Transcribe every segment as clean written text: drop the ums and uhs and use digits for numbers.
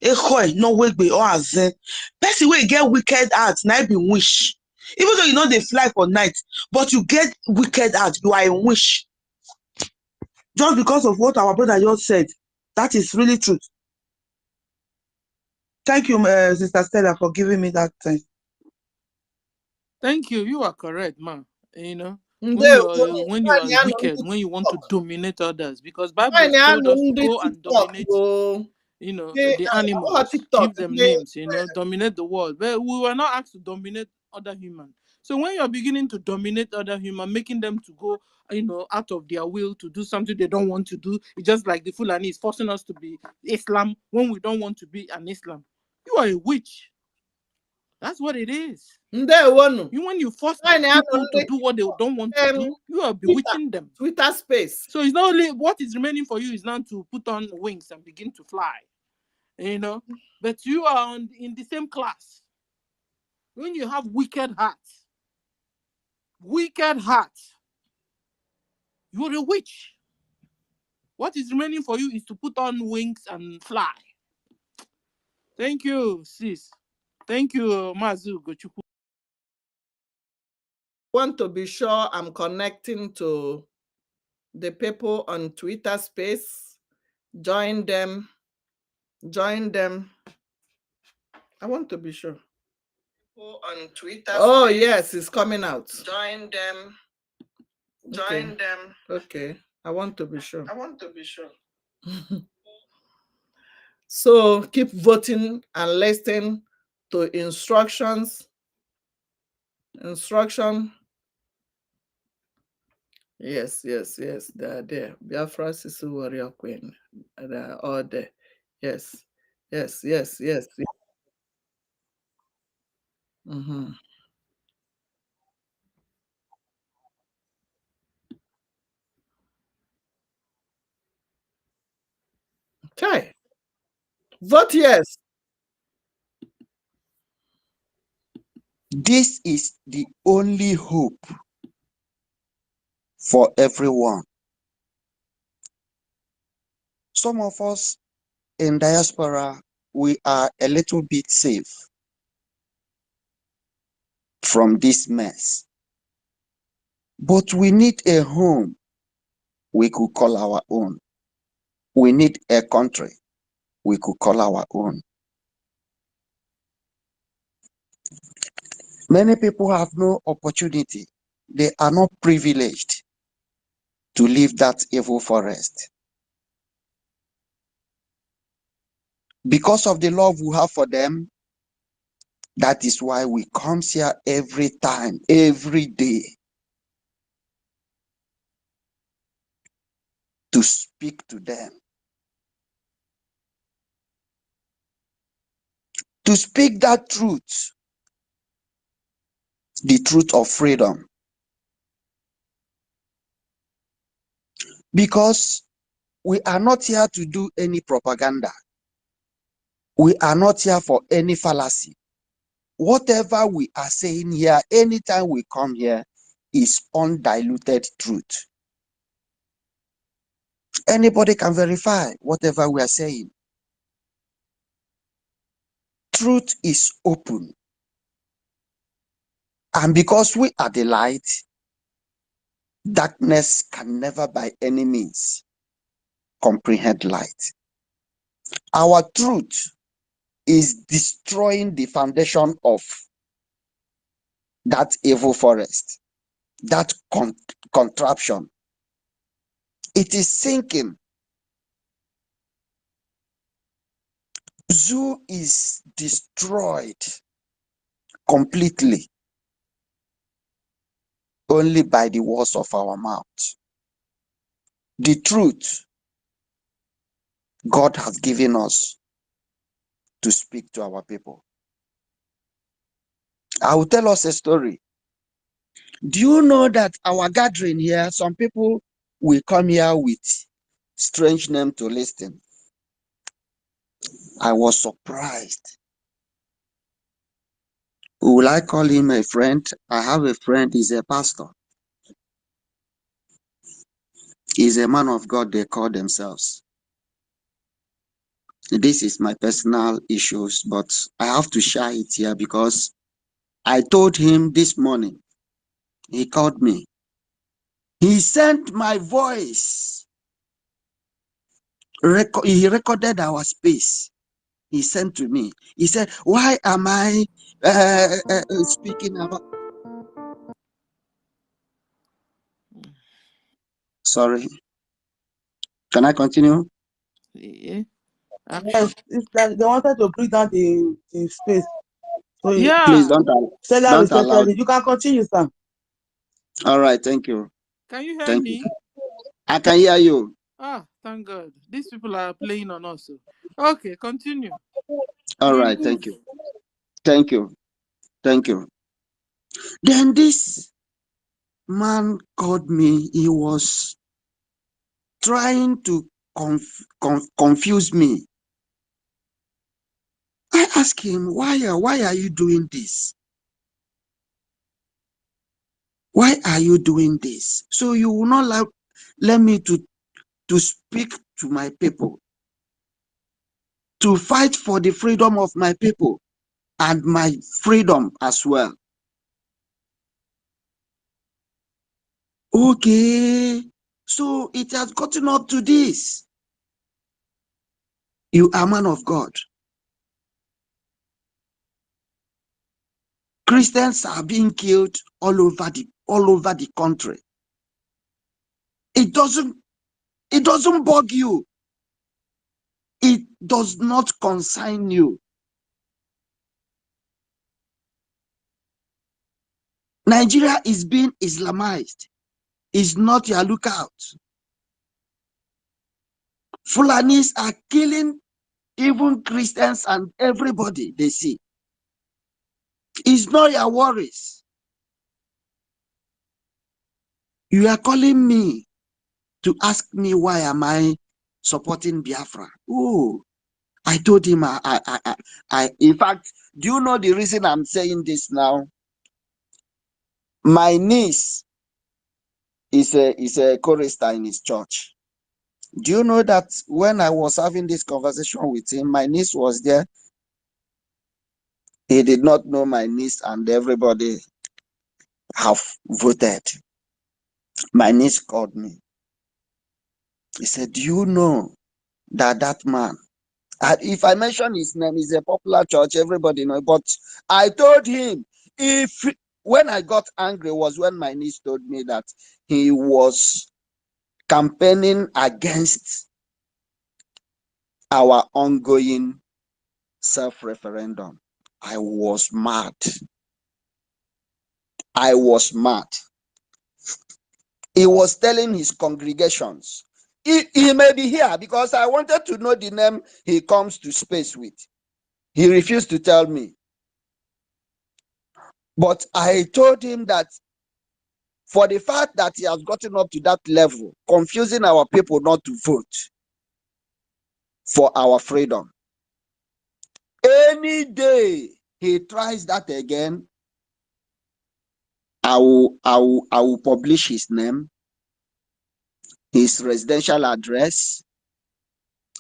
Ekoi no wegbe or azen. Person wey get wicked heart, na be wish. Even though you know they fly for night, but you get wicked heart, you are a wish. Just because of what our brother just said, that is really truth. Thank you, Sister Stella, for giving me that time. Thank you. You are correct, man. You know, when you are wicked, when you want to dominate others, because Bible told us to go and dominate, the animals, give them names, dominate the world. But we were not asked to dominate other humans. So when you're beginning to dominate other humans, making them to go, out of their will to do something they don't want to do, it's just like the Fulani is forcing us to be Islam when we don't want to be an Islam. You are a witch. That's what it is. When you force people to do what they don't want to do, you are bewitching them. Twitter space. So it's not only what is remaining for you is now to put on wings and begin to fly. But you are in the same class. When you have wicked heart, you're a witch. What is remaining for you is to put on wings and fly. Thank you, sis. Thank you, Mazu Gochukwu. Want to be sure I'm connecting to the people on Twitter space. Join them. I want to be sure. People on Twitter space. Yes, it's coming out. Join them. Okay. I want to be sure. So keep voting and listening to instruction. Yes. They are there. Biafra Sisu Warrior Queen. They are all there. Yes. Mm-hmm. Okay. Vote yes. This is the only hope for everyone. Some of us in diaspora, we are a little bit safe from this mess. But we need a home we could call our own. We need a country we could call our own. Many people have no opportunity. They are not privileged to leave that evil forest. Because of the love we have for them, that is why we come here every time, every day, to speak to them. To speak that truth, the truth of freedom. Because we are not here to do any propaganda. We are not here for any fallacy. Whatever we are saying here, anytime we come here, is undiluted truth. Anybody can verify whatever we are saying. Truth is open. And because we are the light, darkness can never by any means comprehend light. Our truth is destroying the foundation of that evil forest, that contraption. It is sinking. Zoo is destroyed completely only by the words of our mouth. The truth God has given us to speak to our people. I will tell us a story. Do you know that our gathering here, some people will come here with strange name to listen? I was surprised. Will I call him a friend? I have a friend, he's a pastor. He's a man of God, they call themselves. This is my personal issues, but I have to share it here because I told him this morning. He called me. He sent my voice. He recorded our space. He sent to me. He said, "Why am I speaking about?" Sorry. Can I continue? Yeah. Yes, it's like they wanted to bring down the space. So Please Yeah. Stella don't allow. resetted it. You can continue, sir. All right. Thank you. Can you hear Thank you. me? I can hear you. Ah, thank God. These people are playing on us. Okay, continue. All We right. move. Thank you. Thank you. Thank you. Then this man called me. He was trying to confuse me. I asked him, why are you doing this? Why are you doing this? So you will not let me to speak to my people, to fight for the freedom of my people and my freedom as well. Okay, so it has gotten up to this. You are man of God. Christians are being killed all over the country. It doesn't bug you. It does not concern you. Nigeria is being Islamized. It's not your lookout. Fulanis are killing even Christians and everybody they see. It's not your worries. You are calling me to ask me why am I supporting Biafra. Oh, I told him in fact, do you know the reason I'm saying this now? My niece is a chorister in his church. Do you know that when I was having this conversation with him, my niece was there? He did not know my niece, and everybody have voted. My niece called me. He said, do you know that man, and if I mention his name, is a popular church, everybody know, but I told him, when I got angry was when my niece told me that he was campaigning against our ongoing self-referendum. I was mad. I was mad. He was telling his congregations. He may be here because I wanted to know the name he comes to space with. He refused to tell me. But I told him that for the fact that he has gotten up to that level, confusing our people not to vote for our freedom. Any day he tries that again, I will publish his name, his residential address,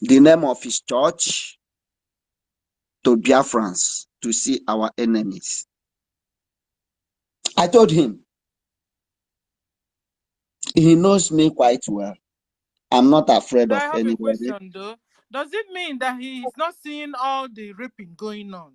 the name of his church to Biafrans to see our enemies. I told him, he knows me quite well. I'm not afraid I of have a anybody. question though. Does it mean that he is not seeing all the raping going on?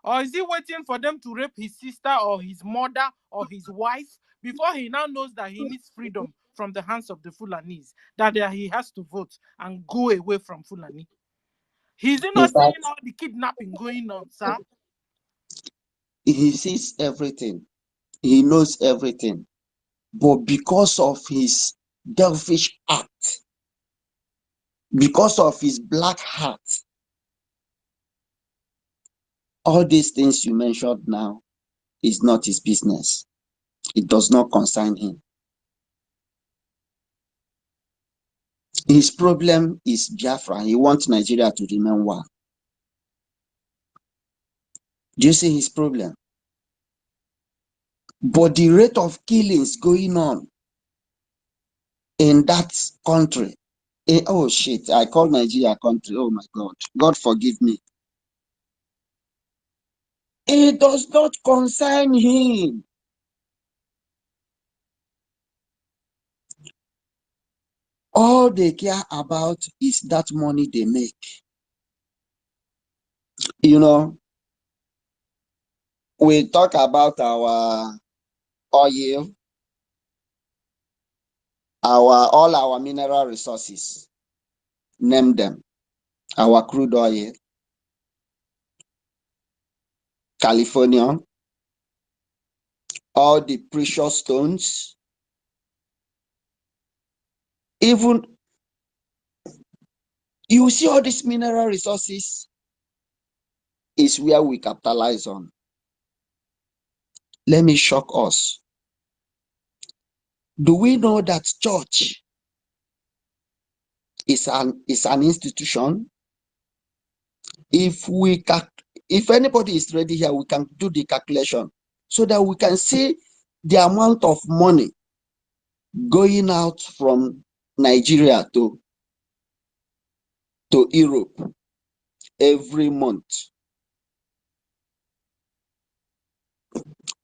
Or is he waiting for them to rape his sister or his mother or his wife before he now knows that he needs freedom from the hands of the Fulanis? That he has to vote and go away from Fulani? Is he In not seeing fact, all the kidnapping going on, sir? he sees everything. He knows everything. But because of his selfish act, because of his black heart, all these things you mentioned now is not his business. It does not concern him. His problem is Biafra. He wants Nigeria to remain one. Do you see his problem? But the rate of killings going on in that country Oh shit, I called Nigeria country. Oh my God. God forgive me. It does not concern him. All they care about is that money they make. You know, we talk about our oil, all our mineral resources. Name them. Our crude oil, California, all the precious stones, even you see all these mineral resources is where we capitalize on. Let me shock us. Do we know that church is an institution? If anybody is ready here, we can do the calculation so that we can see the amount of money going out from Nigeria to Europe every month.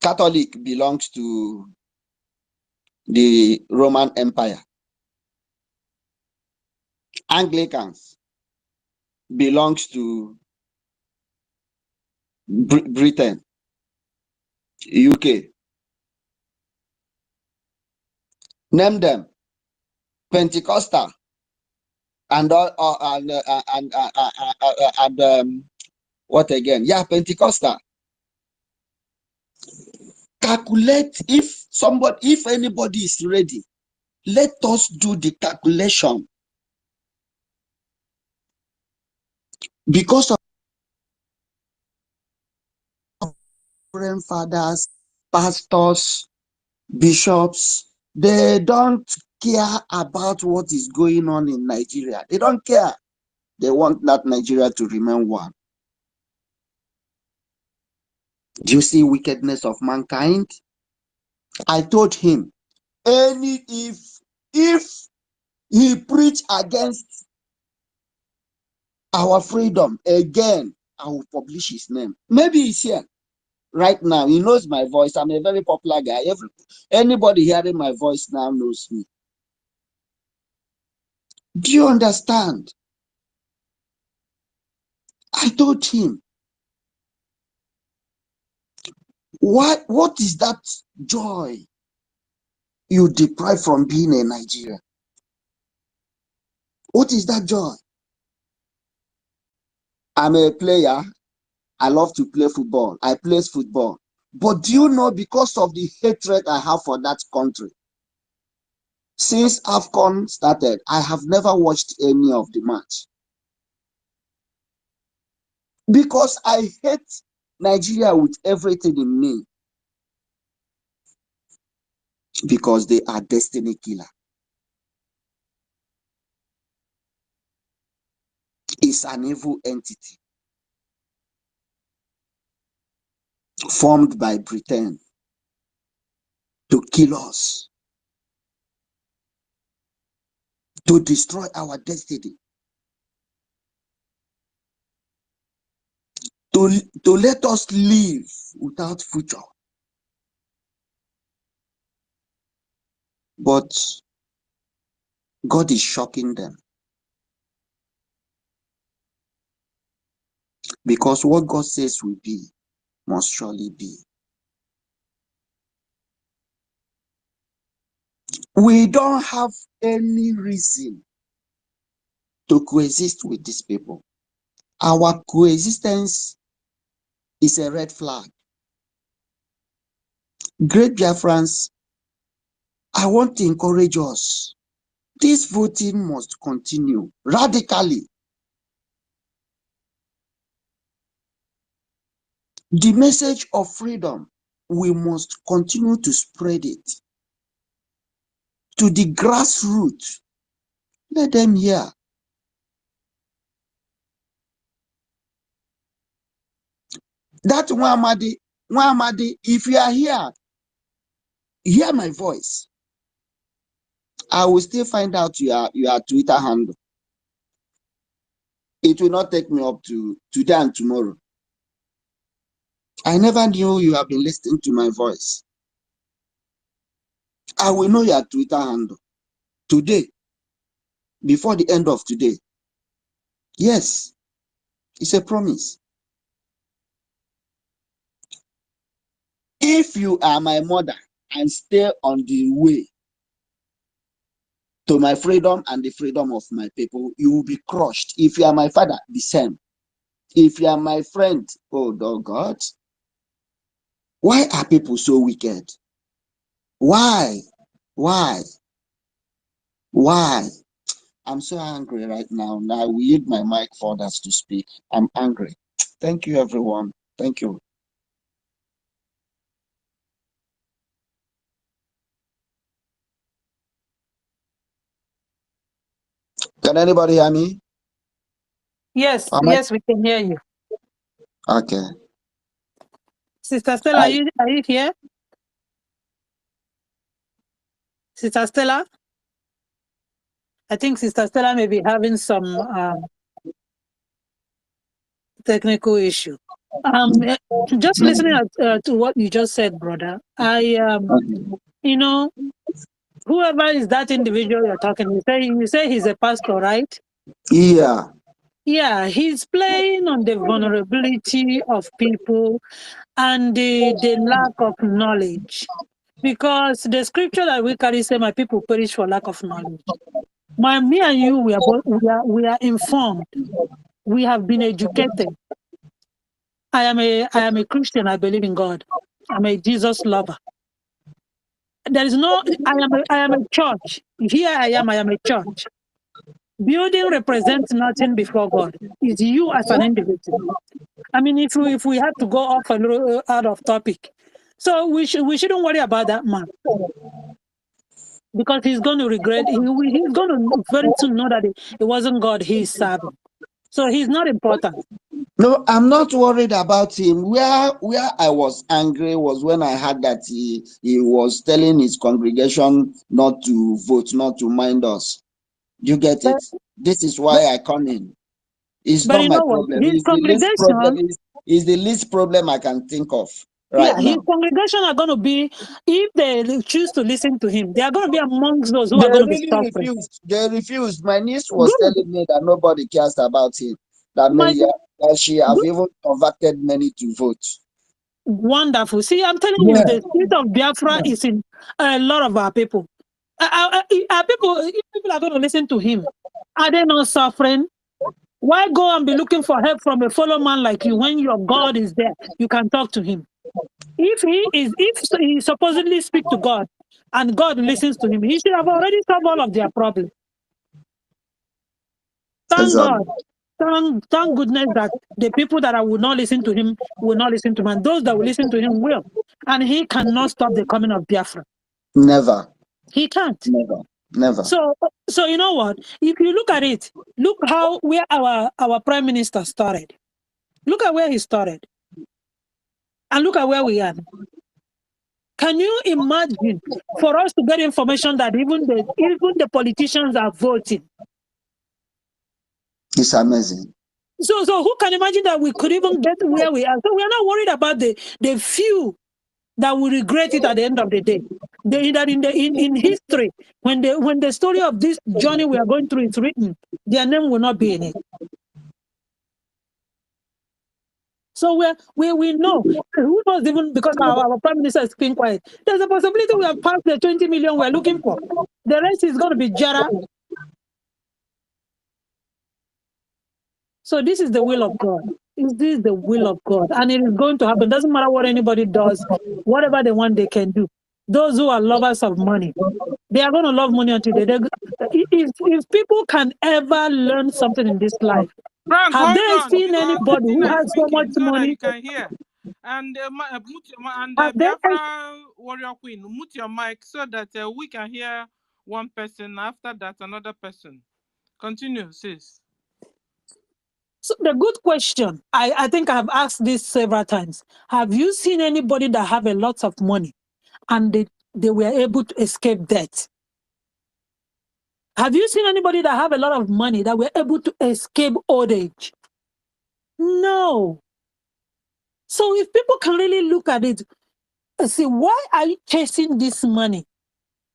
Catholic belongs to the Roman Empire. Anglicans belongs to Britain, UK. Name them. Pentecostal and what again? Yeah, Pentecostal. Calculate if anybody is ready. Let us do the calculation. Because of fathers, pastors, bishops, they don't care about what is going on in Nigeria. They don't care. They want that Nigeria to remain one. Do you see wickedness of mankind? I told him, if he preach against our freedom again, I will publish his name. Maybe he's here right now. He knows my voice. I'm a very popular guy. Anybody hearing my voice now knows me. Do you understand? I told him, what is that joy you deprive from being a Nigerian? What is that joy? I'm a player. I love to play football. I play football. But do you know, because of the hatred I have for that country, since AFCON started, I have never watched any of the match. Because I hate Nigeria with everything in me. Because they are destiny killer. It's an evil entity formed by Britain to kill us, to destroy our destiny, to let us live without future. But God is shocking them. Because what God says will be, must surely be. We don't have any reason to coexist with these people. Our coexistence is a red flag. Great Biafrans, I want to encourage us. This voting must continue radically. The message of freedom, we must continue to spread it to the grassroots. Let them hear. That Muhammadi, if you are here, hear my voice. I will still find out your Twitter handle. It will not take me up to today and tomorrow. I never knew you have been listening to my voice. I will know your Twitter handle today, before the end of today. Yes, it's a promise. If you are my mother and stay on the way to my freedom and the freedom of my people, you will be crushed. If you are my father, the same. If you are my friend, oh God, why are people so wicked? Why? Why? Why? I'm so angry right now. Now I will yield my mic for others to speak. I'm angry. Thank you, everyone. Thank you. Can anybody hear me? Yes, yes, we can hear you. Okay. Sister Stella, are you here? Sister Stella? I think Sister Stella may be having some technical issue. Just listening to what you just said, brother, you know, whoever is that individual you're talking, you say he's a pastor, right? Yeah. Yeah, he's playing on the vulnerability of people and the lack of knowledge. Because the scripture that we carry say, my people perish for lack of knowledge. Me and you, we are informed. We have been educated. I am a Christian. I believe in God. I'm a Jesus lover. There is no. I am a church. Here I am a church. Building represents nothing before God. It's you as an individual. I mean, if we had to go off a little out of topic, so we shouldn't worry about that man, because he's going to regret. He's going to very soon know that it wasn't God he's serving. So he's not important. No, I'm not worried about him. Where I was angry was when I heard that he was telling his congregation not to vote, not to mind us. You get it? This is why I come in. It's not my problem. His congregation is the least problem I can think of right now. His congregation are going to be, if they choose to listen to him, they are going to be amongst those who are going to be suffering. They refused. My niece was telling me that nobody cares about him. That she have even converted many to vote. Wonderful. See, I'm telling you, the spirit of Biafra is in a lot of our people. People are going to listen to him. Are they not suffering? Why go and be looking for help from a fellow man like you when your God is there? You can talk to him. If he supposedly speak to God and God listens to him, he should have already solved all of their problems. Thank God. Thank goodness that the people that will not listen to him will not listen to him, and those that will listen to him will. And he cannot stop the coming of Biafra. Never. He can't. Never. So you know what? If you look at it, look where our prime minister started. Look at where he started. And look at where we are. Can you imagine for us to get information that even the politicians are voting? It's amazing. So who can imagine that we could even get where we are? So we are not worried about the few that will regret it at the end of the day. That in history, when the story of this journey we are going through is written, their name will not be in it. So we know. Who knows, even because our prime minister is being quiet, there's a possibility we have passed the 20 million we're looking for. The rest is going to be Jara. So this is the will of God. This is the will of God. And it is going to happen. Doesn't matter what anybody does, whatever they want, they can do. Those who are lovers of money, they are going to love money until they. If people can ever learn something in this life, Frank, have they seen anybody who has so much money? You can hear. And Biafra Warrior Queen, mute your mic so that we can hear one person. After that, another person. Continue, sis. So the good question, I think I've asked this several times. Have you seen anybody that have a lot of money and they were able to escape debt? Have you seen anybody that have a lot of money that were able to escape old age? No. So if people can really look at it and say, why are you chasing this money?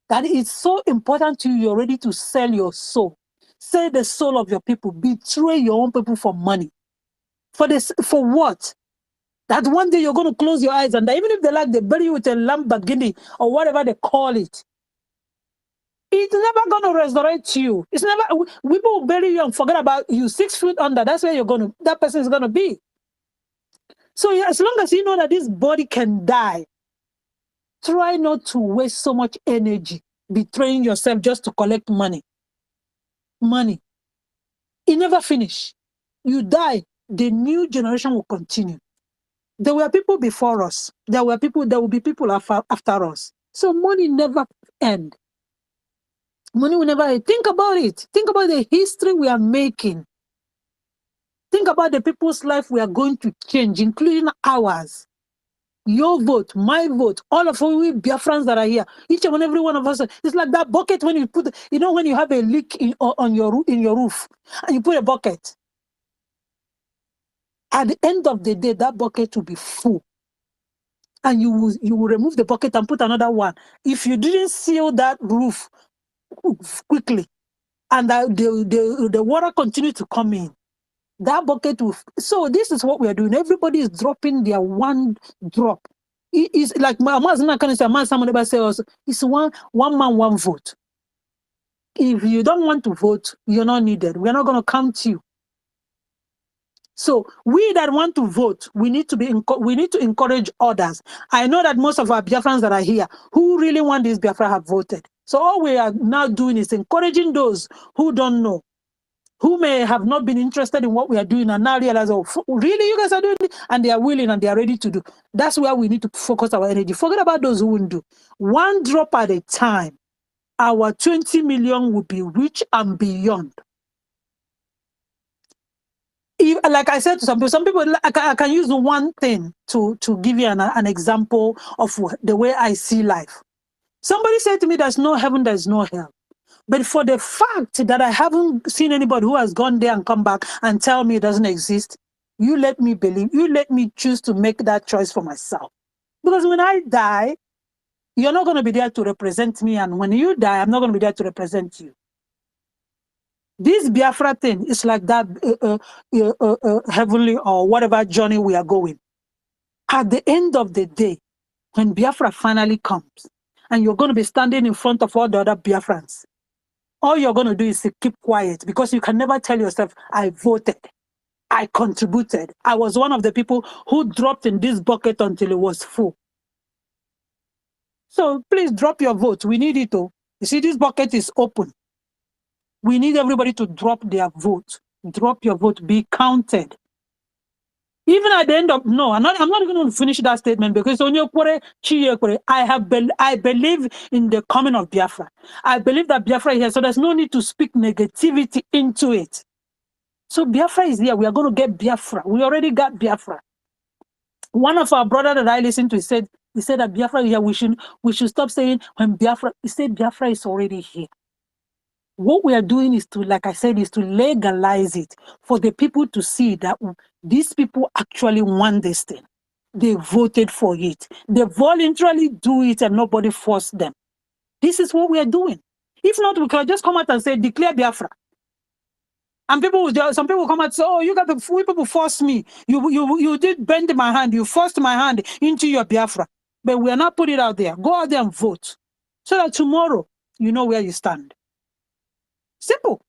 That is so important to you, you're ready to sell your soul. Sell the soul of your people. Betray your own people for money. For what? That one day you're going to close your eyes and even if they like, they bury you with a Lamborghini or whatever they call it. It's never going to resurrect you. It's never, people will bury you and forget about you 6 feet under. That's where that person is going to be. So as long as you know that this body can die, try not to waste so much energy betraying yourself just to collect money. Money. It never finish. You die, the new generation will continue. There were people before us. There will be people after us. So money never end. Money will never end. Think about it. Think about the history we are making. Think about the people's life we are going to change, including ours. Your vote, my vote, all of we Biafrans that are here, each and every one of us. It's like that bucket when you put, when you have a leak in your roof and you put a bucket. At the end of the day, that bucket will be full. And you will remove the bucket and put another one. If you didn't seal that roof quickly, and the water continues to come in, that bucket will. So this is what we are doing. Everybody is dropping their one drop. It's like somebody say also, it's one man, one vote. If you don't want to vote, you're not needed. We're not going to count you. So we that want to vote, we need to encourage others. I know that most of our Biafrans that are here who really want this Biafra have voted. So all we are now doing is encouraging those who don't know, who may have not been interested in what we are doing and now realize, oh, really, you guys are doing it? And they are willing and they are ready to do. That's where we need to focus our energy. Forget about those who won't do. One drop at a time, our 20 million will be rich and beyond. Like I said to some people, I can use one thing to give you an example of the way I see life. Somebody said to me, there's no heaven, there's no hell. But for the fact that I haven't seen anybody who has gone there and come back and tell me it doesn't exist, you let me believe, you let me choose to make that choice for myself. Because when I die, you're not going to be there to represent me. And when you die, I'm not going to be there to represent you. This Biafra thing is like that heavenly or whatever journey we are going. At the end of the day, when Biafra finally comes, and you're going to be standing in front of all the other Biafrans, all you're going to do is to keep quiet because you can never tell yourself, I voted, I contributed. I was one of the people who dropped in this bucket until it was full. So please drop your vote. We need it. You see, this bucket is open. We need everybody to drop their vote. Drop your vote. Be counted. Even at the end of I'm not going to finish that statement because I believe in the coming of Biafra. I believe that Biafra is here, so there's no need to speak negativity into it. So Biafra is here. We are going to get Biafra. We already got Biafra. One of our brothers that I listened to, he said that Biafra is here. We should stop saying when Biafra. He said Biafra is already here. What we are doing is to, like I said, is to legalize it for the people to see that these people actually want this thing. They voted for it. They voluntarily do it and nobody forced them. This is what we are doing. If not, we can just come out and say, declare Biafra. And some people come out and say, oh, you people forced me. You did bend my hand. You forced my hand into your Biafra. But we are not putting it out there. Go out there and vote. So that tomorrow, you know where you stand. Simple.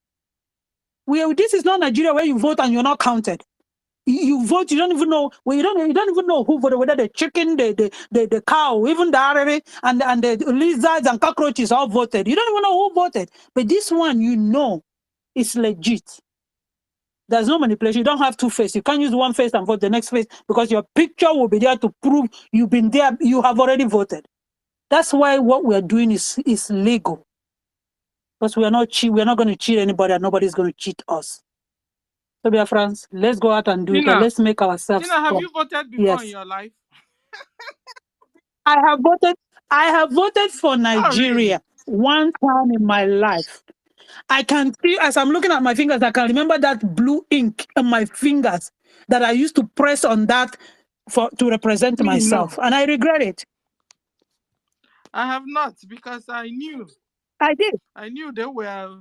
This is not Nigeria where you vote and you're not counted. You vote, you don't even know. Well, you don't even know who voted. Whether the chicken, the cow, even the artery, and the lizards and cockroaches all voted. You don't even know who voted. But this one, you know, it's legit. There's no manipulation. You don't have two faces. You can't use one face and vote the next face because your picture will be there to prove you've been there. You have already voted. That's why what we are doing is legal. Because we are not going to cheat anybody and nobody's going to cheat us. So, dear friends, let's go out and do it. Let's make ourselves. Tina, have you voted before in your life? I have voted for Nigeria one time in my life. I can see, as I'm looking at my fingers, I can remember that blue ink on my fingers that I used to press on that to represent myself. And I regret it. I have not, because I knew. I did. I knew they were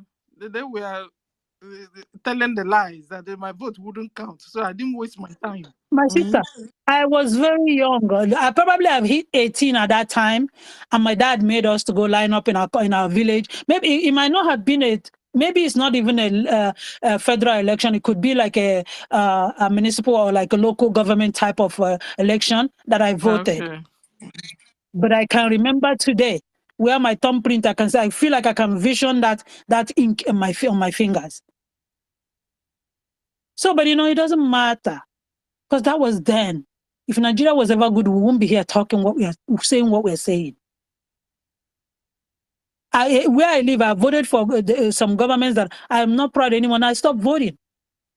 telling the lies that my vote wouldn't count. So I didn't waste my time. My sister, I was very young. I probably have hit 18 at that time, and my dad made us to go line up in our village. Maybe it might not have been maybe it's not even a federal election. It could be like a municipal or like a local government type of election that I voted. Okay. But I can remember today where my thumbprint, I can say, I feel like I can vision that ink on my fingers. So, but it doesn't matter, because that was then. If Nigeria was ever good, we wouldn't be here talking what we're saying. Where I live, I voted for some governments that I'm not proud of anyone. I stopped voting.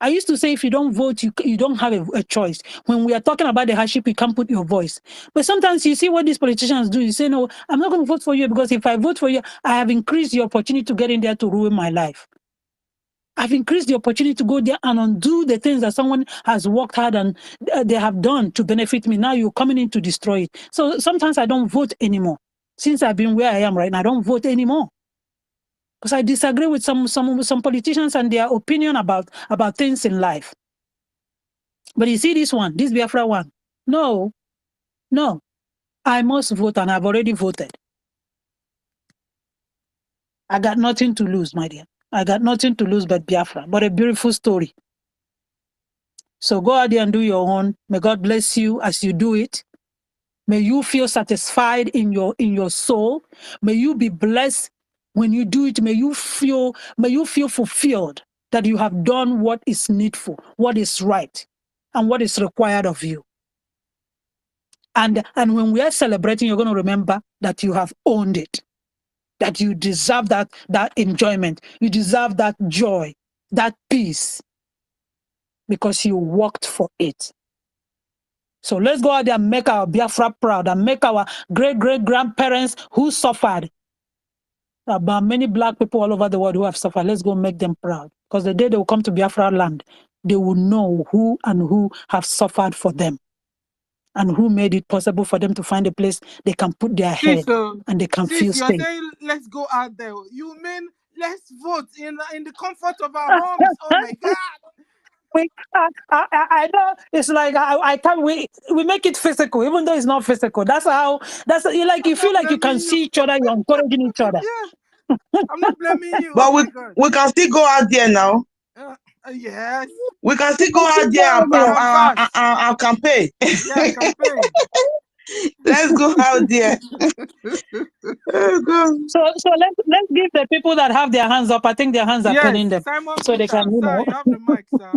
I used to say, if you don't vote, you don't have a choice. When we are talking about the hardship, you can't put your voice. But sometimes you see what these politicians do. You say, no, I'm not going to vote for you, because if I vote for you, I have increased the opportunity to get in there to ruin my life. I've increased the opportunity to go there and undo the things that someone has worked hard and they have done to benefit me. Now you're coming in to destroy it. So sometimes I don't vote anymore. Since I've been where I am right now, I don't vote anymore, because I disagree with some politicians and their opinion about things in life. But you see this Biafra one, no, I must vote, and I've already voted. I got nothing to lose, my dear. I got nothing to lose but Biafra, but a beautiful story. So go out there and do your own. May God bless you as you do it. May you feel satisfied in your soul. May you be blessed when you do it. May you feel fulfilled that you have done what is needful, what is right, and what is required of you. And when we are celebrating, you're going to remember that you have owned it, that you deserve that enjoyment, you deserve that joy, that peace, because you worked for it. So let's go out there and make our Biafra proud, and make our great-great-grandparents who suffered. About many black people all over the world who have suffered. Let's go make them proud, because the day they will come to Biafra land, they will know who have suffered for them, and who made it possible for them to find a place they can put their head and they can feel safe. Saying, let's go out there. You mean let's vote in the comfort of our homes? Oh my God! I know it's like I can't. We make it physical, even though it's not physical. That's like you feel like you can see each other. You're encouraging each other. Yeah, I'm not blaming you. But we can still go out there now. Yes. We can still go out there and campaign. Yeah, campaign. Let's go out there. So let's give the people that have their hands up. I think their hands are pinning them, Simon so they can. Sir, you have the mic, sir.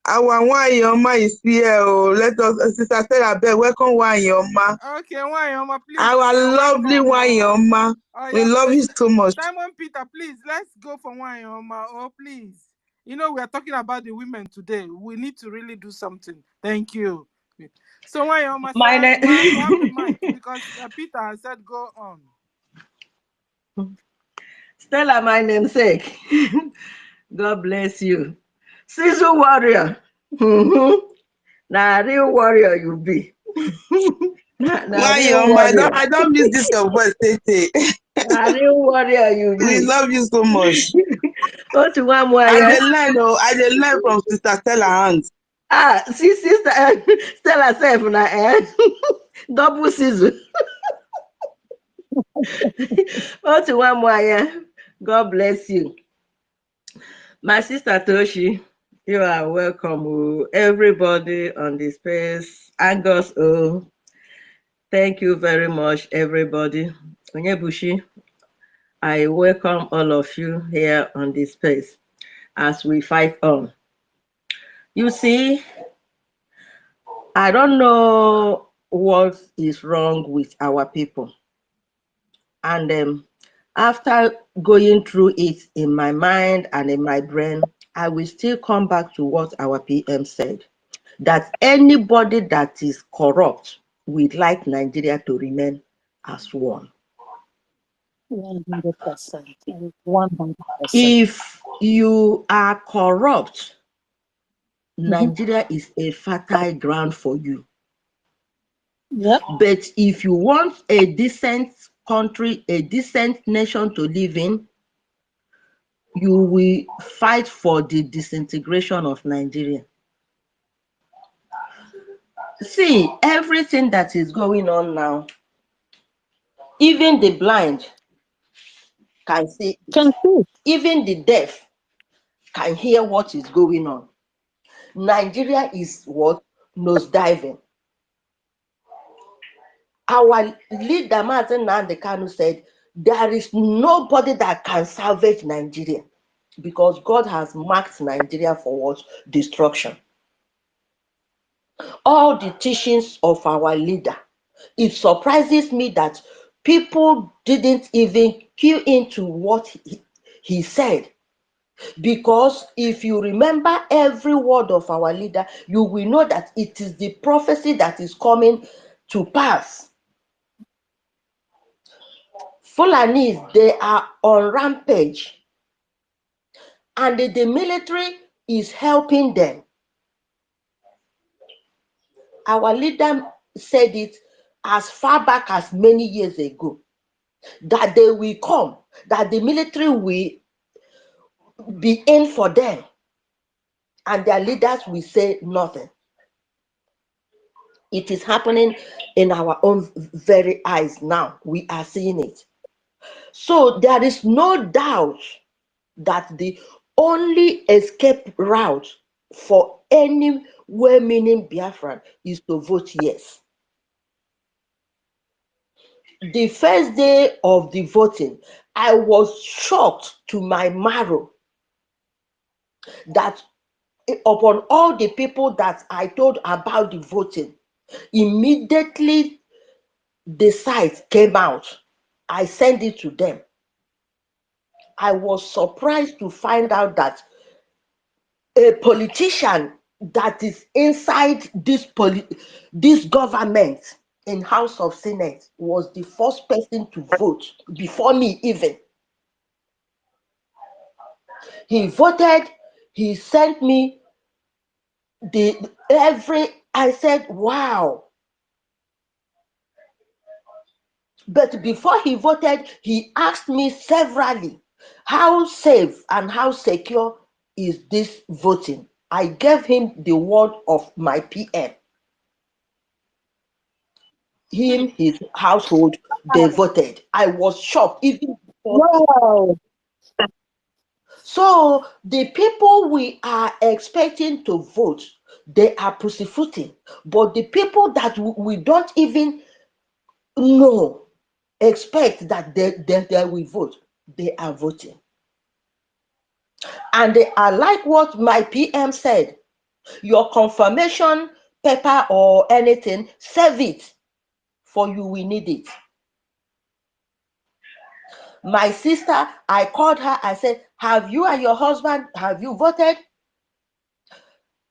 Our Wanyoma is here. Let us, Sister Stella, welcome Wanyoma. Okay, Wanyoma, please. Our lovely Wanyoma. We love you so much. Simon Peter, please, let's go for Wanyoma. Oh, please. We are talking about the women today. We need to really do something. Thank you. So Wanyoma, you have the mic, because Peter said go on. Stella, my namesake. God bless you. Sizzle warrior. Now, real warrior you be. I don't miss this your voice, Tete. Real warrior you be. We love you so much. Go to one more. I did learn from Sister Stella hands. See, Sister Stella self now, double sizzle. Go to one more. God bless you. My sister Toshi, you are welcome. Everybody on this space. Angus, thank you very much, everybody. Onyebushi, I welcome all of you here on this space as we fight on. You see, I don't know what is wrong with our people. And after going through it in my mind and in my brain, I will still come back to what our PM said, that anybody that is corrupt would like Nigeria to remain as one. 100%. 100%. If you are corrupt, Nigeria is a fertile ground for you. Yep. But if you want a decent country, a decent nation to live in, you will fight for the disintegration of Nigeria. See, everything that is going on now, even the blind can see it. Can see. Even the deaf can hear what is going on. Nigeria is what? Nosediving. Our leader, Mazen Nnamdi Kanu, said, there is nobody that can salvage Nigeria because God has marked Nigeria for what? Destruction. All the teachings of our leader, it surprises me that people didn't even key into what he said. Because if you remember every word of our leader, you will know that it is the prophecy that is coming to pass. Fulanis, they are on rampage, and the military is helping them. Our leader said it as far back as many years ago, that they will come, that the military will be in for them, and their leaders will say nothing. It is happening in our own very eyes now. We are seeing it. So there is no doubt that the only escape route for any well-meaning Biafran is to vote yes. The first day of the voting, I was shocked to my marrow that upon all the people that I told about the voting, immediately the site came out. I sent it to them. I was surprised to find out that a politician that is inside this government in House of Senate was the first person to vote before me even. He voted, he sent me I said, wow. But before he voted, he asked me severally, how safe and how secure is this voting? I gave him the word of my PM. Him, his household, they voted. I was shocked even before. Wow. So the people we are expecting to vote, they are pussyfooting. But the people that we don't even know, expect that they will vote, they are voting. And they are like what my PM said, your confirmation paper or anything, save it, for you will need it. My sister, I called her, I said, have you and your husband, have you voted?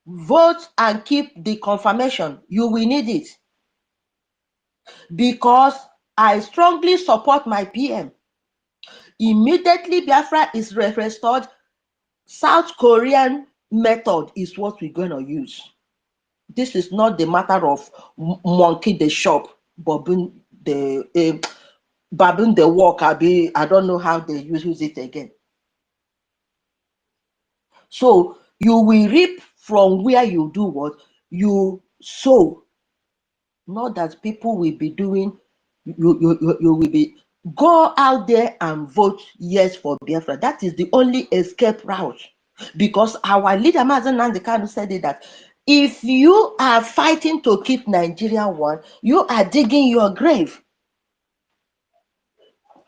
Vote and keep the confirmation, you will need it. Because I strongly support my PM. Immediately Biafra is restored, South Korean method is what we're going to use. This is not the matter of monkey the shop, baboon the walk. I don't know how they use it again. So you will reap from where you do what you sow. Not that people will be doing, you will be, go out there and vote yes for Biafra. That is the only escape route. Because our leader, Mazen Nnamdi Kanu, said it that if you are fighting to keep Nigeria one, you are digging your grave.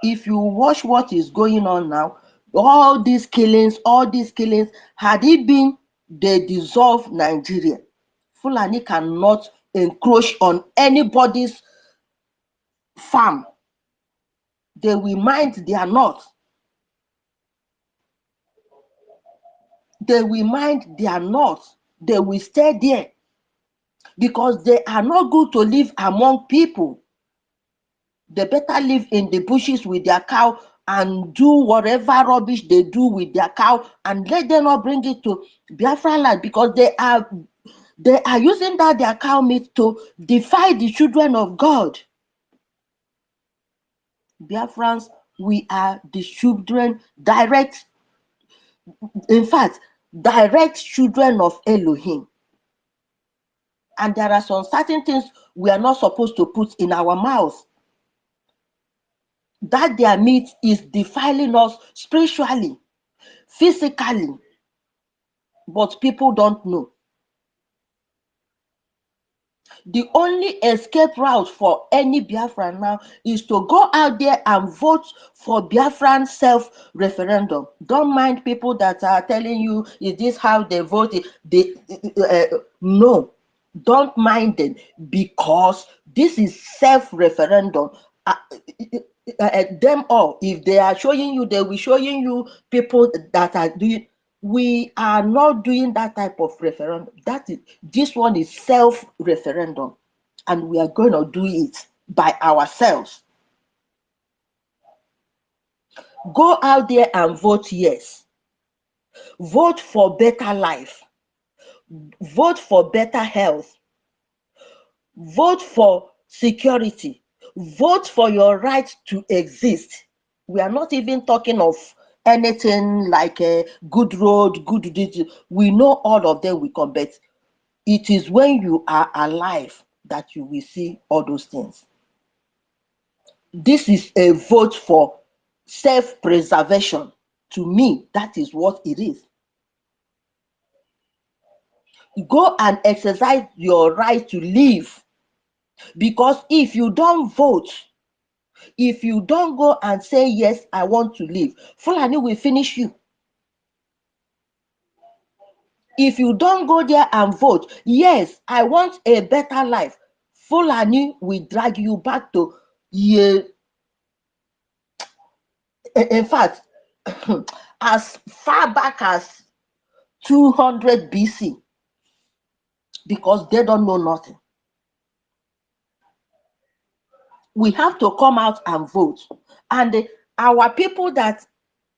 If you watch what is going on now, all these killings, had it been they dissolve Nigeria, Fulani cannot encroach on anybody's farm. They will mind their north. They will mind their north. They will stay there because they are not good to live among people. They better live in the bushes with their cow and do whatever rubbish they do with their cow, and let them not bring it to Biafra land, because they are using that their cow meat to defy the children of God. Biafrans, we are the children, in fact, direct children of Elohim. And there are some certain things we are not supposed to put in our mouths. That their meat is defiling us spiritually, physically, but people don't know. The only escape route for any Biafran now is to go out there and vote for Biafran self-referendum. Don't mind people that are telling you, is this how they voted? No, don't mind them, because this is self-referendum. Them all, if they are showing you, they will showing you people that are doing. We are not doing that type of referendum. This one is self-referendum, and we are going to do it by ourselves. Go out there and vote yes. Vote for better life. Vote for better health. Vote for security. Vote for your right to exist. We are not even talking of anything like a good road, good deeds. We know all of them will come, but it is when you are alive that you will see all those things. This is a vote for self-preservation. To me, that is what it is. Go and exercise your right to live, because if you don't vote, if you don't go and say, yes, I want to live, Fulani will finish you. If you don't go there and vote, yes, I want a better life, Fulani will drag you back to, in fact, as far back as 200 BC, because they don't know nothing. We have to come out and vote. And our people that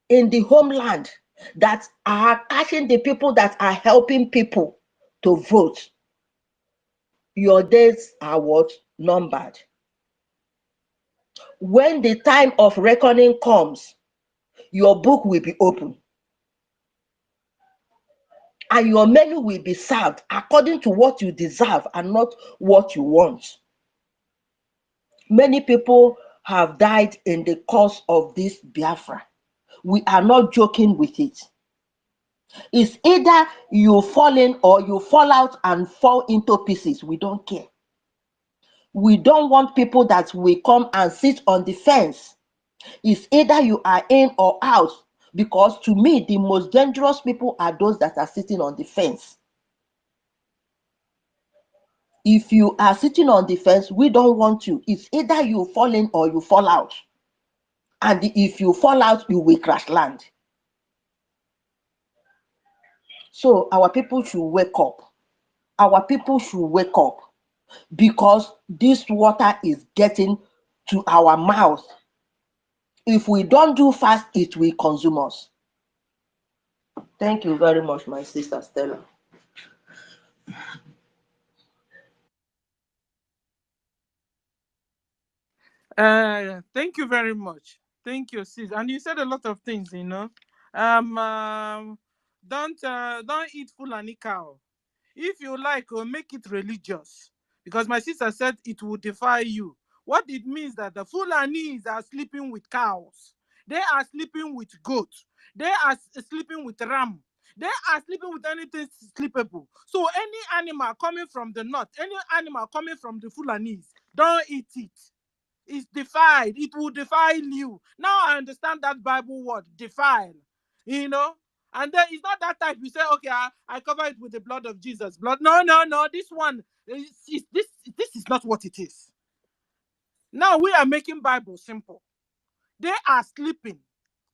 in the homeland that are catching the people that are helping people to vote, your days are what? Numbered. When the time of reckoning comes, your book will be open, and your menu will be served according to what you deserve and not what you want. Many people have died in the course of this Biafra. We are not joking with it. It's either you fall in or you fall out and fall into pieces. We don't care. We don't want people that will come and sit on the fence. It's either you are in or out, because to me, the most dangerous people are those that are sitting on the fence. If you are sitting on the fence, we don't want you. It's either you fall in or you fall out. And if you fall out, you will crash land. So our people should wake up. Our people should wake up, because this water is getting to our mouth. If we don't do fast, it will consume us. Thank you very much, my sister Stella. Thank you very much. Thank you, sis. And you said a lot of things, you know. Don't eat Fulani cow. If you like, make it religious. Because my sister said it will defy you. What it means that the Fulanis are sleeping with cows. They are sleeping with goats. They are sleeping with ram. They are sleeping with anything sleepable. So any animal coming from the north, any animal coming from the Fulanis, don't eat it. It's defied. It will defile you. Now I understand that Bible word, defile. You know? And then it's not that type. You say, okay, I cover it with the blood of Jesus. Blood. No, no, no. This one, this is not what it is. Now we are making Bible simple. They are sleeping,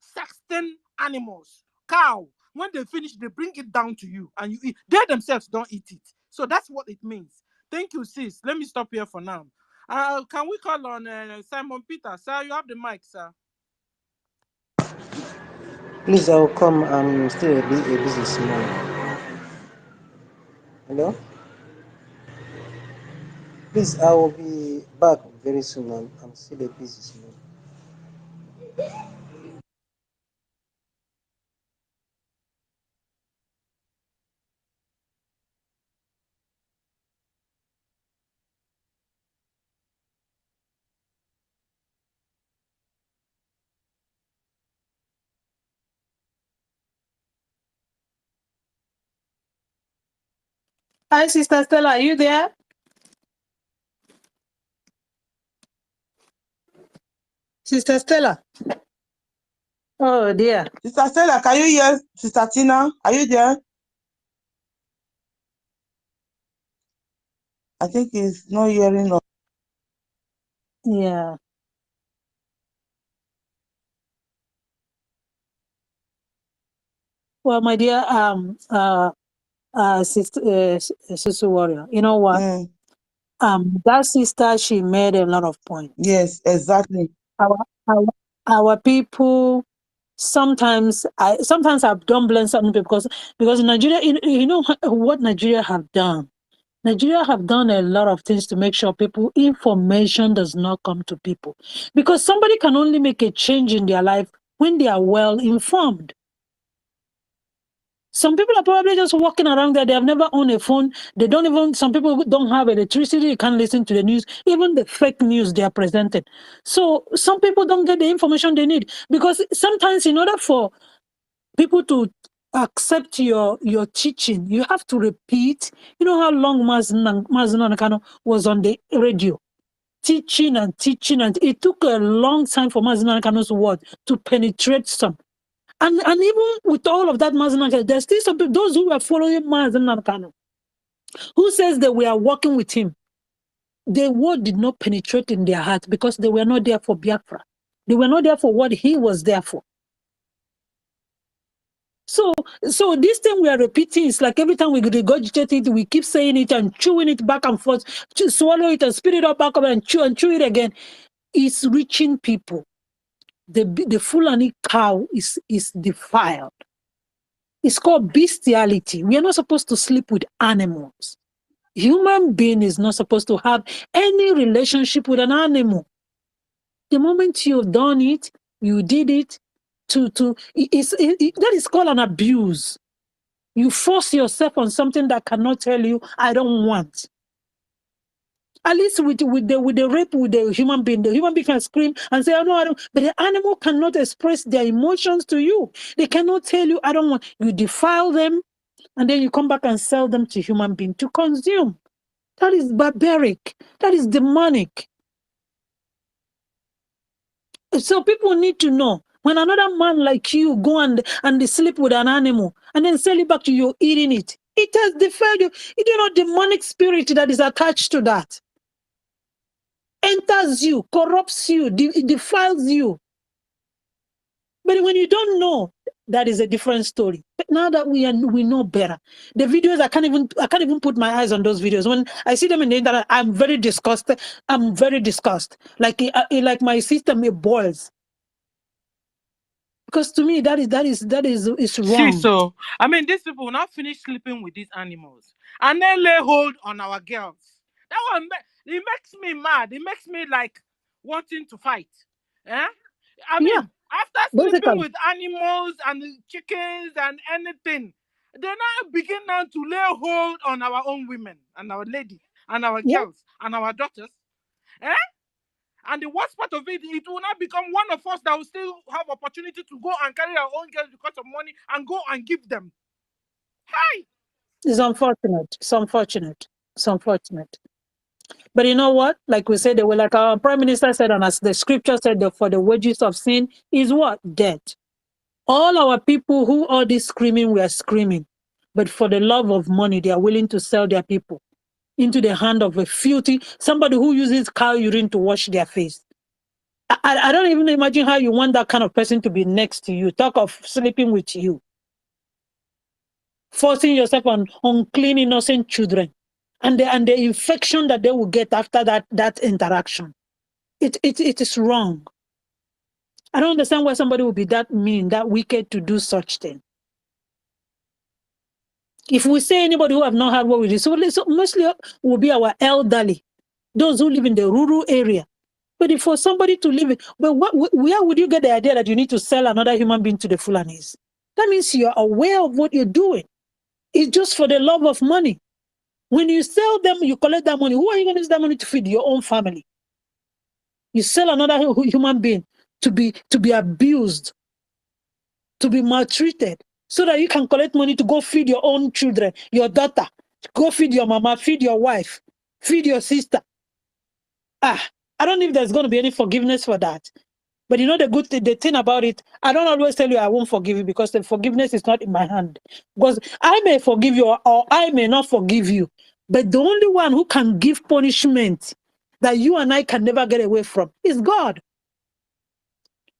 sexton animals, cow. When they finish, they bring it down to you and you eat. They themselves don't eat it. So that's what it means. Thank you, sis. Let me stop here for now. Can we call on Simon Peter? Sir, you have the mic, sir. Please, I will come. I'm still a businessman. Hello? Please, I will be back very soon. I'm still a businessman. Hi, Sister Stella, are you there? Sister Stella. Oh dear. Sister Stella, can you hear Sister Tina? Are you there? I think he's not hearing us. Yeah. Well, my dear Sister Warrior, you know what? That sister, she made a lot of points. Yes, exactly. Our people sometimes I don't blame certain people because Nigeria, you know what Nigeria have done. Nigeria have done a lot of things to make sure information does not come to people, because somebody can only make a change in their life when they are well informed. Some people are probably just walking around there. They have never owned a phone. Some people don't have electricity. They can't listen to the news, even the fake news they are presented. So some people don't get the information they need, because sometimes in order for people to accept your teaching, you have to repeat. You know how long Mazin Nakano was on the radio, teaching, and it took a long time for Mazin Nakano's word to penetrate some. And even with all of that Mazin Nakano, there's still some people, those who are following Mazin Nakano, who says that we are working with him. The word did not penetrate in their heart because they were not there for Biafra. They were not there for what he was there for. So this thing we are repeating is like every time we regurgitate it, we keep saying it and chewing it back and forth, swallow it and spit it up back up and chew it again. It's reaching people. The Fulani cow is defiled. It's called bestiality. We are not supposed to sleep with animals. Human being is not supposed to have any relationship with an animal. The moment you've done it, you did it that is called an abuse. You force yourself on something that cannot tell you, I don't want. At least with the rape with the human being can scream and say, oh, no, I don't. But the animal cannot express their emotions to you. They cannot tell you, I don't want. You defile them, and then you come back and sell them to human beings to consume. That is barbaric. That is demonic. So people need to know, when another man like you go and they sleep with an animal and then sell it back to you eating it, it has defiled you. You do not demonic spirit that is attached to that. Enters you, corrupts you, defiles you. But when you don't know, that is a different story. But now that we know better, the videos I can't even put my eyes on those videos. When I see them in the internet, I'm very disgusted. Like my system, it boils. Because to me, that is wrong. So I mean, these people will not finish sleeping with these animals and then lay hold on our girls. That one, it makes me mad. It makes me like wanting to fight. I mean, after sleeping with animals and chickens and anything, they now begin to lay hold on our own women and our ladies and our girls and our daughters. And the worst part of it, it will not become one of us that will still have opportunity to go and carry our own girls because of money and go and give them. Hi! It's unfortunate. It's unfortunate. It's unfortunate. But you know what? Like we said, like our Prime Minister said, and as the scripture said, for the wages of sin is what? Death. All our people who all this screaming, we are screaming. But for the love of money, they are willing to sell their people into the hand of a filthy, somebody who uses cow urine to wash their face. I don't even imagine how you want that kind of person to be next to you. Talk of sleeping with you. Forcing yourself on unclean, innocent children. and the infection that they will get after that interaction. It is wrong. I don't understand why somebody would be that mean, that wicked to do such thing. If we say anybody who have not had what we do, so mostly will be our elderly, those who live in the rural area. But if for somebody to live, but where would you get the idea that you need to sell another human being to the Fulanis? That means you're aware of what you're doing. It's just for the love of money. When you sell them, you collect that money. Who are you going to use that money to feed? Your own family. You sell another human being to be abused, to be maltreated, so that you can collect money to go feed your own children, your daughter, go feed your mama, feed your wife, feed your sister. I don't know if there's going to be any forgiveness for that. But you know the good thing, the thing about it, I don't always tell you I won't forgive you, because the forgiveness is not in my hand. Because I may forgive you or I may not forgive you. But the only one who can give punishment that you and I can never get away from is God.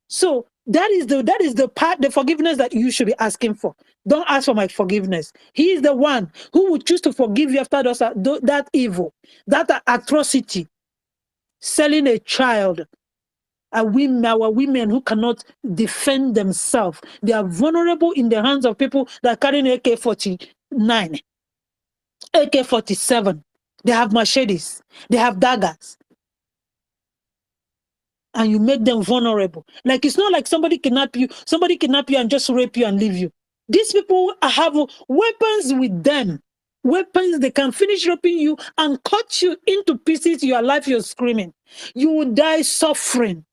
So that is the part, the forgiveness that you should be asking for. Don't ask for my forgiveness. He is the one who would choose to forgive you after that evil, that atrocity, selling a child. Our women who cannot defend themselves. They are vulnerable in the hands of people that carry an AK-49, AK-47. They have machetes. They have daggers. And you make them vulnerable. Like, it's not like somebody kidnap you and just rape you and leave you. These people have weapons with them. Weapons, they can finish raping you and cut you into pieces. Your life, you're screaming. You will die suffering.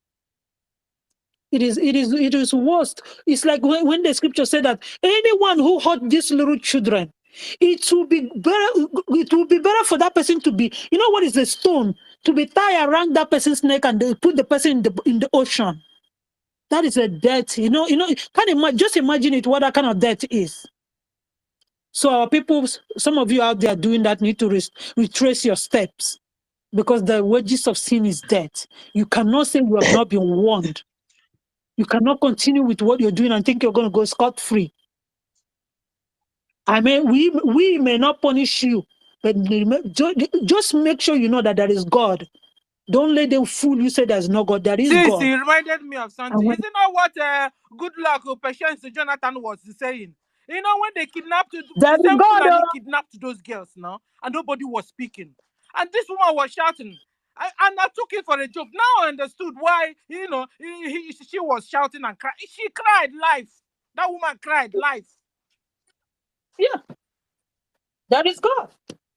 It is worst. It's like when the scripture said that anyone who hurt these little children, it will be better for that person to be, you know what is the stone? To be tied around that person's neck and they put the person in the ocean. That is a death. You know, just imagine it, what that kind of death is. So our people, some of you out there doing that, need to retrace your steps, because the wages of sin is death. You cannot say you have not been warned. You cannot continue with what you're doing and think you're going to go scot-free. I mean, we may not punish you, but just make sure you know that there is God. Don't let them fool you, say there's no God. There is God. He reminded me of something. Isn't that what Good Luck or Patience Jonathan was saying? You know, when they kidnapped, the same Fulani kidnapped those girls now, and nobody was speaking. And this woman was shouting. And I took it for a joke. Now I understood why, you know, she was shouting and crying. She cried live. That woman cried live. Yeah. That is God.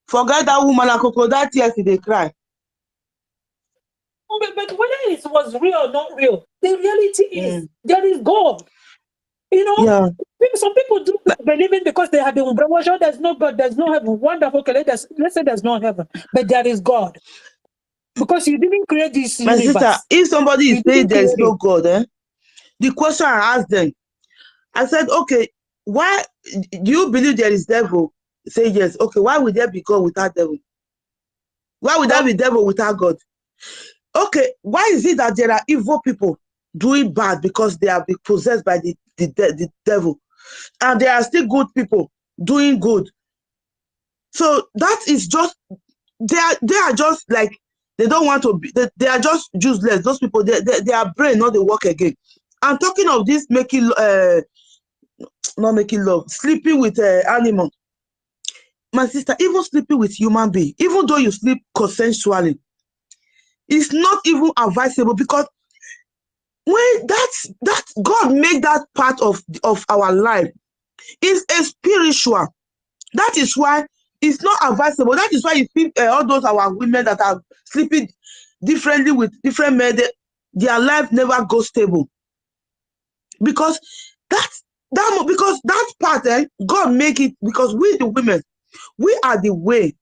Forget that woman, Akoko, that tears they cry. But whether it was real or not real, the reality is there is God. You know, some people do believe in because they have been brainwashed. There's no God, there's no heaven. Wonderful. Okay, let's say there's no heaven, but there is God. Because you didn't create this universe. My sister, if somebody is saying there is no God, the question I asked them, I said, okay, why do you believe there is devil? Say yes. Okay, why would there be God without devil? Why would there be devil without God? Okay, why is it that there are evil people doing bad because they are possessed by the devil, and there are still good people doing good? So that is just, they are just like, they don't want to be, they are just useless. Those people, their brain not they work again. I'm talking of this making not making love, sleeping with animal. My sister, even sleeping with human being, even though you sleep consensually, it's not even advisable, because when that God made that part of our life is a spiritual. That is why it's not advisable. That is why you see all those our women that are sleeping differently with different men, their life never goes stable, because that part God make it, because we the women, we are the way,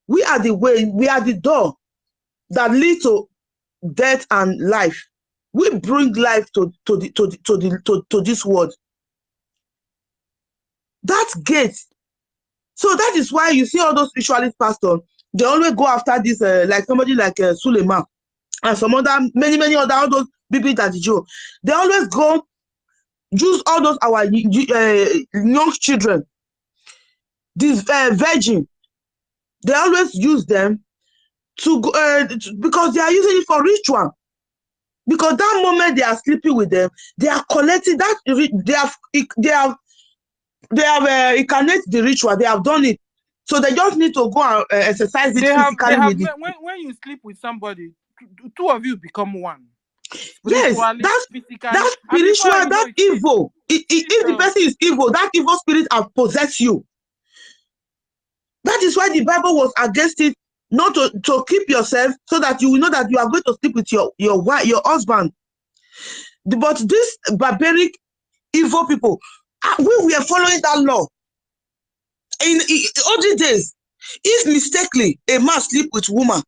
we are the door that lead to death and life. We bring life to this world. That gate. So that is why you see all those spiritualist pastors, they always go after this, like somebody like Suleiman and some other, many other, all those people that Joe. They always go use all those our young children, this virgin, They always use them to go, because they are using it for ritual. Because that moment they are sleeping with them, they are collecting that. They have incarnate the ritual. They have done it, so they just need to go and exercise it physically with it. When you sleep with somebody, two of you become one. Yes, that spiritual, that evil. If the person is evil, that evil spirit has possessed you. That is why the Bible was against it, not to keep yourself, so that you will know that you are going to sleep with your wife, your husband. But these barbaric, evil people, we were following that law. In olden days, if mistakenly a man sleep with woman,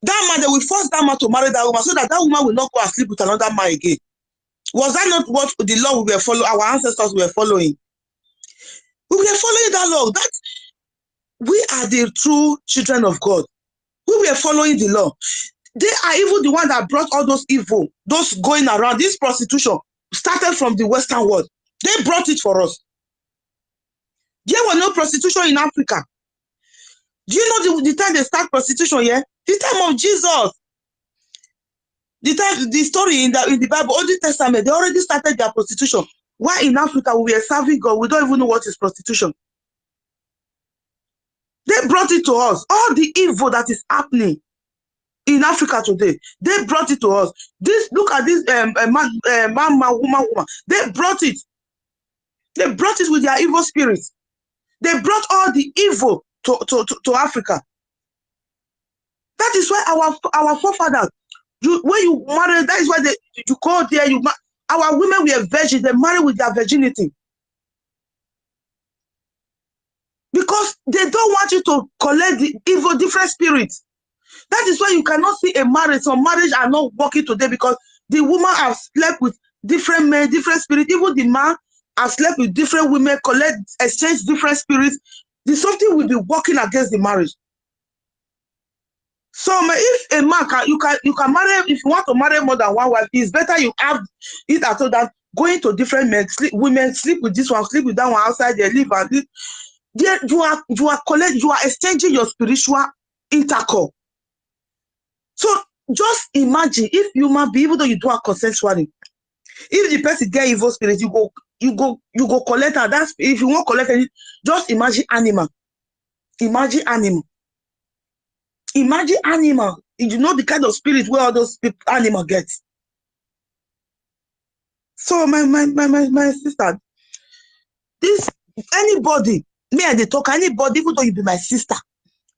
that man, they will force that man to marry that woman, so that that woman will not go and sleep with another man again. Was that not what the law we were following? Our ancestors were following. We were following that law. That we are the true children of God. We were following the law. They are even the one that brought all those evil, those going around. This prostitution started from the Western world. They brought it for us. There was no prostitution in Africa. Do you know the time they start prostitution here? The time of Jesus. The story in the Bible, Old Testament, they already started their prostitution. Why in Africa we were serving God? We don't even know what is prostitution. They brought it to us. All the evil that is happening in Africa today, they brought it to us. Look at this woman. They brought it. They brought it with their evil spirits. They brought all the evil to Africa. That is why our forefathers, when you marry, that is why you go there. Our women were virgins. They marry with their virginity, because they don't want you to collect the evil, different spirits. That is why you cannot see a marriage. Some marriage are not working today, because the woman has slept with different men, different spirits. Even the man has slept with different women, exchange different spirits. There's something will be working against the marriage. So if a man you can marry, if you want to marry more than one wife, it's better you have it at all than going to different men, women sleep with this one, sleep with that one outside, they live and live. You are exchanging your spiritual intercourse. So just imagine if human being, even though you do it consensually, if the person get evil spirit, you go collect her. That's if you want to collect it, just imagine animal. Imagine animal. Imagine animal. You know the kind of spirit where all those animal get. So my sister, anybody, me and they talk, anybody, even though you be my sister,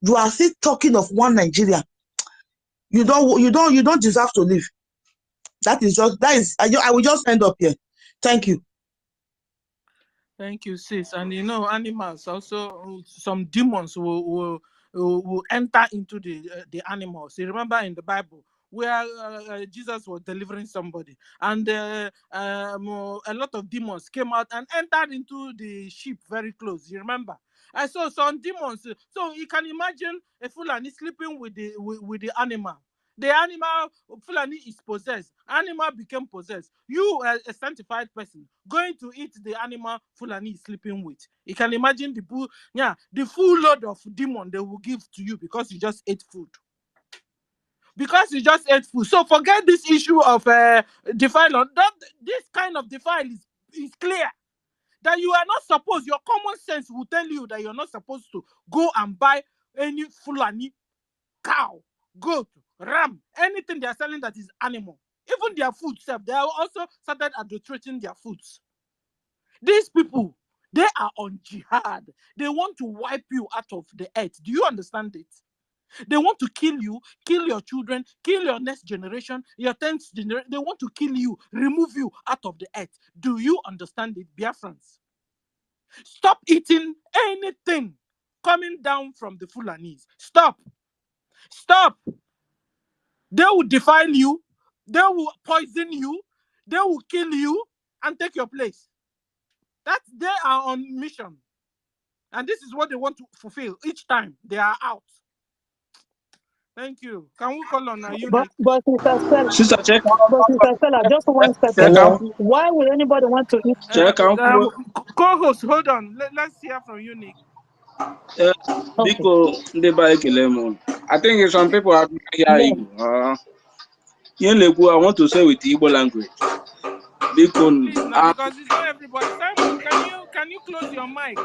you are still talking of one Nigeria. You don't deserve to live. I will just end up here. Thank you. Thank you, sis. And you know, animals also, some demons will enter into the animals. You remember in the Bible where Jesus was delivering somebody, and a lot of demons came out and entered into the sheep very close. You remember? I saw some demons. So you can imagine a Fulani sleeping with the animal. The animal Fulani is possessed. Animal became possessed. You, a sanctified person, going to eat the animal Fulani is sleeping with. You can imagine the full load of demon they will give to you because you just ate food. Because you just ate food. So forget this issue of defile. This kind of defile is clear. That you are not supposed, your common sense will tell you that you're not supposed to go and buy any Fulani cow, goat, ram, anything they are selling that is animal. Even their food self, they are also started adulterating their foods. These people, they are on jihad. They want to wipe you out of the earth. Do you understand it? They want to kill you, kill your children, kill your next generation, your 10th generation. They want to kill you, remove you out of the earth. Do you understand it, Biafrans? Stop eating anything coming down from the Fulanis. Stop. Stop. They will defile you. They will poison you. They will kill you and take your place. They are on mission. And this is what they want to fulfill each time they are out. Thank you. Can we call on a unit? But Sister, check. Stella, just one second. Why would anybody want to eat? Co-host, hold on. Let's hear from Unique. Okay. Biko, I think some people are here Yeah. Igbo. I want to say with Igbo language. Biko, Please now, because it's not everybody. Simon, can you close your mic?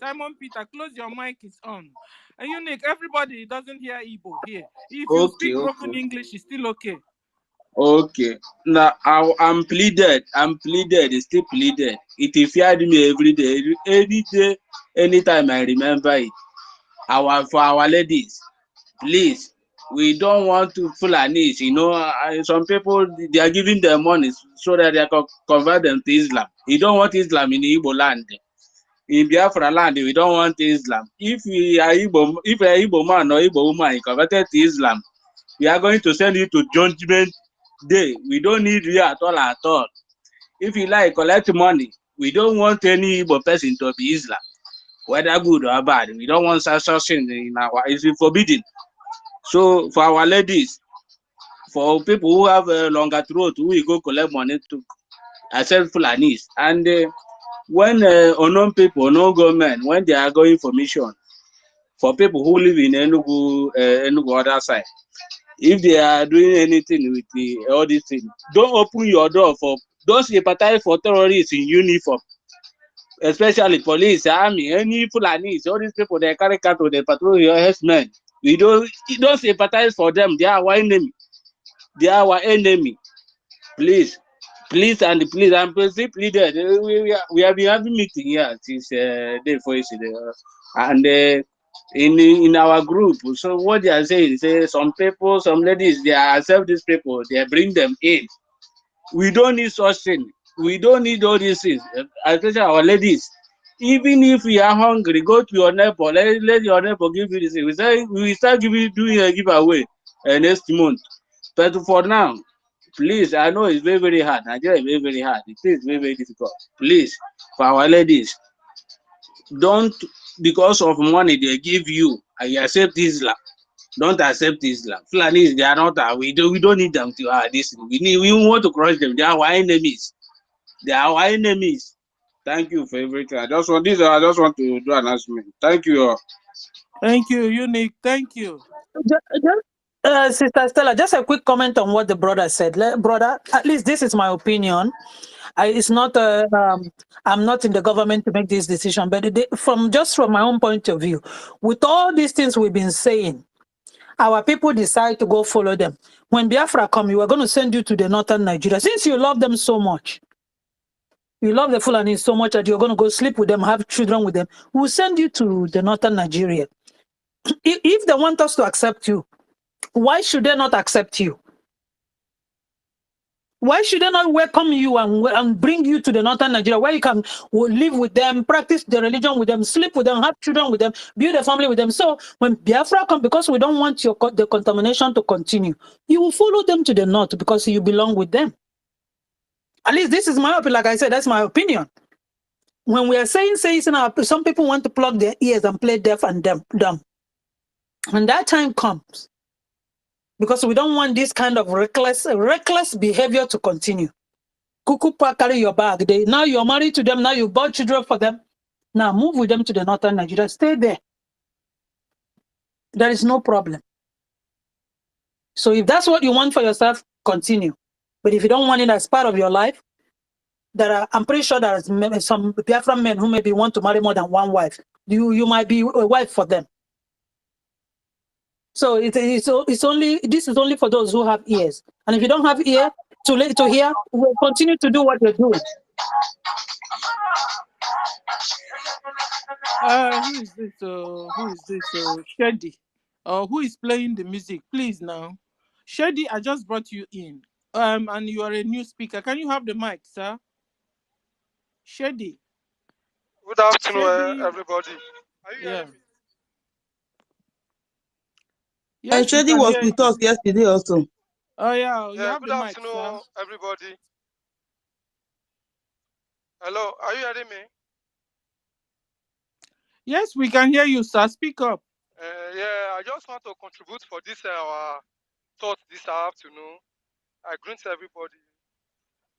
Simon Peter, close your mic, it's on. And Unique, everybody doesn't hear Igbo here. If you speak broken okay. English, it's still okay. Okay. Now I'm pleaded. It's still pleaded. It feared me every day. Any day, anytime I remember it. For our ladies, please. We don't want to Fulanis. Some people they are giving their money so that they can convert them to Islam. You don't want Islam in Igbo land. In Biafra land, we don't want Islam. If you are Igbo man or Igbo woman converted to Islam, we are going to send you to judgment day. We don't need you at all at all. If you like collect money, we don't want any Igbo person to be Islam, whether good or bad. We don't want such thing in our. It's forbidden. So for our ladies, for people who have a longer throat, who will go collect money to accept Fulanis, and when unknown people, unknown government, when they are going for mission, for people who live in Enugu other side. If they are doing anything with all these things, don't open your door don't sympathize for terrorists in uniform, especially police, army, any Fulanis, all these people they carry cattle, they patrol your herdsmen. You don't sympathize for them. They are our enemy. They are our enemy. Please, and please, I'm simply there. We have been having meeting here since day before yesterday, and in our group. So what they are saying is, some people, some ladies, they accept these people, they bring them in. We don't need such thing. We don't need all these things, especially our ladies. Even if we are hungry, go to your neighbor. Let your neighbor give you this. We start doing a giveaway next month. But for now, please, I know it's very, very hard. Nigeria is very, very hard. It is very, very difficult. Please, for our ladies, don't, because of money they give you, and you accept Islam. Don't accept Islam. Fulanis, they are not. We don't need them to this. We want to crush them. They are our enemies. They are our enemies. Thank you for everything. I just want to do an announcement. Thank you. Thank you, Unique. Thank you. Sister Stella, just a quick comment on what the brother said. Brother, at least this is my opinion. It's not. I'm not in the government to make this decision, but from my own point of view, with all these things we've been saying, our people decide to go follow them. When Biafra come, we were going to send you to the northern Nigeria. Since you love them so much, you love the Fulani so much that you're going to go sleep with them, have children with them, we'll send you to the northern Nigeria. If they want us to accept you, why should they not accept you? Why should they not welcome you and bring you to the northern Nigeria where you can live with them, practice the religion with them, sleep with them, have children with them, build a family with them? So when Biafra comes, because we don't want the contamination to continue, you will follow them to the north because you belong with them. At least this is my opinion. Like I said, that's my opinion. When we are saying some people want to plug their ears and play deaf and dumb. When that time comes, because we don't want this kind of reckless behavior to continue. Kukupa, carry your bag. Now you're married to them. Now you bought children for them. Now move with them to the northern Nigeria. Stay there. There is no problem. So if that's what you want for yourself, continue. But if you don't want it as part of your life, I'm pretty sure there are some Biafran men who maybe want to marry more than one wife. You might be a wife for them. So this is only for those who have ears. And if you don't have ear to hear, we'll continue to do what you're doing. Who is this? Shady. Who is playing the music? Please now. Shady, I just brought you in. And you are a new speaker. Can you have the mic, sir? Shady. Good afternoon, everybody. Are you hearing me? Yes, Shady was with us yesterday also. Oh yeah, you have good the afternoon, mic, sir. everybody. Hello, are you hearing me? Yes, we can hear you, sir. Speak up. Yeah, I just want to contribute for this our thought this afternoon. I greet everybody.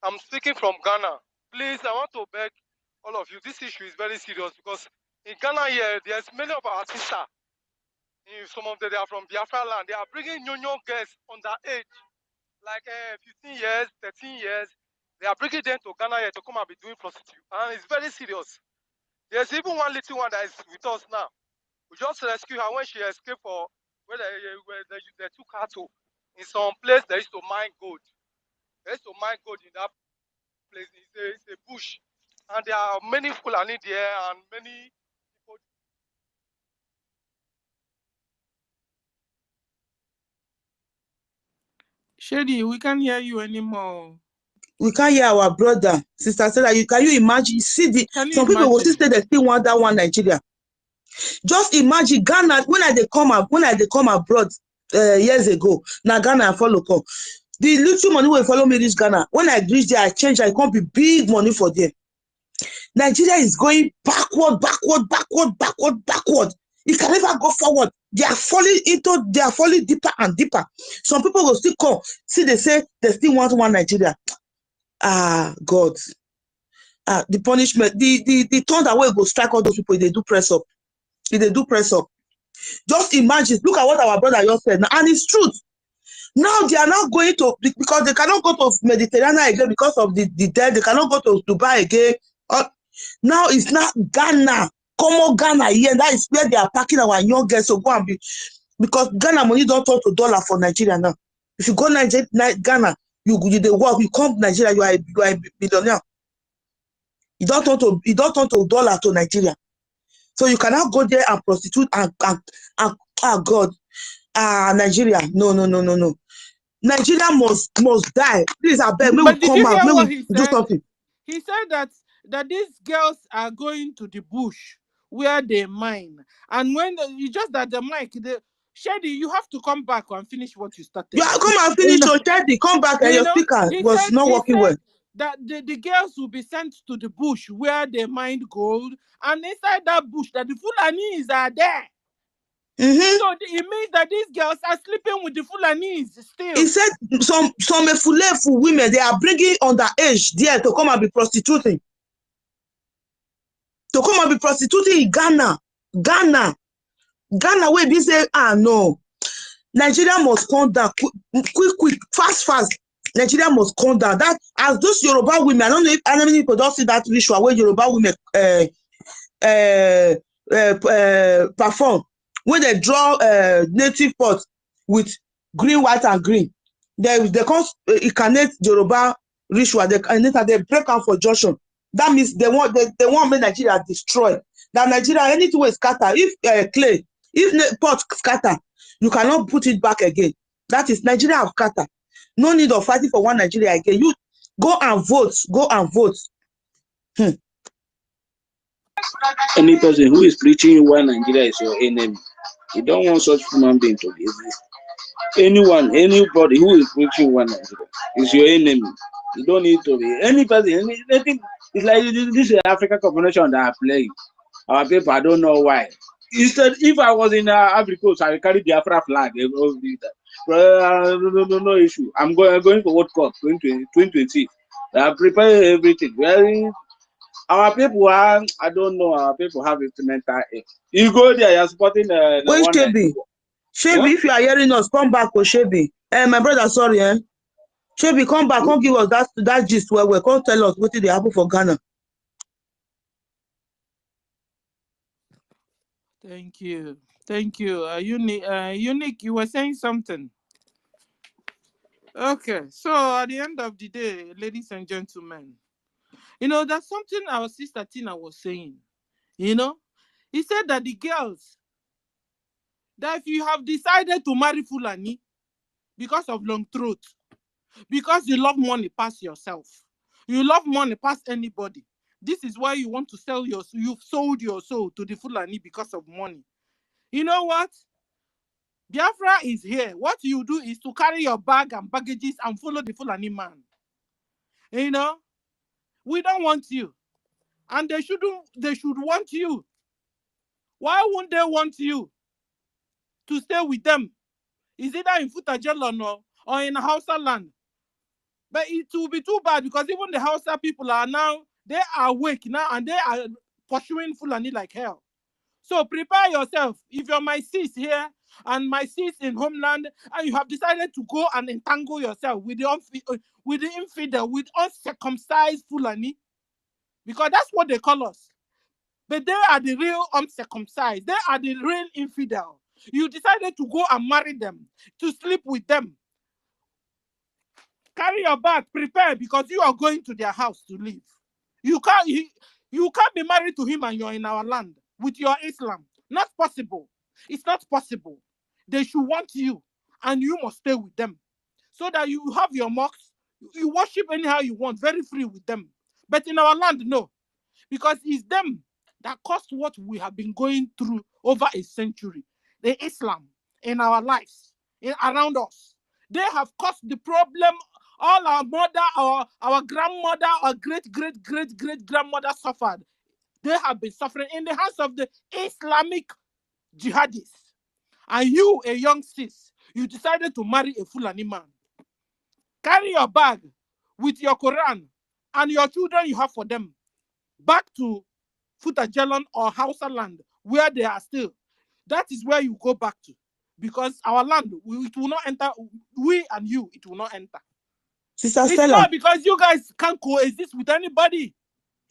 I'm speaking from Ghana. Please, I want to beg all of you. This issue is very serious because In Ghana here, there's many of our sisters. Some of them they are from Biafra land. They are bringing young girls underage, like 15 years, 13 years. They are bringing them to Ghana here to come and be doing prostitute. And it's very serious. There's even one little one that is with us now. We just rescued her when she escaped for where they took her to. In some place, they used to mine gold. They used to mine gold in that place. It's a bush. And there are many Fulani there and many people. Shady, we can't hear you anymore. We can't hear our brother. Sister Sarah, can you imagine? See, some people will still say they still want that one Nigeria. Just imagine Ghana, when I come abroad years ago, now Ghana I follow come. The little money will follow me reach Ghana. When I reach there, I change, I can't be big money for them. Nigeria is going backward. It can never go forward. They are falling deeper and deeper. Some people will still come. See, they say they still want one Nigeria. God. The punishment, the turn that way go strike all those people, they do press up. They do press up. Just imagine, look at what our brother just said. And it's truth. Now they are not going to, because they cannot go to Mediterranean again because of the debt. They cannot go to Dubai again. Now it's not Ghana. Come on, Ghana here. That is where they are packing our young girls to go and be. Because Ghana money don't turn to dollar for Nigeria now. If you go Ghana, you work, you come to Nigeria, you are a billionaire. You don't turn to dollar to Nigeria. So you cannot go there and prostitute and God. Nigeria. No. Nigeria must die. Please, I beg, may we come out, may we do something. He said that these girls are going to the bush where they mine. And when you just that the mic, Shady, you have to come back and finish what you started. You come and finish your Shady, come back and your speaker was not working well. That the girls will be sent to the bush where they mine gold, and inside that bush that the Fulanis are there. So it means that these girls are sleeping with the Fulanis still. He said some Fulefu women, they are bringing underage there to come and be prostituting. To come and be prostituting in Ghana. Ghana where they say, no. Nigeria must come down quick, fast. Nigeria must come down. That as those Yoruba women, I don't know if any people don't see that ritual where Yoruba women perform. When they draw native pots with green, white, and green, they come incarnate Yoruba ritual. They break out for junction. That means they want make Nigeria destroy. That Nigeria, anything will scatter. If pot scatter, you cannot put it back again. That is Nigeria have scatter. No need of fighting for one Nigeria again. You go and vote. Any person who is preaching one Nigeria is your enemy. You don't want such human being to exist. Anybody who is preaching one Nigeria is your enemy. You don't need to be any person. Anything. It's like this is African combination that are playing. Our people, I don't know why. Instead, if I was in Africa, I will carry Biafra flag. No issue. I'm going for World Cup 2020. I prepare everything. Our people are, I don't know, our people have mental health. You go there, you're supporting the Wait, Shebi, if you are hearing us, come back, Shebi. My brother, sorry, Shebi, come back, come give us that gist where we come tell us what did happen for Ghana. Thank you. Unique, you were saying something. Okay, so at the end of the day, ladies and gentlemen, that's something our sister Tina was saying. He said that the girls, that if you have decided to marry Fulani because of long throat, because you love money past yourself, you love money past anybody, this is why you want to you've sold your soul to the Fulani because of money. You know what? Biafra is here. What you do is to carry your bag and baggages and follow the Fulani man. We don't want you. And they should want you. Why won't they want you to stay with them? Is either in Futajelon or in Hausa land? But it will be too bad because even the Hausa people they are awake now and they are pursuing Fulani like hell. So prepare yourself. If you're my sis here and my sis in homeland, and you have decided to go and entangle yourself with the infidel, with uncircumcised Fulani, because that's what they call us. But they are the real uncircumcised. They are the real infidel. You decided to go and marry them, to sleep with them. Carry your bag, prepare, because you are going to their house to live. You can't be married to him and you're in our land with your Islam. Not possible. It's not possible. They should want you, and you must stay with them, so that you have your mosques. You worship anyhow you want, very free with them. But in our land, no. Because it's them that caused what we have been going through over a century. The Islam in our lives, around us. They have caused the problem all our mother, our grandmother, our great-great-great-great-grandmother suffered. They have been suffering in the hands of the Islamic jihadists. And you, a young sis, you decided to marry a Fulani man. Carry your bag with your Quran and your children you have for them back to Futajalon or Hausa land, where they are still. That is where you go back to. Because our land, it will not enter. We and you, it will not enter. Sister It's Stella. not because you guys can't coexist with anybody.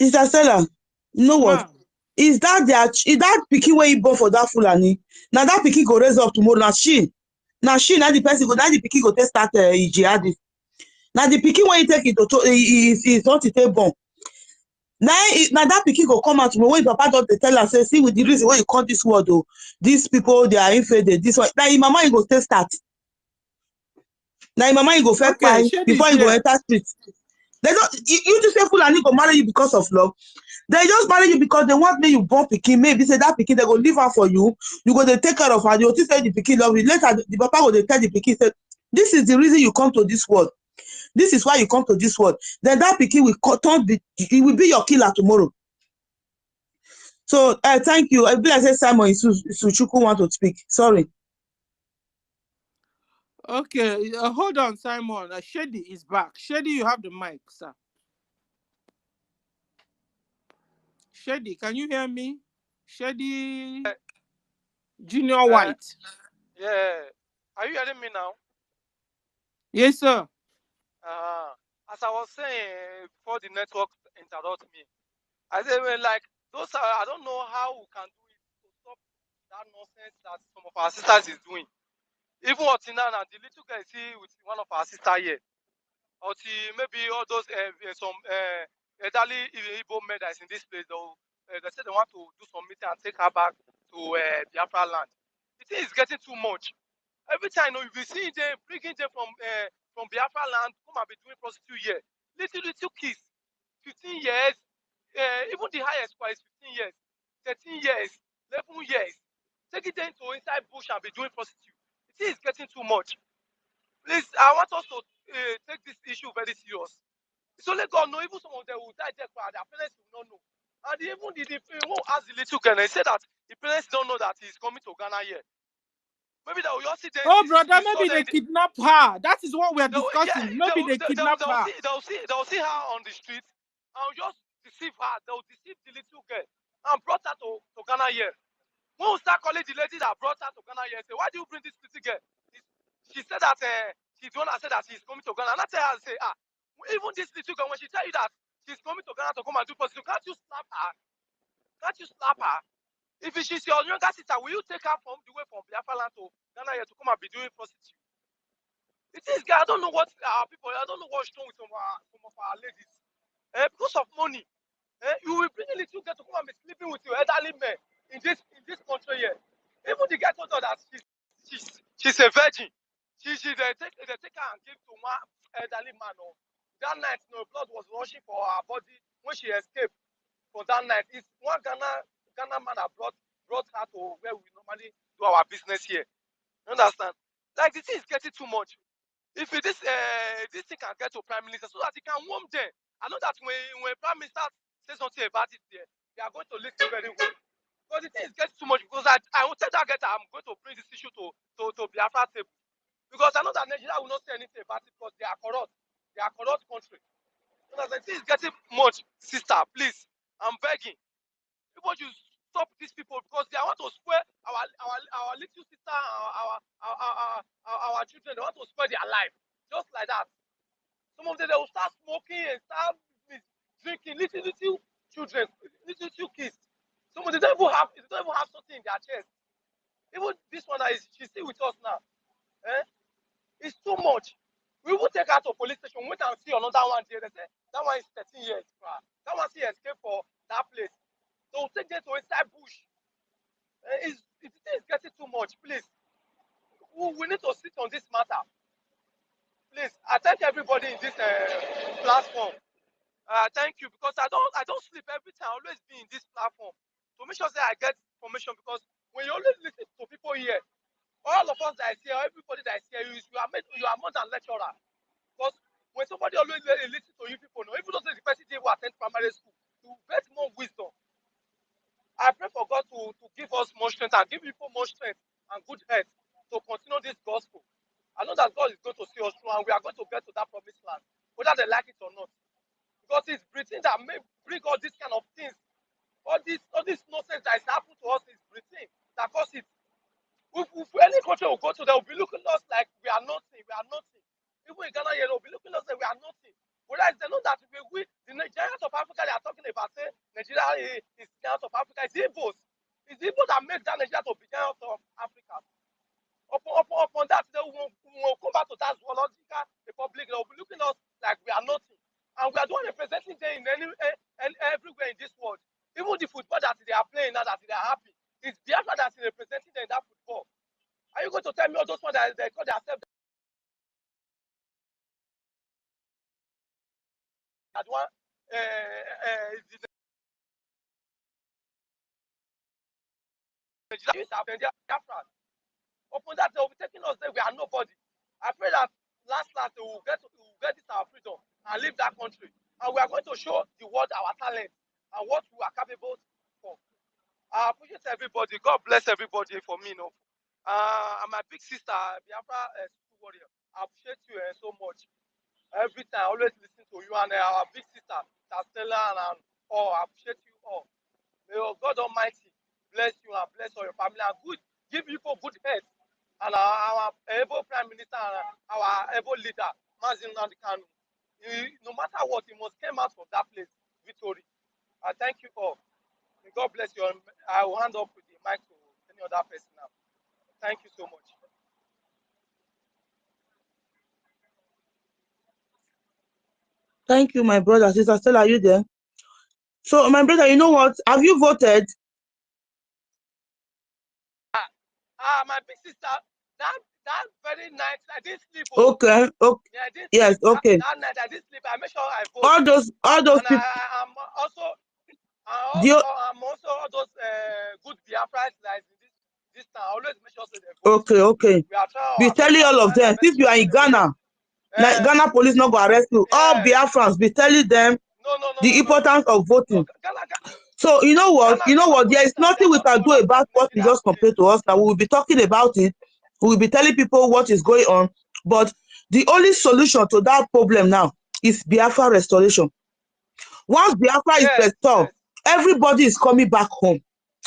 Sister Stella, you know what? Is that pikin where you born for that Fulani? Now that pikin go raise up tomorrow. Now the person go. Now the pikin go take start jihadist. Now the pikin when you take it to is not it born. Now that pikin go come out tomorrow when papa don dey tell her say, see with the reason why you call this word oh, these people they are infidel. This one. Now your mama you go take start. Now your mama you go first buy before you go enter street. They don't. You just say Fulani go marry you because of love. They just marry you because they want me you born pikin. Maybe say that pikin they go leave her for you. You go they take care of her. You say the pikin love you. Later the papa go they tell the pikin say, this is the reason you come to this world. This is why you come to this world. Then that pikin will it will be your killer tomorrow. So thank you. I believe I said Simon Suchuku want to speak. Sorry. Okay, hold on, Simon. Shady is back. Shady, you have the mic, sir. Shady, can you hear me? Shady Junior White. Yeah. Are you hearing me now? Yes, sir. As I was saying before the network interrupt me, I said, well, like, those are, I don't know how we can do it to stop that nonsense that some of our sisters is doing. Even Otina and the little guy see with one of our sisters here. Or maybe all those some elderly Igbo men that is in this place, they say they want to do some meeting and take her back to Biafra land. The thing is getting too much. Every time you will see them bringing them from Biafra land, come and be doing prostitute here. Little kids, 15 years, even the highest one is 15 years, 13 years, 11 years. Taking them to inside bush and be doing prostitute. The thing is getting too much. Please, I want us to take this issue very serious. It's only God know. Even some of them will die there, but their parents will not know. And even who asked the little girl, he said that the parents don't know that he's coming to Ghana here. Maybe they will just see them. Oh, brother, maybe they kidnap her. That is what we are discussing. Yeah, maybe they kidnap her. They'll see her on the street and just deceive her. They'll deceive the little girl and brought her to Ghana here. When we start calling the lady that brought her to Ghana here, say, why do you bring this little girl? She said that she's the one that said that she's coming to Ghana. And I tell her, say, even this little girl, when she tell you that she's coming to Ghana to come and do prostitution, can't you slap her? Can't you slap her? If she's your younger sister, will you take her from the way from Biafra land to Ghana here to come and be doing prostitution? It is, I don't know what our people, I don't know what's wrong with some of our ladies. Because of money, you will bring a little girl to come and be sleeping with your elderly men in this country here. Even the girl told her that she's a virgin. They take her and give to one elderly man. That night, blood was rushing for her body when she escaped from that night. It's one Ghana man that brought her to where we normally do our business here. You understand? Like, the thing is getting too much. If this thing can get to Prime Minister so that he can warm them. I know that when Prime Minister says something about it there, they are going to listen very well. Because the thing is getting too much, because I will tell that guy that I'm going to bring this issue to Biafra table. Because I know that Nigeria will not say anything about it because they are corrupt. They are corrupt country. You know, the thing is getting much, sister, please. I'm begging. People should stop these people because they want to spoil our little sister, our children. They want to spoil their life, just like that. Some of them they will start smoking and start drinking. Little children, little kids. Some of them don't even have something in their chest. Even this one she's still with us now. Eh? It's too much. We will take her to police station. Wait and see another one there. They say that one is 13 years. That one still escape for that place. So we'll take them to inside bush. It is getting too much. Please, we need to sit on this matter. Please, I thank everybody in this platform. Thank you because I don't sleep every time. I always be in this platform to make sure that I get information because when you always listen to people here, all of us that is here, everybody that is here, you are more than lecturer. Because when somebody always listen to you people, know, even though the person who attend primary school, you get more wisdom. I pray for God to give us more strength and give people more strength and good health to continue this gospel. I know that God is going to see us through and we are going to get to that promised land, whether they like it or not. Because it's breathing that may bring all these kind of things, all this nonsense that is happening to us is breathing that causes it. If any country will go to, they will be looking at us like we are nothing. We are nothing. Even in Ghana, they will be looking at us like we are nothing. Whereas they know that the Nigerians of Africa, they are talking about saying Nigeria is giant of Africa. It's Igbos. It's Igbos that make that Nigeria to be giant of Africa. Upon that, they will come back to that zoological republic. They will be looking at us like we are nothing. And we are the one representing them in everywhere in this world. Even the football that they are playing now, that they are happy. It's Biafra that is representing them in that football. Are you going to tell me all those ones that they call themselves that one? Biafra. Upon that, they will be taking us there. We are nobody. I pray that last we will get this our freedom and leave that country. And we are going to show the world our talent and what we are capable for. I appreciate everybody. God bless everybody for me. And my big sister, Biafra warrior. I appreciate you so much. Every time, I always listen to you and our big sister, Stella, and all. I appreciate you all. May God Almighty bless you and bless all your family and give people good health. And our able Prime Minister and our able leader, Mazin Nandikanu. No matter what, he must come out from that place victory. I thank you all. May God bless you. I will hand up with the mic to any other person now. Thank you so much. Thank you, my brother. Sister Stella, are you there? So, my brother, you know what? Have you voted? My big sister, that very night, I didn't sleep. Okay. Yeah, I didn't yes, sleep. okay. That night, I didn't sleep. I made sure I voted. All those and people. I'm also all those good Biafras like this time. I always make sure they vote. Okay. We are trying Be telling all of them. If you are in Ghana, like Ghana police not go arrest you. All Biafrans, be telling them the importance of voting. So you know what? There is nothing we can do about what you just compared to us. Now we will be talking about it. We will be telling people what is going on. But the only solution to that problem now is Biafra restoration. Once Biafra is restored, everybody is coming back home.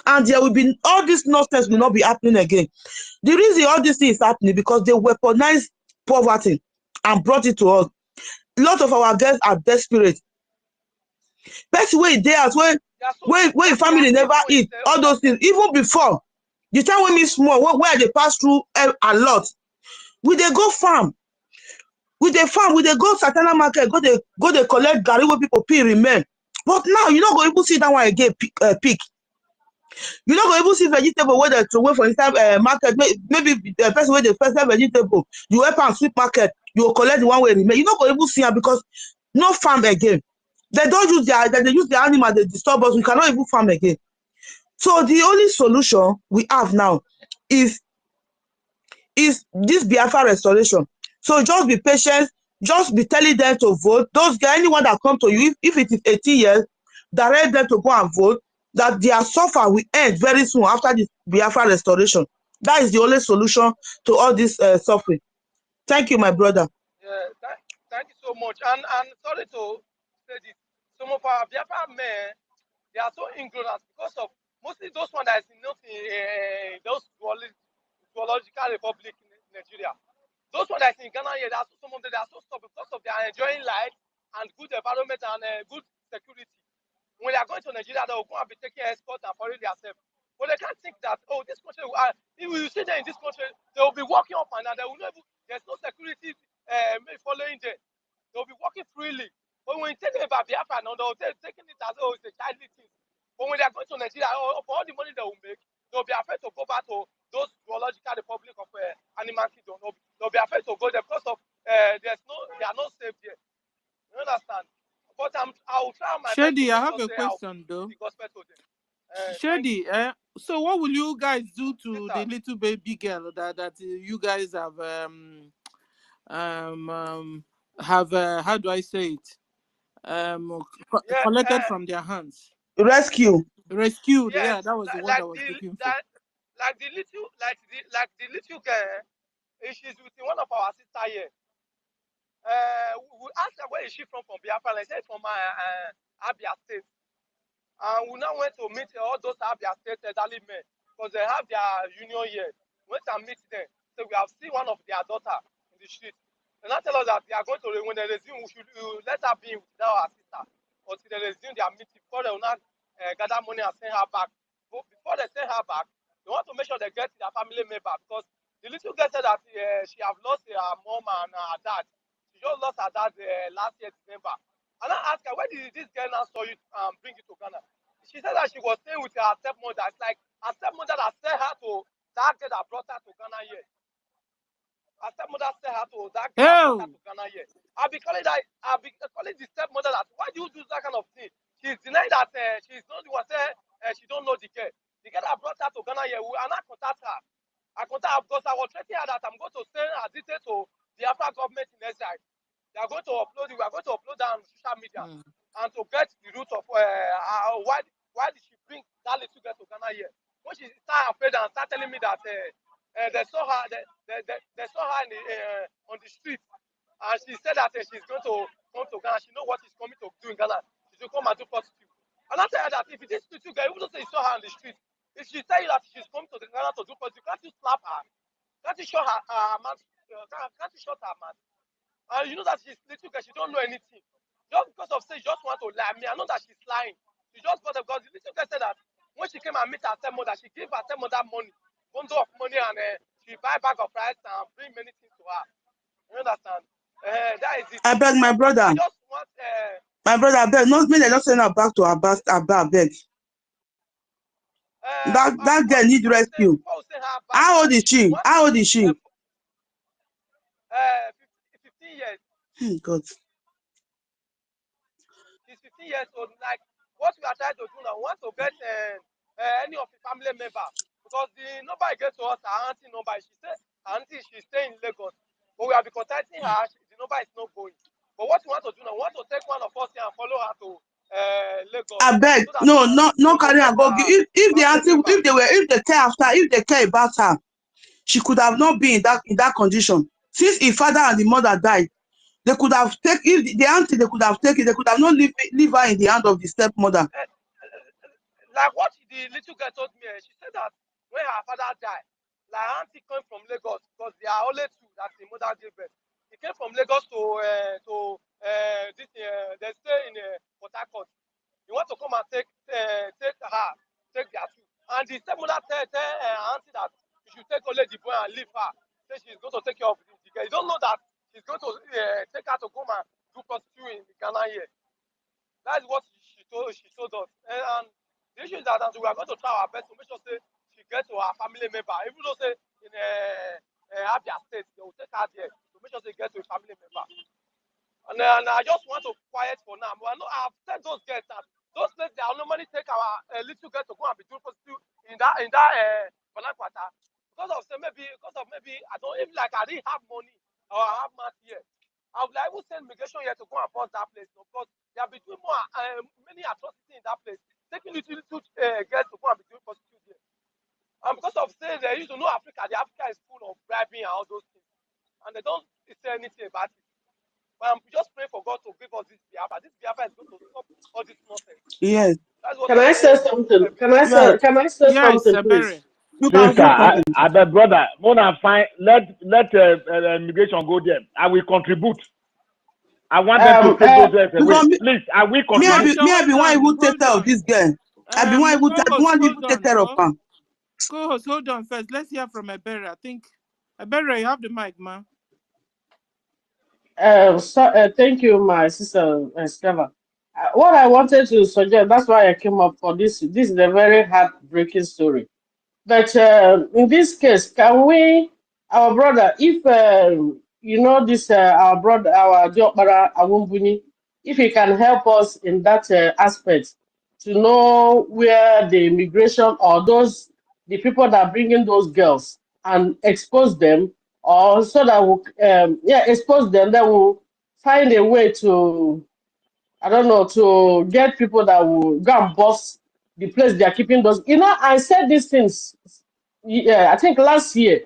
And there will be all this nonsense will not be happening again. The reason all this is happening because they weaponized poverty and brought it to us. A lot of our girls are desperate. Best way they as when family never eat all those things. Even before the time when me small, where they pass through a lot, we they go farm. We dey go Satana market, go they collect garri wey people pay remain. But now you not go even see that one again pick. You not go even see vegetable where they throw away for inside market. Maybe the person where they first vegetable, you help and sweep market, you will collect the one where remain. You not go even see am because no farm again. They don't use they use the animal, they disturb us. We cannot even farm again. So the only solution we have now is this Biafra restoration. So just be patient, just be telling them to vote. Those guys, anyone that come to you, if it is 18 years, direct them to go and vote, that their suffer will end very soon after this Biafra restoration. That is the only solution to all this suffering. Thank you, my brother. Yeah, thank you so much. And sorry to say this. Some of our Biafra men, they are so ignorant because of mostly those ones that is not in those zoological republic in Nigeria. Those ones that is in Ghana here, there are some of them that are so stubborn because of their enjoying life and good environment and good security. When they are going to Nigeria, they will go and be taking escort and foreign themselves. But they can't think that, oh, this country, if you see them in this country, they will be walking up and down. They will not, there's no security following them. They will be walking freely. But when you take them about Biafra, no, they'll taking it as, oh, it's a childly thing. But when they are going to Nigeria, for all the money they will make, they'll be afraid to go back to those zoological republic of animal kingdom. They'll be afraid to go there because of they are not safe there. You understand? But I will try my best to Shady, I make have sure a say I will question preach though. the gospel to them. Shady, so what will you guys do to Yes, the little baby girl that you guys have how do I say it? Collected from their hands. Rescue. Rescued, yes, yeah, that was the word I was looking for. like the little girl, she's with one of our sister here. We asked her where is she from Biafra. They said from Abia State. And we now went to meet all those Abia State elderly men because they have their union here. We went and meet them. So we have seen one of their daughter in the street. They now tell us that they are going to, when they resume, we should let her be with our sister until they resume their meeting before they will not gather money and send her back. But before they send her back, they want to make sure they get their family member because the little girl said that she have lost her mom and her dad. She just lost her dad last year, December. And I asked her, where did this girl now saw you bring you to Ghana? She said that she was staying with her stepmother. It's like her stepmother that sent her to that girl that brought her to Ghana here. Her stepmother sent her to that girl that brought her to Ghana here. I'll be calling the stepmother that, why do you do that kind of thing? She's denying that she's not the one saying she don't know the girl. The girl that brought her to Ghana here, and I contact her. I contact her because I was threatening her that I'm going to send her details to the Biafra government in Israel. They are going to upload it. We are going to upload that on social media and to get the root of why did she bring that little girl to Ghana here? When she started afraid and started telling me that they saw her in on the street, and she said that she's going to come to Ghana. She knows what she's coming to do in Ghana. She's going to come and do prostitute. And I tell her that if this little girl, even though you saw her on the street, if she tell you that she's coming to Ghana to do prostitute, can't you slap her? Can't you show her mouth? Can't you shut her mouth? And you know that she's little girl, she don't know anything. Just because of say she just want to lie. I mean, I know that she's lying. She just got because the little girl said that when she came and meet her stepmother, she gave her stepmother money, bundle of money, and she buy bag of rice and bring many things to her. You understand? That is it. I beg my brother. I just want my brother, I beg. Not me, they just send her back to her beg. That girl need rescue. How old is she? How old is she? 15 years. God. She's 15 years old. Like what we are trying to do now, we want to get any of the family member because the number I get to us, her auntie number. She said her auntie she's staying in Lagos, but we have been contacting her. The number is not going. But what we want to do now, we want to take one of us here and follow her to Lagos. I beg. So No carry her go. If the auntie, if they care after, if they care about her, she could have not been in that condition. Since her father and the mother died, they could have taken, if the auntie, they could have taken, they could have not leave her in the hand of the stepmother. Like what the little girl told me, she said that when her father died, like auntie came from Lagos because they are only two that the mother gave birth. He came from Lagos to this they stay in Port Harcourt. He want to come and take their two. And the stepmother tell auntie that you should take only the boy and leave her. Say she's going to take care of the girl. You don't know that she's going to take her to come and do prostitute in Ghana here. That's what she told us. And the issue is that we are going to try our best to make sure say she gets to her family member. Even though say in Abia State, they will take her there to make sure she gets to a family member. And I just want to quiet for now. But I've said those girls that those places they normally take our little girl to go and be doing prostitute in that Banakwata. Because of maybe I don't even like I didn't have money or I have money here. I would like to send migration here to go and bust that place because they have been doing many atrocities in that place, taking little girls to go and be doing prostitute here. And because of saying they used to know Africa, the Africa is full of bribing and all those things, and they don't say anything about it. But I'm just praying for God to give us this Biafra. This Biafra is going to stop all this nonsense. Yes. That's what Can I I say. say something? Yeah, Can I say Yes, something, please? Sabere. you Please, can sir, say something. I beg, brother, Mona, fine. Let immigration go there. I will contribute. I want them to Um, take uh, those girls away. Because Please, I will Hold contribute. on, me, I be hold one on, even take hold care of on. this girl. I be one even, I be Co-host, one even hold take on, care of her. Co-host, hold on first. Let's hear from Ebere. I think Ebere, you have the mic, man. Thank you, my sister Stella. What I wanted to suggest, that's why I came up for this. This is a very heartbreaking story. But in this case, can we, our brother, if you know this, our brother, our Diokbara Awumbuni, if he can help us in that aspect to know where the immigration or the people that bring in those girls and expose them, or so that we, expose them, then we'll find a way to, I don't know, to get people that will go and boss the place they are keeping those. You know, I said these things, yeah, I think last year,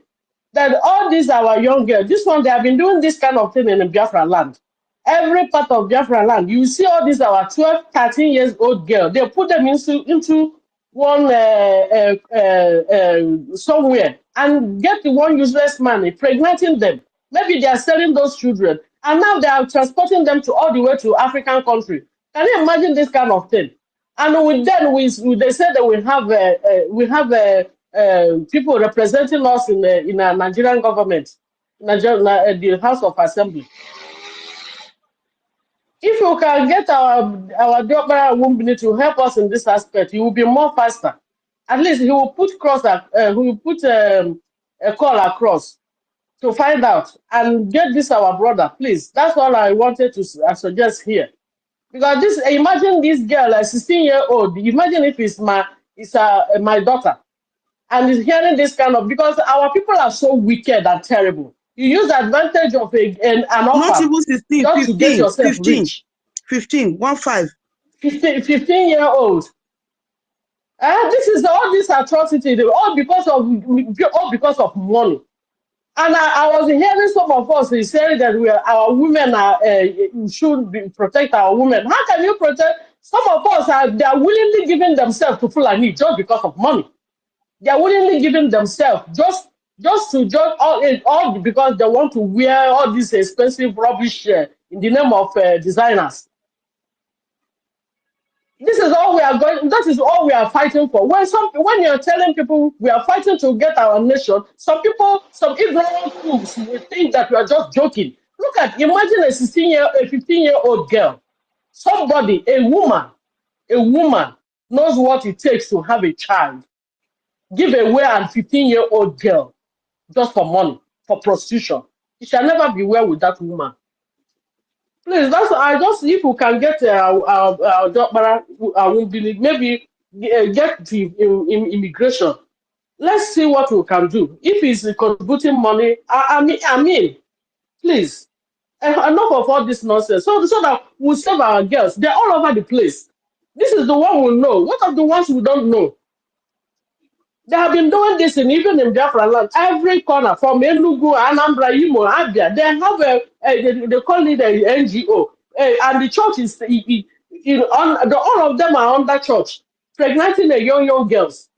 that all these our young girls, this one, they have been doing this kind of thing in the Biafra land. Every part of Biafra land, you see all these our 12, 13 years old girl, they put them into one somewhere and get the one useless man impregnating them. Maybe they are selling those children, and now they are transporting them to all the way to African country. Can you imagine this kind of thing? And with then they said that we have people representing us in a Nigerian government, the House of Assembly. If you can get our Diokbara Wumbini to help us in this aspect, he will be more faster. At least he will put he will put a call across to find out and get this our brother, please. That's all I wanted to suggest here. Because this, imagine this girl, a 16-year-old. Imagine if my daughter, and is hearing this kind of, because our people are so wicked and terrible. You use advantage of an Not orphan even 16, just to get 15, yourself 15, rich. 15, 1 5. 15-year-old. This is all this atrocity, all because of money. And I was hearing some of us saying that our women should protect our women. How can you protect? Some of us they are willingly giving themselves to Fulani just because of money. They are willingly giving themselves all because they want to wear all this expensive rubbish in the name of designers. This is all we are going. That is all we are fighting for. When you're telling people we are fighting to get our nation, some people, some ignorant fools will think that we are just joking. Imagine a 15-year-old girl, a woman knows what it takes to have a child. Give away a 15-year-old girl just for money, for prostitution. You shall never be well with that woman. Please, if we can get our Dokbara, maybe get the immigration. Let's see what we can do. If he's contributing money, I mean, please, enough of all this nonsense. So that we'll save our girls. They're all over the place. This is the one we know. What are the ones we don't know? They have been doing this even in Biafra land, every corner, from Enugu, Anambra, Imo, Abia. They have they call it a NGO, and the church is, all of them are under church, pregnanting a young girls.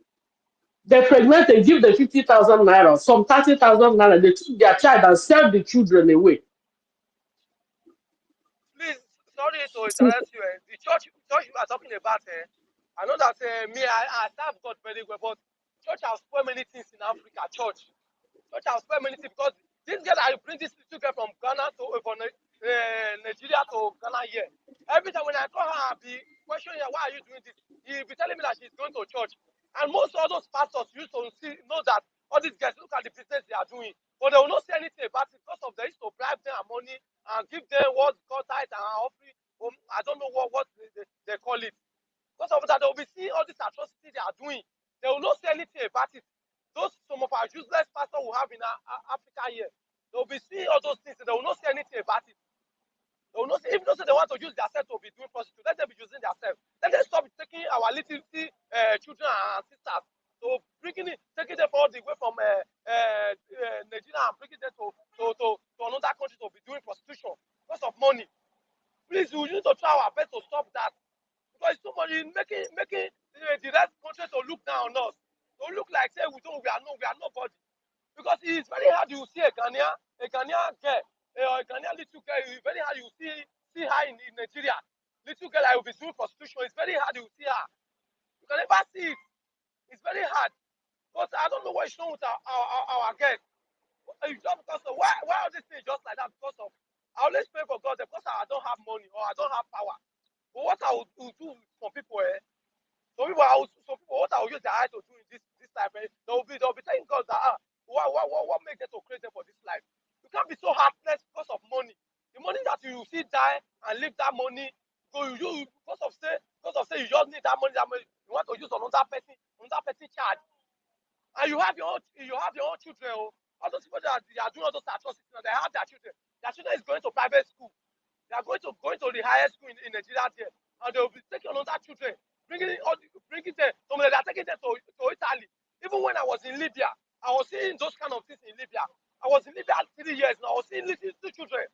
They pregnant and give them 50,000 naira, some 30,000 naira. They took their child and sell the children away. Please, sorry to interrupt you. The church you are talking about, I know that I serve God very well, but church has spoiled many things in Africa. Church has spoiled many things because this girl I bring this little girl from Ghana from Nigeria to Ghana here. Every time when I call her, I'll be questioning her, why are you doing this? He'll be telling me that she's going to church. And most of those pastors used to know that all these guys look at the business they are doing, but they will not say anything about it because of they used to bribe them money and give them what God tithe and offering. I don't know what they call it. Because of that, they will be seeing all this atrocity they are doing. They will not say anything about it. Those some of our useless pastors we have in Africa here, they will be seeing all those things and they will not say anything about it. They will not say, if they want to use themselves to be doing prostitution, let them be using themselves. Let them stop taking our little children and sisters, so taking them all the way from Nigeria and bringing them to another country to be doing prostitution because of money. Please, we need to try our best to stop that. because somebody making the rest country to look down on us, to look like say we are nobody. Because it's very hard you see a Ghanaian girl, or a Ghanaian little girl. It's very hard you see her in Nigeria. Little girl I will be doing prostitution. It's very hard you see her. You can never see it. It's very hard. But I don't know what is wrong with our girls. It's just because of why all these things just like that? Because of I always pray for God because I don't have money or I don't have power. But what I will do for people, some people, what I will use their eye to do in this life, they'll be telling God that what makes them to create them for this life? You can't be so heartless because of money. The money that you see die and leave that money, so you because of say you just need that money, you want to use another person charge. And you have your own children. All those people that they are doing all those atrocities, they have their children. Their children is going to private school. They are going to the highest school in Nigeria there, and they will be taking another children, bringing them. Some of them are taking them to Italy. Even when I was in Libya, I was seeing those kind of things in Libya. I was in Libya 3 years now. I was seeing little children.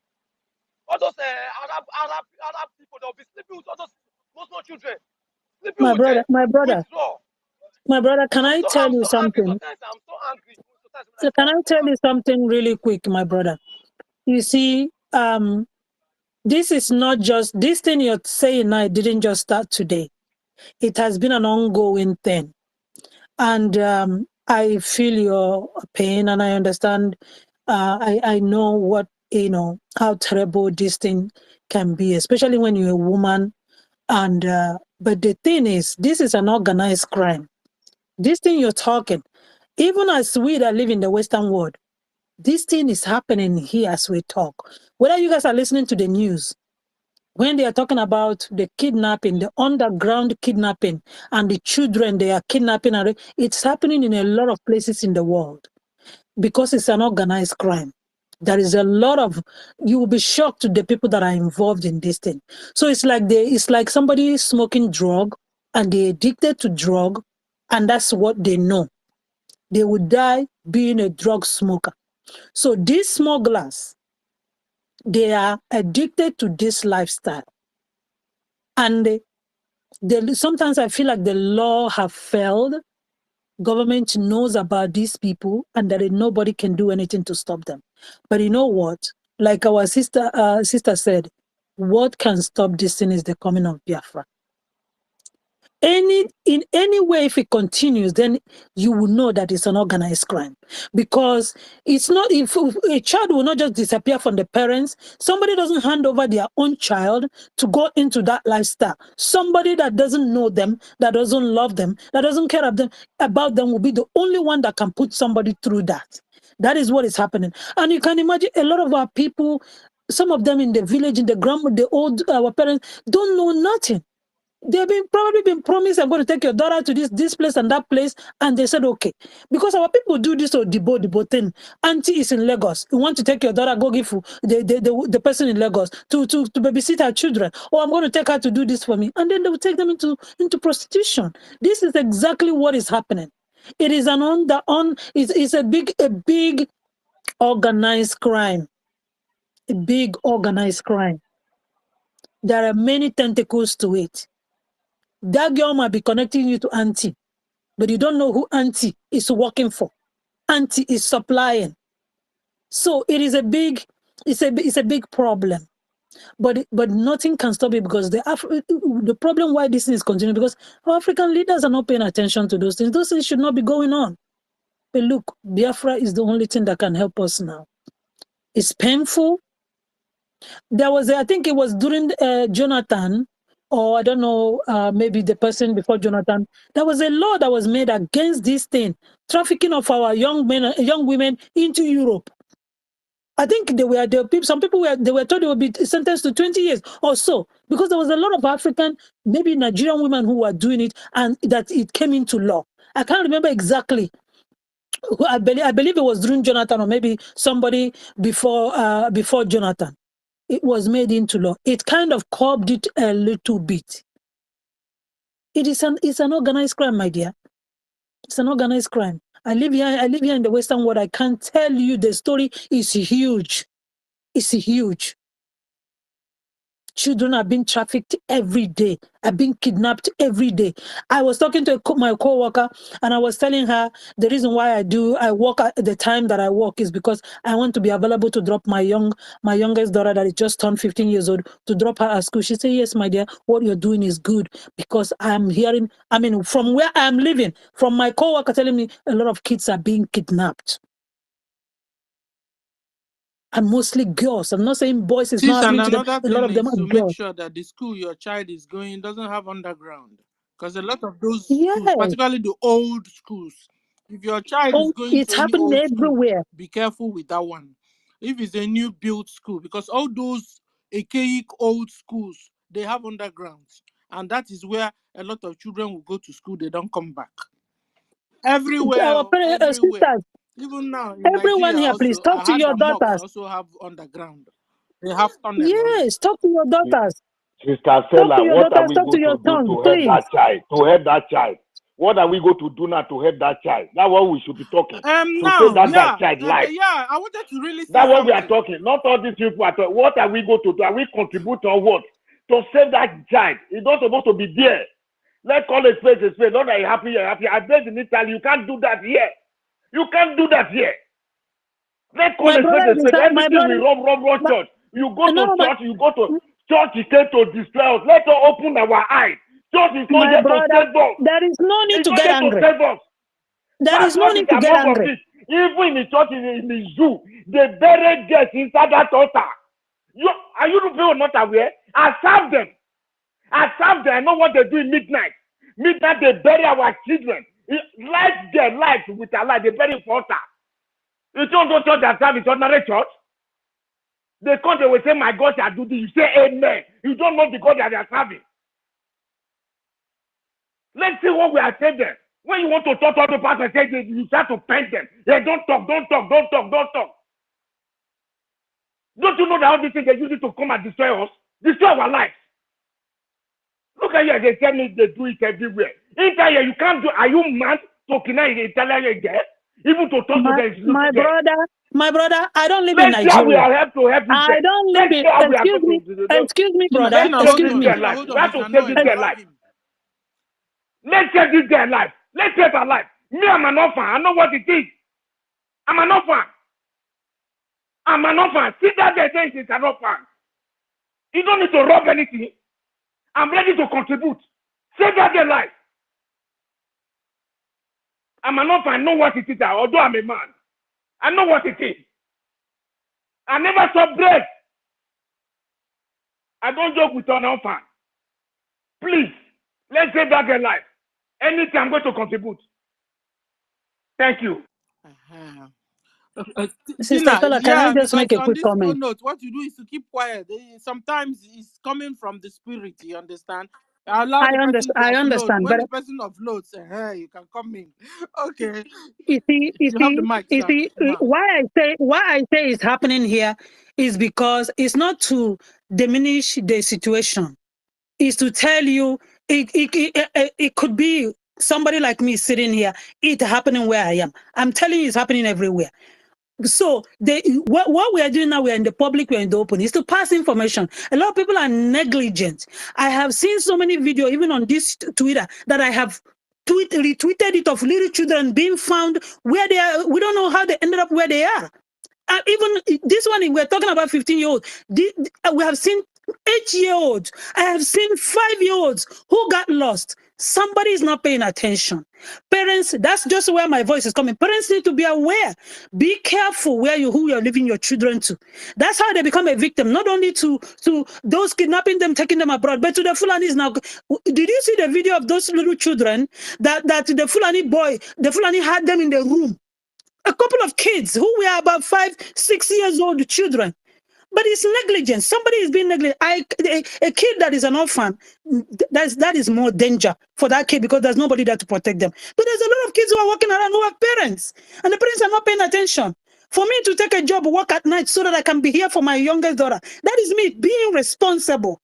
All those Arab people, they'll be sleeping with all those small children, sleeping My with them. My brother, can I tell you something? I'm so angry. So can I tell you something really quick, my brother? You see, this is not just, this thing you're saying now, it didn't just start today. It has been an ongoing thing. And I feel your pain and I understand, I know what, how terrible this thing can be, especially when you're a woman. And, but the thing is, this is an organized crime. This thing you're talking, even as we that live in the Western world, this thing is happening here as we talk. Whether you guys are listening to the news, when they are talking about the kidnapping, the underground kidnapping, and the children they are kidnapping, it's happening in a lot of places in the world because it's an organized crime. There is a lot of, you will be shocked to the people that are involved in this thing. So it's like somebody smoking drug and they're addicted to drug, and that's what they know. They would die being a drug smoker. So these smugglers, they are addicted to this lifestyle. And sometimes I feel like the law have failed. Government knows about these people and that nobody can do anything to stop them. But you know what? Like our sister said, what can stop this thing is the coming of Biafra. In any way, if it continues, then you will know that it's an organized crime, because it's not, if a child will not just disappear from the parents. Somebody doesn't hand over their own child to go into that lifestyle. Somebody that doesn't know them, that doesn't love them, that doesn't care about them will be the only one that can put somebody through that. That is what is happening. And you can imagine a lot of our people, some of them in the village, in the old, our parents don't know nothing. They've probably been promised, I'm going to take your daughter to this place and that place, and they said okay, because our people do this or the thing. Auntie is in Lagos, you want to take your daughter, go give the person in Lagos to babysit her children, or I'm going to take her to do this for me, and then they will take them into prostitution. This is exactly what is happening. It is it's a big organized crime, a big organized crime. There are many tentacles to it. That girl might be connecting you to auntie, but you don't know who auntie is working for. Auntie is supplying. So it is it's a big problem. But nothing can stop it, because the problem why this is continuing, because our African leaders are not paying attention to those things. Those things should not be going on. But look, Biafra is the only thing that can help us now. It's painful. There was, I think it was during Jonathan, or I don't know, maybe the person before Jonathan, there was a law that was made against this thing, trafficking of our young women into Europe. I think some people were told they would be sentenced to 20 years or so, because there was a lot of African, maybe Nigerian women who were doing it, and that it came into law. I can't remember exactly. I believe it was during Jonathan, or maybe somebody before Jonathan. It was made into law. It kind of curbed it a little bit. It's an organized crime, my dear. It's an organized crime. I live here in the Western world. I can't tell you, the story is huge. It's huge. children are being trafficked every day, are being kidnapped every day. I was talking to my co-worker, and I was telling her the reason why I work at the time that I work is because I want to be available to drop my youngest daughter that is just turned 15 years old, to drop her at school. She said, yes, my dear, what you're doing is good, because I'm hearing, from where I'm living, from my co-worker telling me a lot of kids are being kidnapped. And mostly girls. I'm not saying boys is not happening to them. Another A lot thing of them is are to make girls. sure that the school your child is going doesn't have underground. Because a lot of those Yes. schools, particularly the old schools, if your child is going It's to any happening old school, everywhere. be careful with that one. If it's a new built school, because all those archaic old schools, they have undergrounds. And that is where a lot of children will go to school, they don't come back. Everywhere, everywhere. Sisters, Even now in everyone Nigeria here, please also, talk I to heard your that mosques daughters. also have underground. They have tunnel. Yes, talk to your daughters. Sister Talk Stella, to your what are daughters, we talk going to your to do sons, to help please. that child? To help that child? What are we going to do now to help that child? That's what we should be talking. To Now, save that child life. yeah, I wanted to really say That's what something. we are talking. Not all these people are talking. What are we going to do? Are we contribute on what? To save that child. It's not supposed to be there. Let's call a spade a spade. Not that you're happy, you're happy. I bet in Italy, you can't do that here. You can't do that here. Let's call a spade a spade. Everything we run church. You go to church, you go to church is there to destroy us. Let us open our eyes. Church is not here to save us. There is no need It's to get angry. There is no need to get angry. Even in the church, in the zoo, they bury girls inside that altar. Are you people not aware? I serve them. I know what they do in midnight. Midnight, they bury our children. Life their life with our life. They bury for altar. You don't go to church and serve in ordinary church. They come, they will say, my God shall do this. You say amen. You don't know the God that they are serving. Let's see what we are saying there. When you want to talk to the pastor, you start to paint them. Yeah, don't talk. Don't you know that all these things they use it to come and destroy us? Destroy our lives. Look at here, they tell me they do it everywhere. In Italy, you can't do. Are you mad talking in Italian again? Even to talk to them. My brother, I don't live in Nigeria. Let's we are help to help I don't live in. Excuse me, brother. Excuse me. We have to save this guy's life. Let's save this guy's life. Let's save our life. Me, I'm an orphan. I know what it is. I'm an orphan. See that they say it's an orphan. You don't need to rob anything. I'm ready to contribute. Save that guy's life. I'm an orphan. I know what it is. Although I'm a man, I know what it is. I never saw bread. I don't joke with an orphan. Please, let's save that guy's life. Anything I'm going to contribute. Thank you. Sister Stella, can I just make a quick comment? Note, what you do is to keep quiet. Sometimes it's coming from the spirit, you understand? I understand. When the person uploads, hey, you can come in. Okay. You see, why I say it's happening here is because it's not to diminish the situation. It's to tell you it could be somebody like me sitting here. It's happening where I am. I'm telling you, it's happening everywhere. So what we are doing now, we're in the public, we're in the open, is to pass information. A lot of people are negligent. I have seen so many videos, even on this Twitter, that I have retweeted it, of little children being found where they are. We don't know how they ended up where they are. Even this one, we're talking about 15-year-olds. We have seen 8-year-olds. I have seen 5-year-olds who got lost. Somebody is not paying attention. Parents, that's just where my voice is coming. Parents need to be aware. Be careful who you're leaving your children to. That's how they become a victim, not only to those kidnapping them, taking them abroad, but to the Fulanis now. Did you see the video of those little children that the Fulani had them in the room? A couple of kids who were about 5-6 years old children. But it's negligence. Somebody is being negligent. A kid that is an orphan, that is more danger for that kid, because there's nobody there to protect them. But there's a lot of kids who are walking around who have parents, and the parents are not paying attention. For me to take a job, work at night so that I can be here for my youngest daughter, that is me being responsible.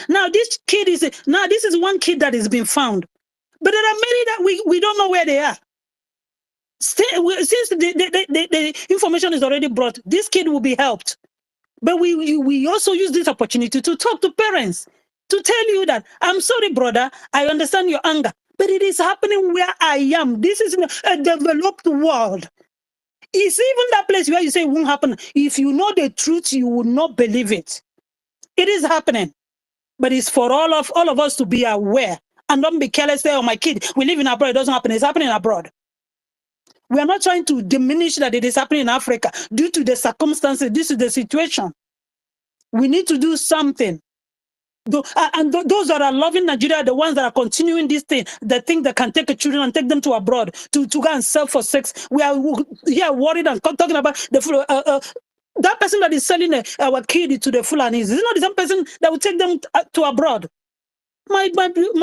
Now this is one kid that is being found, but there are many that we don't know where they are. Since the information is already brought, this kid will be helped. But we also use this opportunity to talk to parents, to tell you that, I'm sorry, brother, I understand your anger, but it is happening where I am. This is a developed world. It's even that place where you say it won't happen. If you know the truth, you will not believe it. It is happening. But it's for all of us to be aware and don't be careless. Say, oh, my kid, we live in abroad, it doesn't happen. It's happening abroad. We are not trying to diminish that it is happening in Africa due to the circumstances. This is the situation. We need to do something. And those that are loving Nigeria are the ones that are continuing this thing, that think they can take the children and take them to abroad to go and sell for sex. We are here worried and talking about the that person that is selling our kid to the Fulanis. Is not the same person that will take them to abroad. My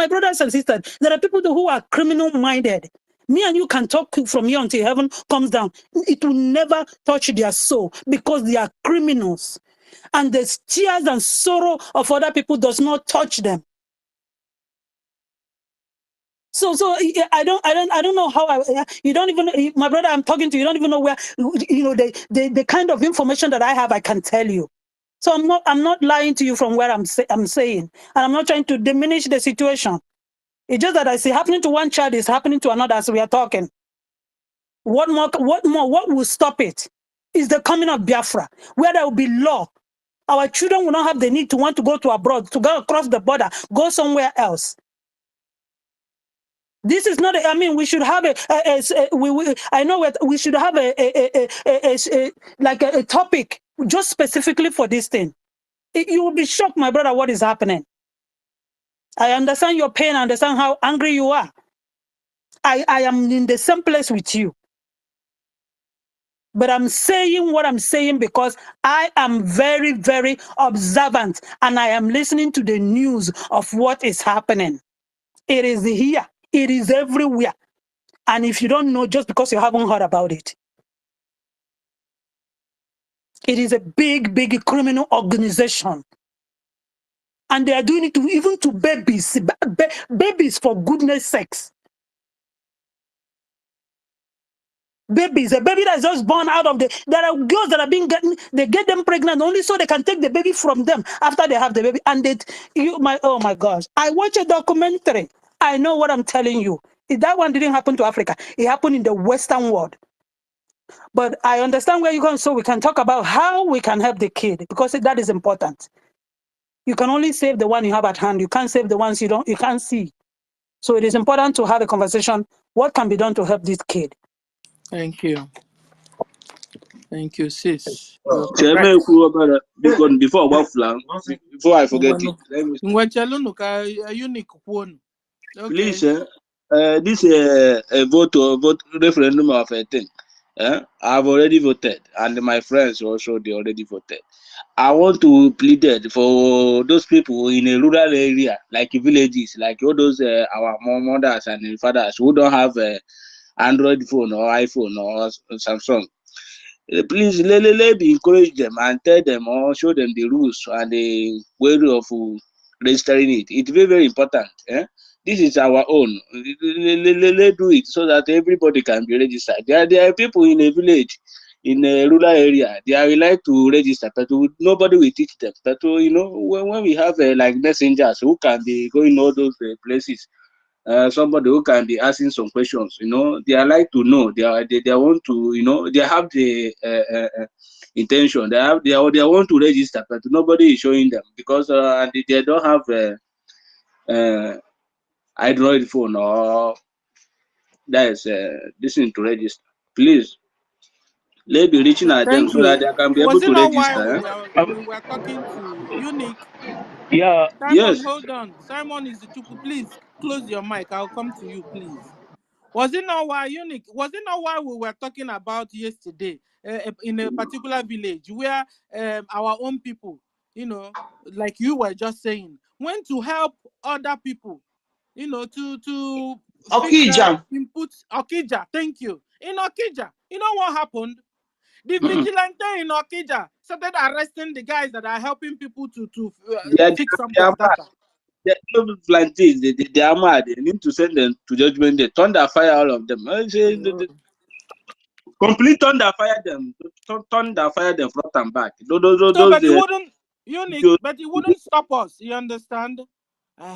brothers and sisters, there are people who are criminal minded. Me and you can talk from here until heaven comes down. It will never touch their soul because they are criminals. And the tears and sorrow of other people does not touch them. So I don't know how you don't even, my brother, I'm talking to you, don't even know where, the kind of information that I have, I can tell you. So I'm not lying to you from where I'm saying, and I'm not trying to diminish the situation. It's just that I see happening to one child is happening to another as we are talking. What will stop it is the coming of Biafra, where there will be law. Our children will not have the need to want to go to abroad, to go across the border, go somewhere else. This is not, we should have we should have a topic just specifically for this thing. You will be shocked, my brother, what is happening. I understand your pain, I understand how angry you are. I am in the same place with you. But I'm saying what I'm saying because I am very, very observant and I am listening to the news of what is happening. It is here. It is everywhere. And if you don't know, just because you haven't heard about it, it is a big, big criminal organization. And they are doing it even to babies, babies for goodness sakes. Babies, a baby that is just born out of there are girls that are they get them pregnant only so they can take the baby from them after they have the baby. And oh my gosh, I watch a documentary. I know what I'm telling you. That one didn't happen to Africa. It happened in the Western world. But I understand where you're going, so we can talk about how we can help the kid, because that is important. You can only save the one you have at hand. You can't save the ones you can't see. So it is important to have a conversation. What can be done to help this kid? Thank you. Thank you, sis. Before I forget it, please, this a vote referendum of a thing. I've already voted, and my friends also they already voted. I want to plead for those people in a rural area, like villages, like all those our mothers and fathers who don't have Android phone or iPhone or Samsung. Please let me encourage them and tell them or show them the rules and the way of registering it. It's very, very important. This is our own. Let's do it so that everybody can be registered. There are people in a village, in a rural area, they are like to register, but nobody will teach them. But when we have like messengers who can be going all those places, somebody who can be asking some questions, they are like to know, they want to, they have the intention, they want to register, but nobody is showing them because they don't have Android phone or that is this thing to register. Please, let's be reaching at them so that they can be able to register. We were talking to Unique. Yeah. Simon, Yes. hold on. Simon is the chuku. Please close your mic. I'll come to you, please. Was it not why Unique? Was it not why we were talking about yesterday in a particular village where our own people, like you were just saying, went to help other people, to Okija. input Okija. Thank you. In Okija, you know what happened? The vigilante in Okija started arresting the guys that are helping people to fix up their data. The plantains, they are mad. They need to send them to judgment. They thunder fire all of them. Complete thunder fire them. Thunder fire them front and back. But it wouldn't stop us. You understand?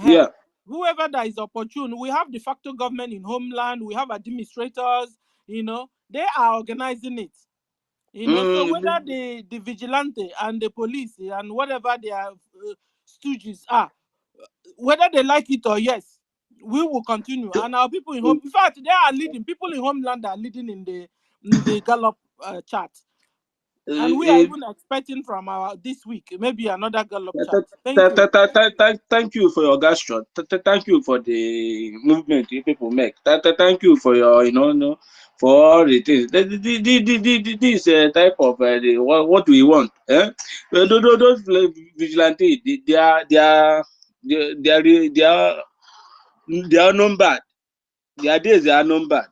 Yeah. Whoever that is opportune, we have de facto government in homeland. We have administrators. You know, they are organizing it. You know, so whether the vigilante and the police and whatever their stooges are, whether they like it or yes, we will continue. And our people in home, in fact, they are leading. People in homeland are leading in the Gallup chart. And we are even expecting from our this week maybe another Gallup chart. Thank you for your gesture. Thank you for the movement you people make. Thank you for your, for all the things. This type of what we want. Those vigilantes, they are numbered. Their days they are numbered.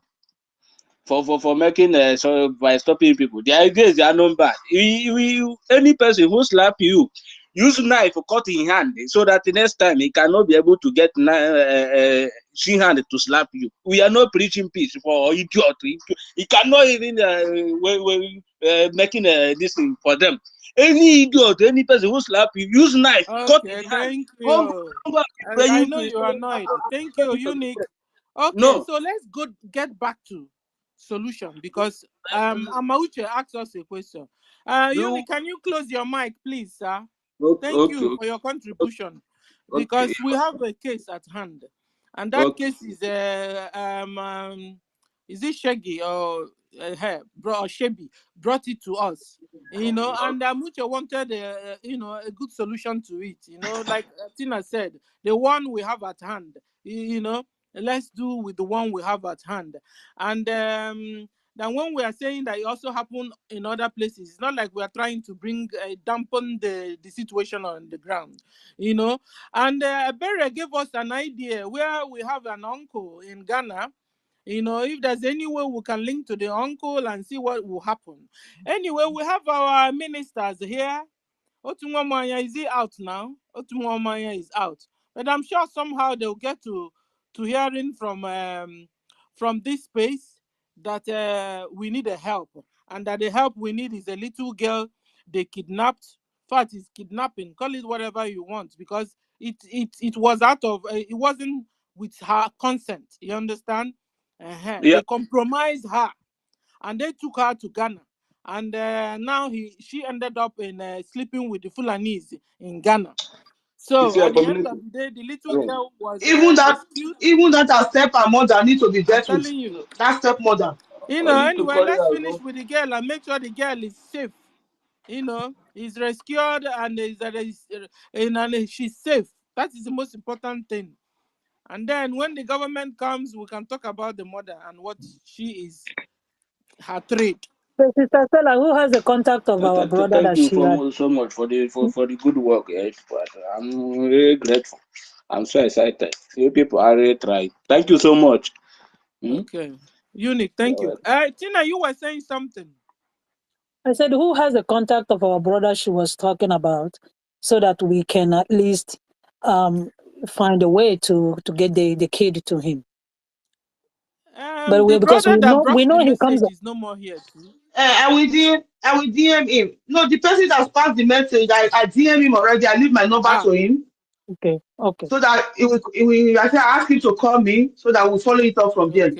For making so by stopping people. The ideas are numbered. Any person who slap you, use knife or cut in hand so that the next time he cannot be able to get she hand to slap you. We are not preaching peace for idiot. He cannot even making this thing for them. Any idiot, any person who slap you, use knife, cut in hand. Thank you. I know you are annoyed. Thank you, Unique. Okay, so let's get back to solution because Amauche asked us a question. Unique, can you close your mic, please, sir? Thank you for your contribution because we have a case at hand, and that case is it Shaggy or Shebi brought it to us, and Amuche wanted a good solution to it, like Tina said, the one we have at hand, let's do with the one we have at hand. And then when we are saying that it also happened in other places, it's not like we are trying to dampen the situation on the ground, And Berre gave us an idea where we have an uncle in Ghana. If there's any way we can link to the uncle and see what will happen. Anyway, we have our ministers here. Otumwamanya, is he out now? Otumwamanya is out. But I'm sure somehow they'll get to hearing from this space that we need a help. And that the help we need is a little girl they kidnapped. In fact, it's kidnapping. Call it whatever you want. Because it was it wasn't with her consent. You understand? Yeah. They compromised her. And they took her to Ghana. And now she ended up in sleeping with the Fulanese in Ghana. So at the end of the day, the little girl was rescued. Even that her stepmother needs to be dealt with. Telling you, that stepmother. Anyway, let's finish with the girl and make sure the girl is safe. Is rescued and she's safe. That is the most important thing. And then when the government comes, we can talk about the mother and what she is, her trade. So, Sister Stella, who has the contact of our brother? Thank you so much for the good work. I'm really grateful. I'm so excited. You people are really trying. Thank you so much. Okay. Unique, thank you. Tina, you were saying something. I said, who has the contact of our brother she was talking about so that we can at least find a way to get the kid to him? But because we know he comes. Is no more here too. I will DM him. No, the person that passed the message, I DM him already. I leave my number to him. Okay. So that I ask him to call me so that we'll follow it up from there.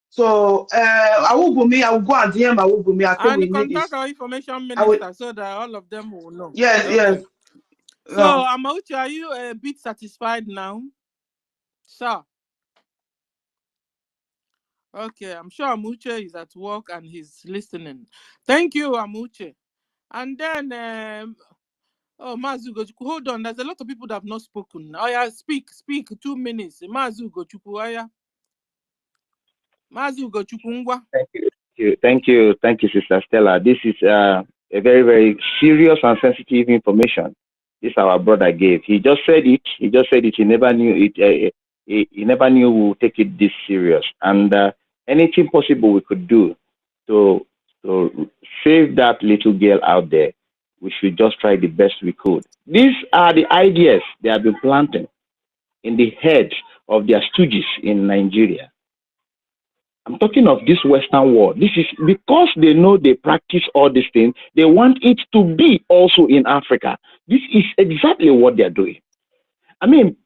So I will go and DM Awubumi. And contact our information minister so that all of them will know. Yes. So Amauchi, are you a bit satisfied now? Sir. Okay, I'm sure Amuche is at work and he's listening. Thank you, Amuche. And then, Mazu Gochuku, hold on. There's a lot of people that have not spoken. Speak 2 minutes. Mazu Gochuku, Mazu Gochuku. Thank you, Sister Stella. This is a very, very serious and sensitive information. This our brother gave. He just said it. He never knew it. He never knew we would take it this serious. And anything possible we could do to save that little girl out there, we should just try the best we could. These are the ideas they have been planting in the heads of their stooges in Nigeria. I'm talking of this Western world. This is because they know they practice all these things. They want it to be also in Africa. This is exactly what they're doing. I mean,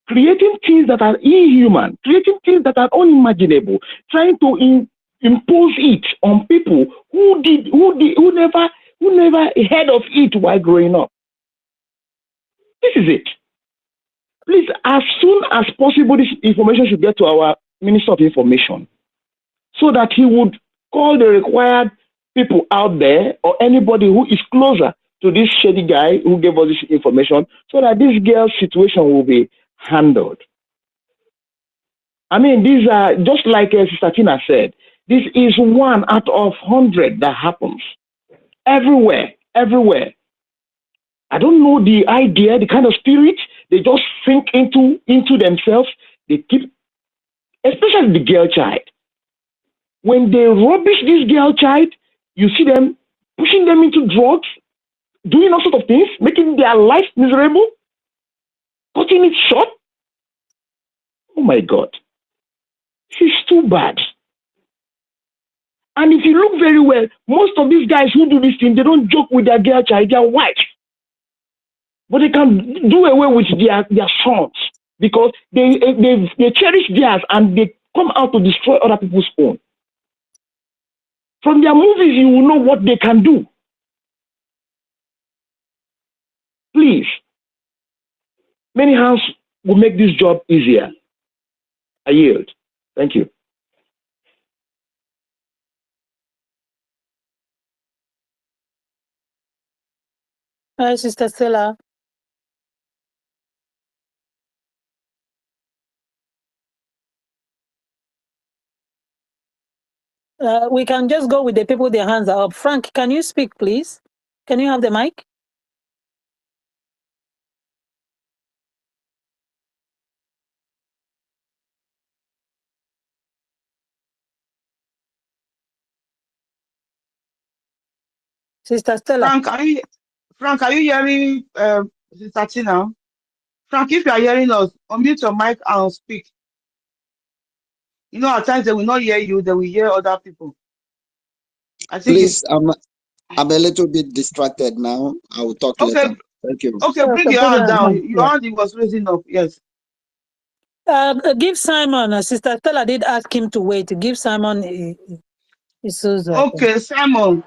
creating things that are inhuman, creating things that are unimaginable, trying to impose it on people who never heard of it while growing up. This is it. Please, as soon as possible, this information should get to our Minister of Information so that he would call the required people out there or anybody who is closer to this shady guy who gave us this information so that this girl's situation will be handled. I mean, these are, just like Sister Tina said, this is 1 out of 100 that happens everywhere. I don't know the idea, the kind of spirit they just sink into themselves. They keep, especially the girl child. When they rubbish this girl child, you see them pushing them into drugs, doing all sorts of things, making their life miserable, cutting it short. Oh my God. This is too bad. And if you look very well, most of these guys who do this thing, they don't joke with their girl child, their wife. But they can do away with their sons because they cherish theirs and they come out to destroy other people's own. From their movies, you will know what they can do. Please, many hands will make this job easier. I yield. Thank you. Hi, Sister Stella. We can just go with the people, their hands are up. Frank, can you speak, please? Can you have the mic? Sister Stella. Frank, are you hearing Sister Tina? Frank, if you are hearing us, unmute your mic and speak. You know, at times they will not hear you, they will hear other people. I think please, I'm a little bit distracted now. I will talk later. Thank you. Okay, bring your hand down. Your hand was raising up. Yes. Give Simon. Sister Stella did ask him to wait. Give Simon okay, Simon.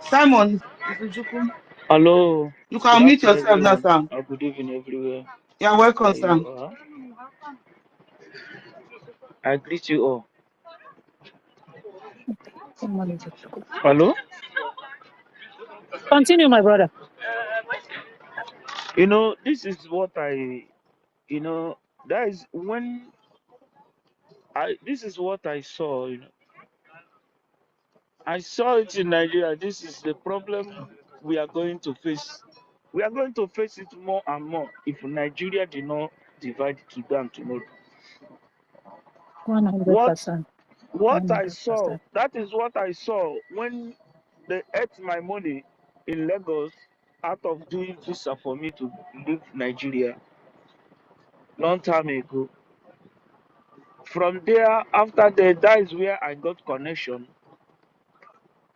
Simon, is Ujuku? Hello. You can meet yourself now, everyone. sir. Good evening, everywhere. You're welcome, There sir. you are. I greet you all. Hello. Continue, my brother. You know, this is what I, that is when this is what I saw. I saw it in Nigeria. This is the problem we are going to face. We are going to face it more and more if Nigeria did not divide to them tomorrow. 100%. What I saw, that is what I saw when they ate my money in Lagos out of doing visa for me to leave Nigeria long time ago. From there, after that is where I got connection.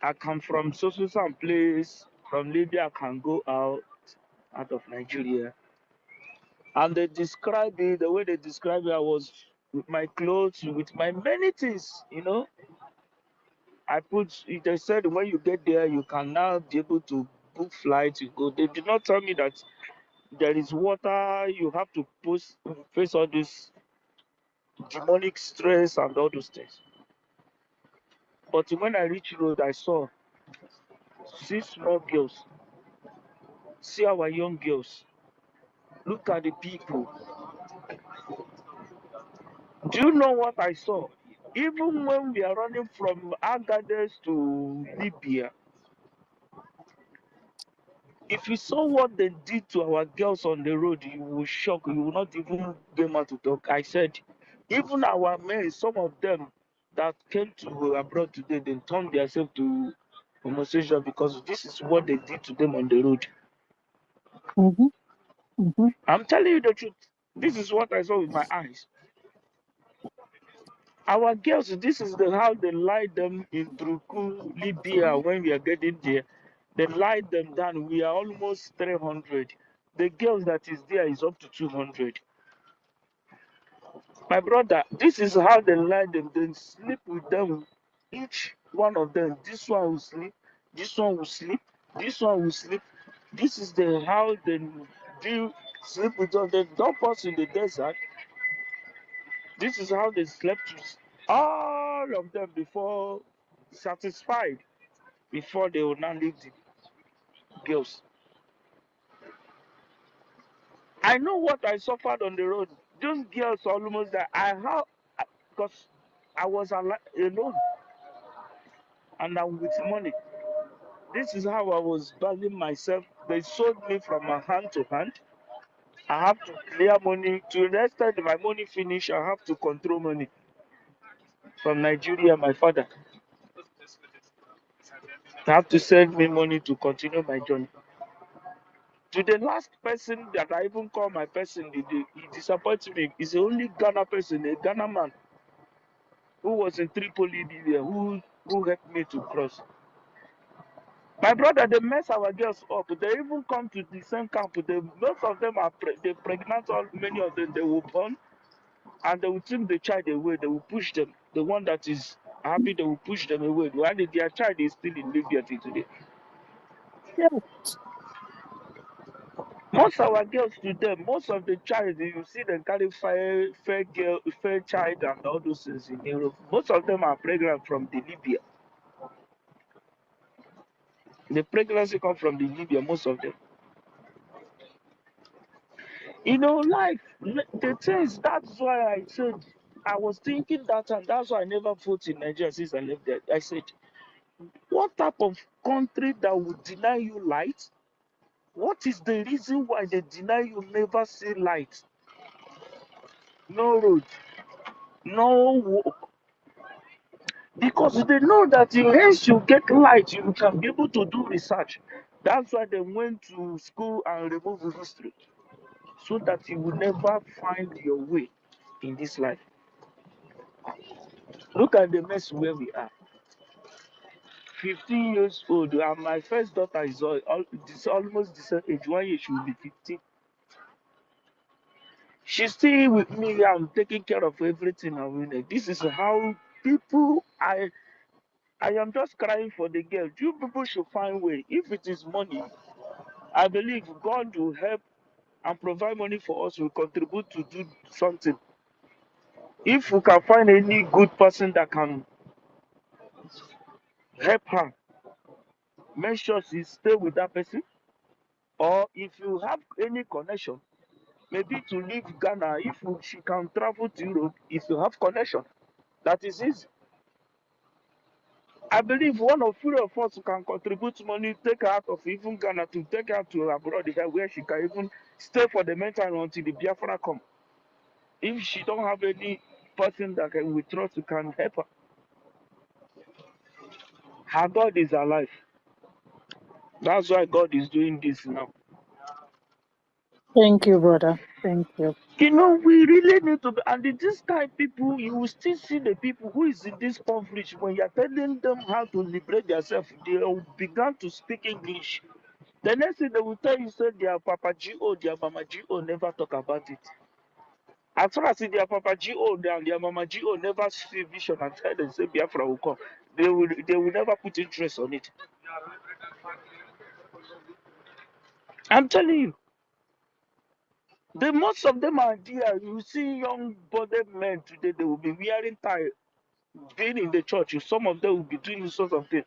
I come from some place, from Libya I can go out of Nigeria. And they describe it, the way they describe it, I was with my clothes, with my many things, they said when you get there, you can now be able to book flights, you go. They did not tell me that there is water, you have to face all this demonic stress and all those things. But when I reached road, I saw 6 small girls. See our young girls. Look at the people. Do you know what I saw? Even when we are running from Agadez to Libya, if you saw what they did to our girls on the road, you will shock. You will not even get out to talk. I said, even our men, some of them that came to abroad today, they turned themselves to homosexual because this is what they did to them on the road. I'm telling you the truth. This is what I saw with my eyes. Our girls, this is how they lie them in Druku, Libya when we are getting there. They lie them down. We are almost 300. The girls that is there is up to 200. My brother, this is how they lie them. They sleep with them. Each one of them. This one will sleep. This one will sleep. This one will sleep. This is the how they do sleep with them. They dump us in the desert. This is how they slept with all of them before satisfied before they will now leave the girls. I know what I suffered on the road. Those girls almost that I have because I was alone and I'm with money. This is how I was battling myself. They sold me from my hand to hand. I have to clear money. To the extent my money finish, I have to control money from Nigeria, my father. I have to send me money to continue my journey. To the last person that I even call my person, he disappointed me. He's the only Ghana person, a Ghana man, who was in Tripoli, Libya, who helped me to cross. My brother, they mess our girls up. They even come to the same camp. Most of them are they pregnant. Many of them they will born, and they will take the child away. They will push them. The one that is happy, they will push them away. While their child is still in Libya till today. Yeah. Most our girls today, most of the child you see them carry fair girl, fair child, and all those things in Europe. Most of them are pregnant from the Libya. The pregnancy come from the Libya. Most of them. You know, life. The things. That's why I said I was thinking that, and that's why I never voted in Nigeria since I left there. I said, what type of country that would deny you light? What is the reason why they deny you never see light? No road, no walk. Because they know that once you get light, you can be able to do research. That's why they went to school and removed history. So that you will never find your way in this life. Look at the mess where we are. 15 years old, and my first daughter is almost the same age. 1 year she will be 15. She's still with me. I'm taking care of everything. This is how people. I am just crying for the girl. You people should find way. If it is money, I believe God will help and provide money for us. We contribute to do something. If we can find any good person that can help her, make sure she stay with that person. Or if you have any connection, maybe to leave Ghana, if she can travel to Europe, if you have connection, that is easy. I believe one or three of us can contribute money, take her out of even Ghana to take her to abroad here where she can even stay for the meantime until the Biafra come. If she don't have any person that we trust who can help her. Her God is alive. That's why God is doing this now. Thank you, brother. Thank you. You know, we really need to be, and this kind of people, you will still see the people who is in this conflict. When you're telling them how to liberate themselves, they will begin to speak English. The next thing they will tell you, say their Papa G.O., their Mama G.O. never talk about it. As far as their Papa G.O. and their Mama G.O. never see vision and tell them, say Biafra will come, they will never put interest on it. I'm telling you. The most of them are there. You see young bodied men today, they will be wearing tie, being in the church. Some of them will be doing sorts of things.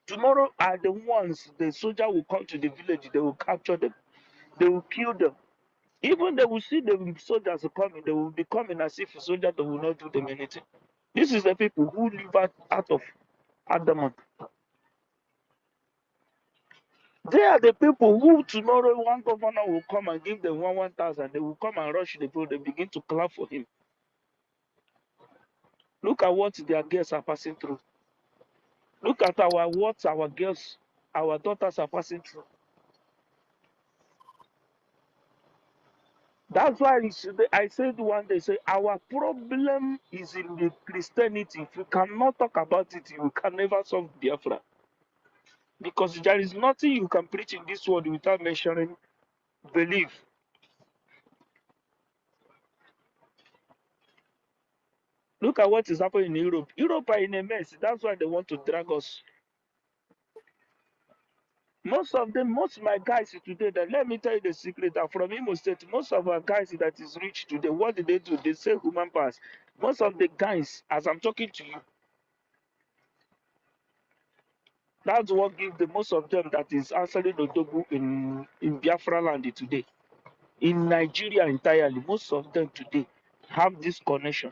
Tomorrow are the ones the soldier will come to the village, they will capture them, they will kill them. Even they will see the soldiers coming, they will be coming as if soldiers will not do them anything. This is the people who live out of adamant. They are the people who tomorrow one governor will come and give them 1,000. They will come and rush the people. They begin to clap for him. Look at what their girls are passing through. Look at what our girls, our daughters are passing through. That's why I said one day, say our problem is in the Christianity. If you cannot talk about it, you can never solve Biafra. Because there is nothing you can preach in this world without mentioning belief. Look at what is happening in Europe. Europe are in a mess. That's why they want to drag us. Most of my guys today, that let me tell you the secret, that from Imo State, most of our guys that is rich today, what did they do? They sell human parts. Most of the guys, as I'm talking to you, that's what gives the most of them that is answering Odogu in Biafra land today. In Nigeria entirely, most of them today have this connection.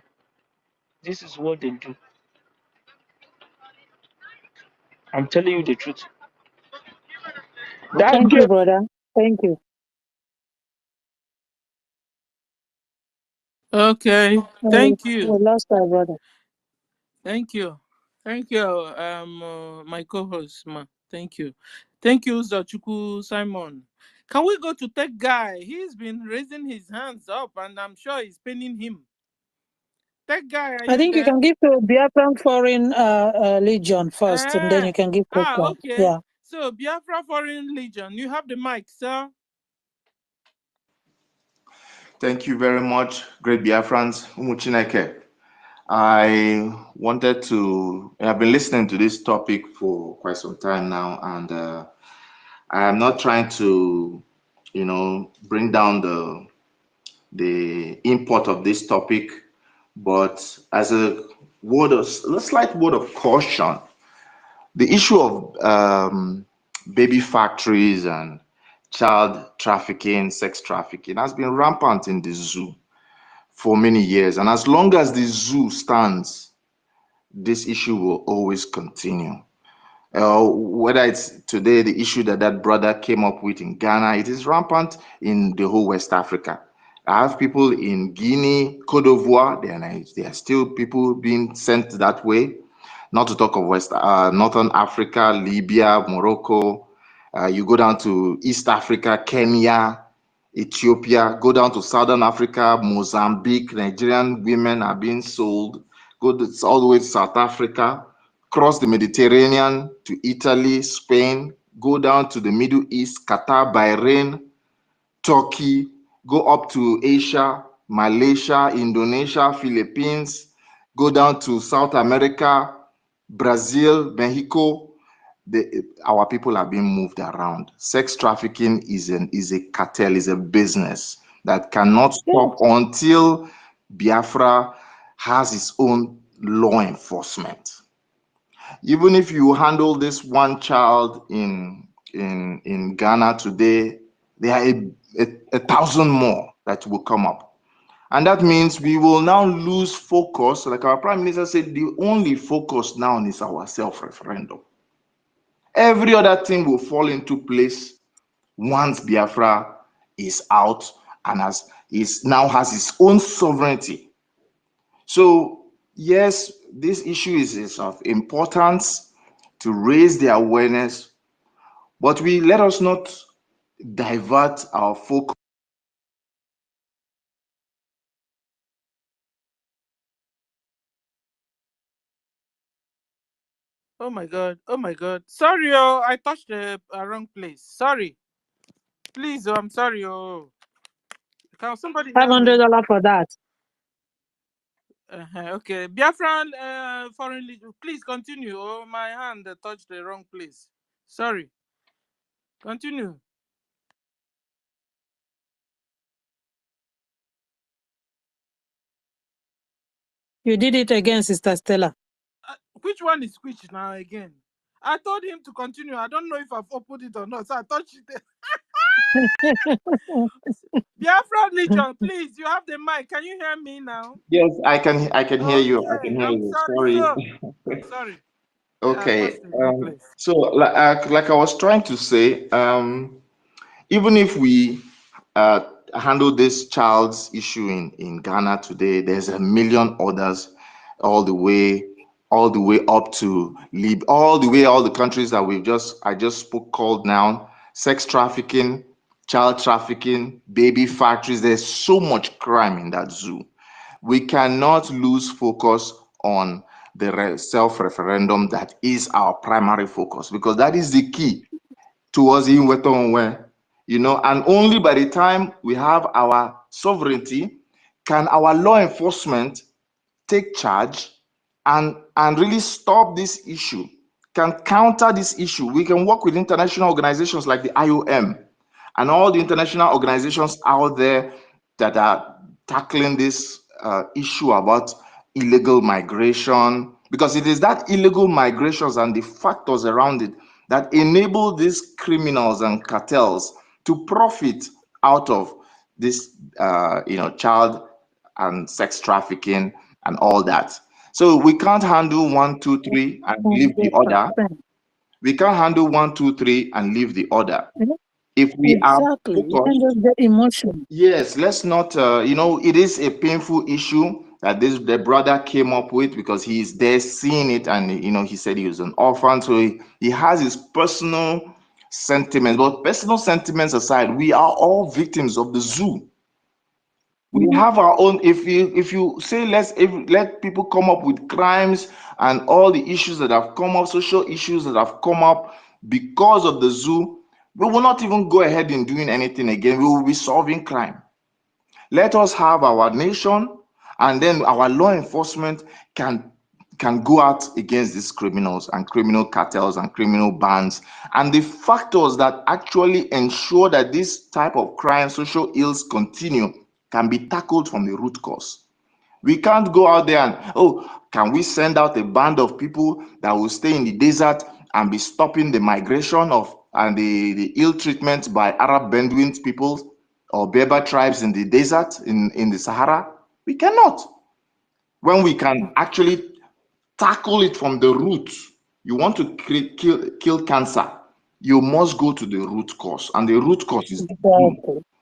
This is what they do. I'm telling you the truth. That Thank girl, you, brother. Thank you. Okay. Thank you. We lost our brother. Thank you. Thank you, my co-host, ma. Thank you. Thank you, Zachuku Simon. Can we go to Tech Guy? He's been raising his hands up, and I'm sure it's paining him. Tech Guy, are I you think you there? can give to Biafran Foreign Legion first, and then you can give to Cant. Okay. Yeah. So, Biafra Foreign Legion, you have the mic, sir. Thank you very much, great Biafrans. Umuchineke. I wanted to, I've been listening to this topic for quite some time now, and I am not trying to, bring down the import of this topic, but as a slight word of caution, the issue of baby factories and child trafficking, sex trafficking has been rampant in the zoo for many years. And as long as the zoo stands, this issue will always continue. Whether it's today, the issue that brother came up with in Ghana, it is rampant in the whole West Africa. I have people in Guinea, Cote d'Ivoire, there are still people being sent that way. Not to talk of Northern Africa, Libya, Morocco. You go down to East Africa, Kenya, Ethiopia, go down to Southern Africa, Mozambique. Nigerian women are being sold. All the way to South Africa, cross the Mediterranean to Italy, Spain, go down to the Middle East, Qatar, Bahrain, Turkey, go up to Asia, Malaysia, Indonesia, Philippines, go down to South America, Brazil, Mexico. Our people are being moved around. Sex trafficking is a cartel, is a business that cannot stop until Biafra has its own law enforcement. Even if you handle this one child in Ghana today, there are a thousand more that will come up. And that means we will now lose focus. Like our Prime Minister said, the only focus now is our self-referendum. Every other thing will fall into place once Biafra is out and now has its own sovereignty. So yes, this issue is of importance to raise the awareness, but let us not divert our focus. Oh my God. Oh my God. Sorry, I touched the wrong place. Sorry. Please, I'm sorry, Can somebody help me? $500 for that. Okay. Biafran Foreign Legion, please continue. Oh, my hand touched the wrong place. Sorry. Continue. You did it again, Sister Stella. Which one is which now again? I told him to continue. I don't know if I've opened it or not, so I touched it. Biafra Legion, please, you have the mic. Can you hear me now? Yes, I can hear you. I can hear I'm you. sorry. Sorry. Sorry. Okay. So like I was trying to say, even if we handle this child's issue in Ghana today, there's a million others all the way up to all the countries that I just spoke called now. Sex trafficking child trafficking, baby factories. There's so much crime in that zoo. We cannot lose focus on the self-referendum that is our primary focus, because that is the key towards where, you know, and only by the time we have our sovereignty can our law enforcement take charge and really stop this issue, can counter this issue. We can work with international organizations like the IOM and all the international organizations out there that are tackling this issue about illegal migration, because it is that illegal migrations and the factors around it that enable these criminals and cartels to profit out of this, you know, child and sex trafficking and all that. So we can't handle 1, 2, 3 and leave the other. We can't handle 1, 2, 3 and leave the other. If we are Exactly. You can focused, just get emotion. yes, let's not, you know, it is a painful issue that the brother came up with, because he is there seeing it, and you know, he said he was an orphan, so he has his personal sentiments. But personal sentiments aside, we are all victims of the zoo. We have our own. If you say let people come up with crimes and all the issues that have come up, social issues that have come up because of the zoo, we will not even go ahead in doing anything again. We will be solving crime. Let us have our nation, and then our law enforcement can go out against these criminals and criminal cartels and criminal bands, and the factors that actually ensure that this type of crime, social ills continue, can be tackled from the root cause. We can't go out there and, oh, can we send out a band of people that will stay in the desert and be stopping the migration of and the ill treatment by Arab Bedouin people or Berber tribes in the desert, in the Sahara? We cannot. When we can actually tackle it from the root. You want to kill cancer, you must go to the root cause, and the root cause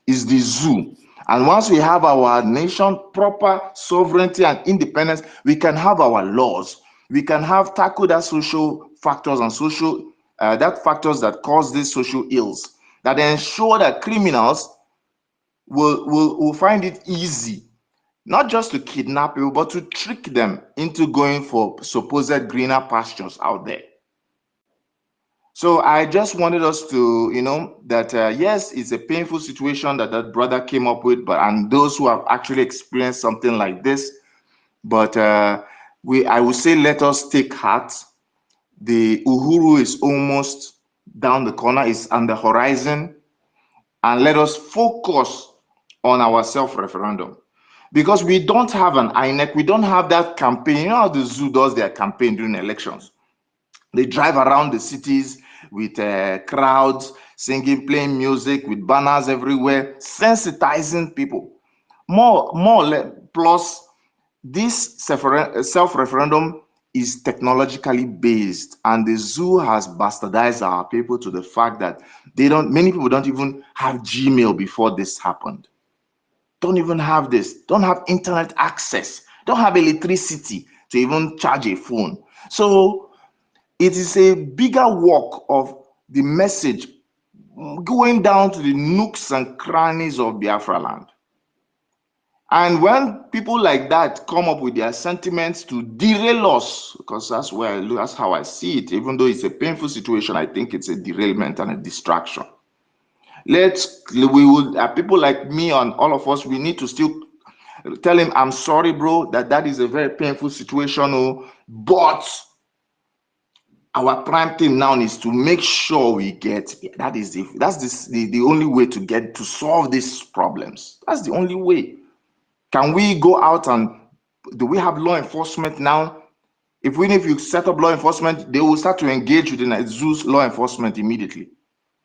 is the zoo. And once we have our nation proper sovereignty and independence, we can have our laws. We can have tackle that social factors and social that factors that cause these social ills, that ensure that criminals will find it easy not just to kidnap people, but to trick them into going for supposed greener pastures out there. So I just wanted us to, you know, that yes, it's a painful situation that brother came up with, but and those who have actually experienced something like this, but I would say let us take heart. The Uhuru is almost down the corner, is on the horizon, and let us focus on our self-referendum. Because we don't have an INEC, we don't have that campaign. You know how the zoo does their campaign during elections? They drive around the cities with crowds, singing, playing music, with banners everywhere, sensitizing people. Plus, this self-referendum is technologically based, and the zoo has bastardized our people to the fact that many people don't even have Gmail before this happened. Don't even have this, don't have internet access, don't have electricity to even charge a phone. So it is a bigger work of the message going down to the nooks and crannies of Biafra land. And when people like that come up with their sentiments to derail us, because that's how I see it, even though it's a painful situation, I think it's a derailment and a distraction. People like me and all of us, we need to still tell him, I'm sorry, bro, that is a very painful situation, but our prime thing now is to make sure we get, that's the only way to solve these problems. That's the only way. Can we go out and do we have law enforcement now? If you set up law enforcement, they will start to engage with the zoo's law enforcement immediately.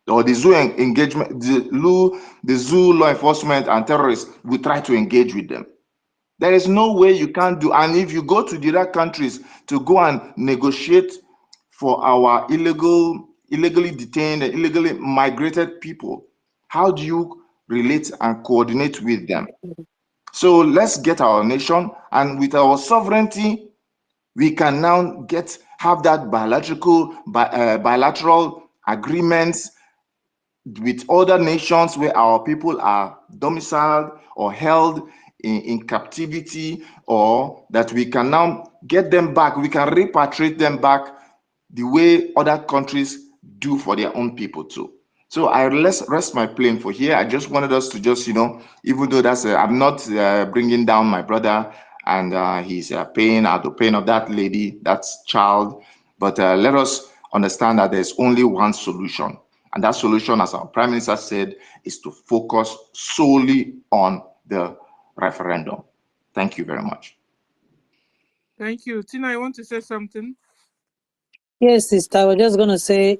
Or the zoo engagement, the zoo law enforcement and terrorists will try to engage with them. There is no way you can't do. And if you go to the other countries to go and negotiate for our illegally detained and illegally migrated people, how do you relate and coordinate with them? So let's get our nation, and with our sovereignty, we can now have that bilateral agreements with other nations where our people are domiciled or held in captivity, or that we can now get them back, we can repatriate them back the way other countries do for their own people too. So I rest my plane for here. I just wanted us to just, even though I'm not bringing down my brother and his pain or the pain of that lady, that child, but let us understand that there's only one solution. And that solution, as our Prime Minister said, is to focus solely on the referendum. Thank you very much. Thank you. Tina, I want to say something. Yes, sister. I was just going to say,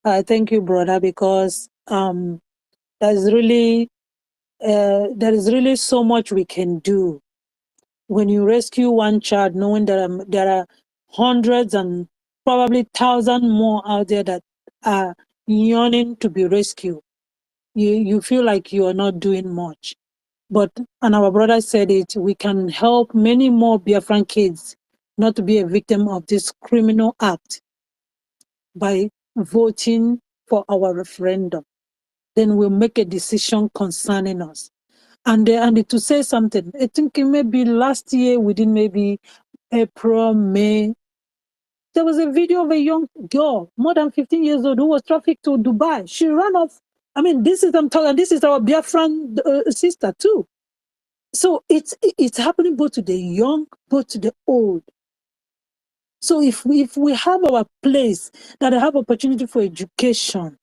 thank you, brother, because there's really there is really so much we can do when you rescue one child, knowing that there are hundreds and probably thousands more out there that are yearning to be rescued. You feel like you are not doing much. And our brother said it, we can help many more Biafran kids not to be a victim of this criminal act by voting for our referendum. Then we'll make a decision concerning us. And to say something, I think maybe last year, within maybe April, May, there was a video of a young girl, more than 15 years old, who was trafficked to Dubai. She ran off. I mean, this is our Biafran sister too. So it's happening both to the young, both to the old. So if we have our place, that have opportunity for education,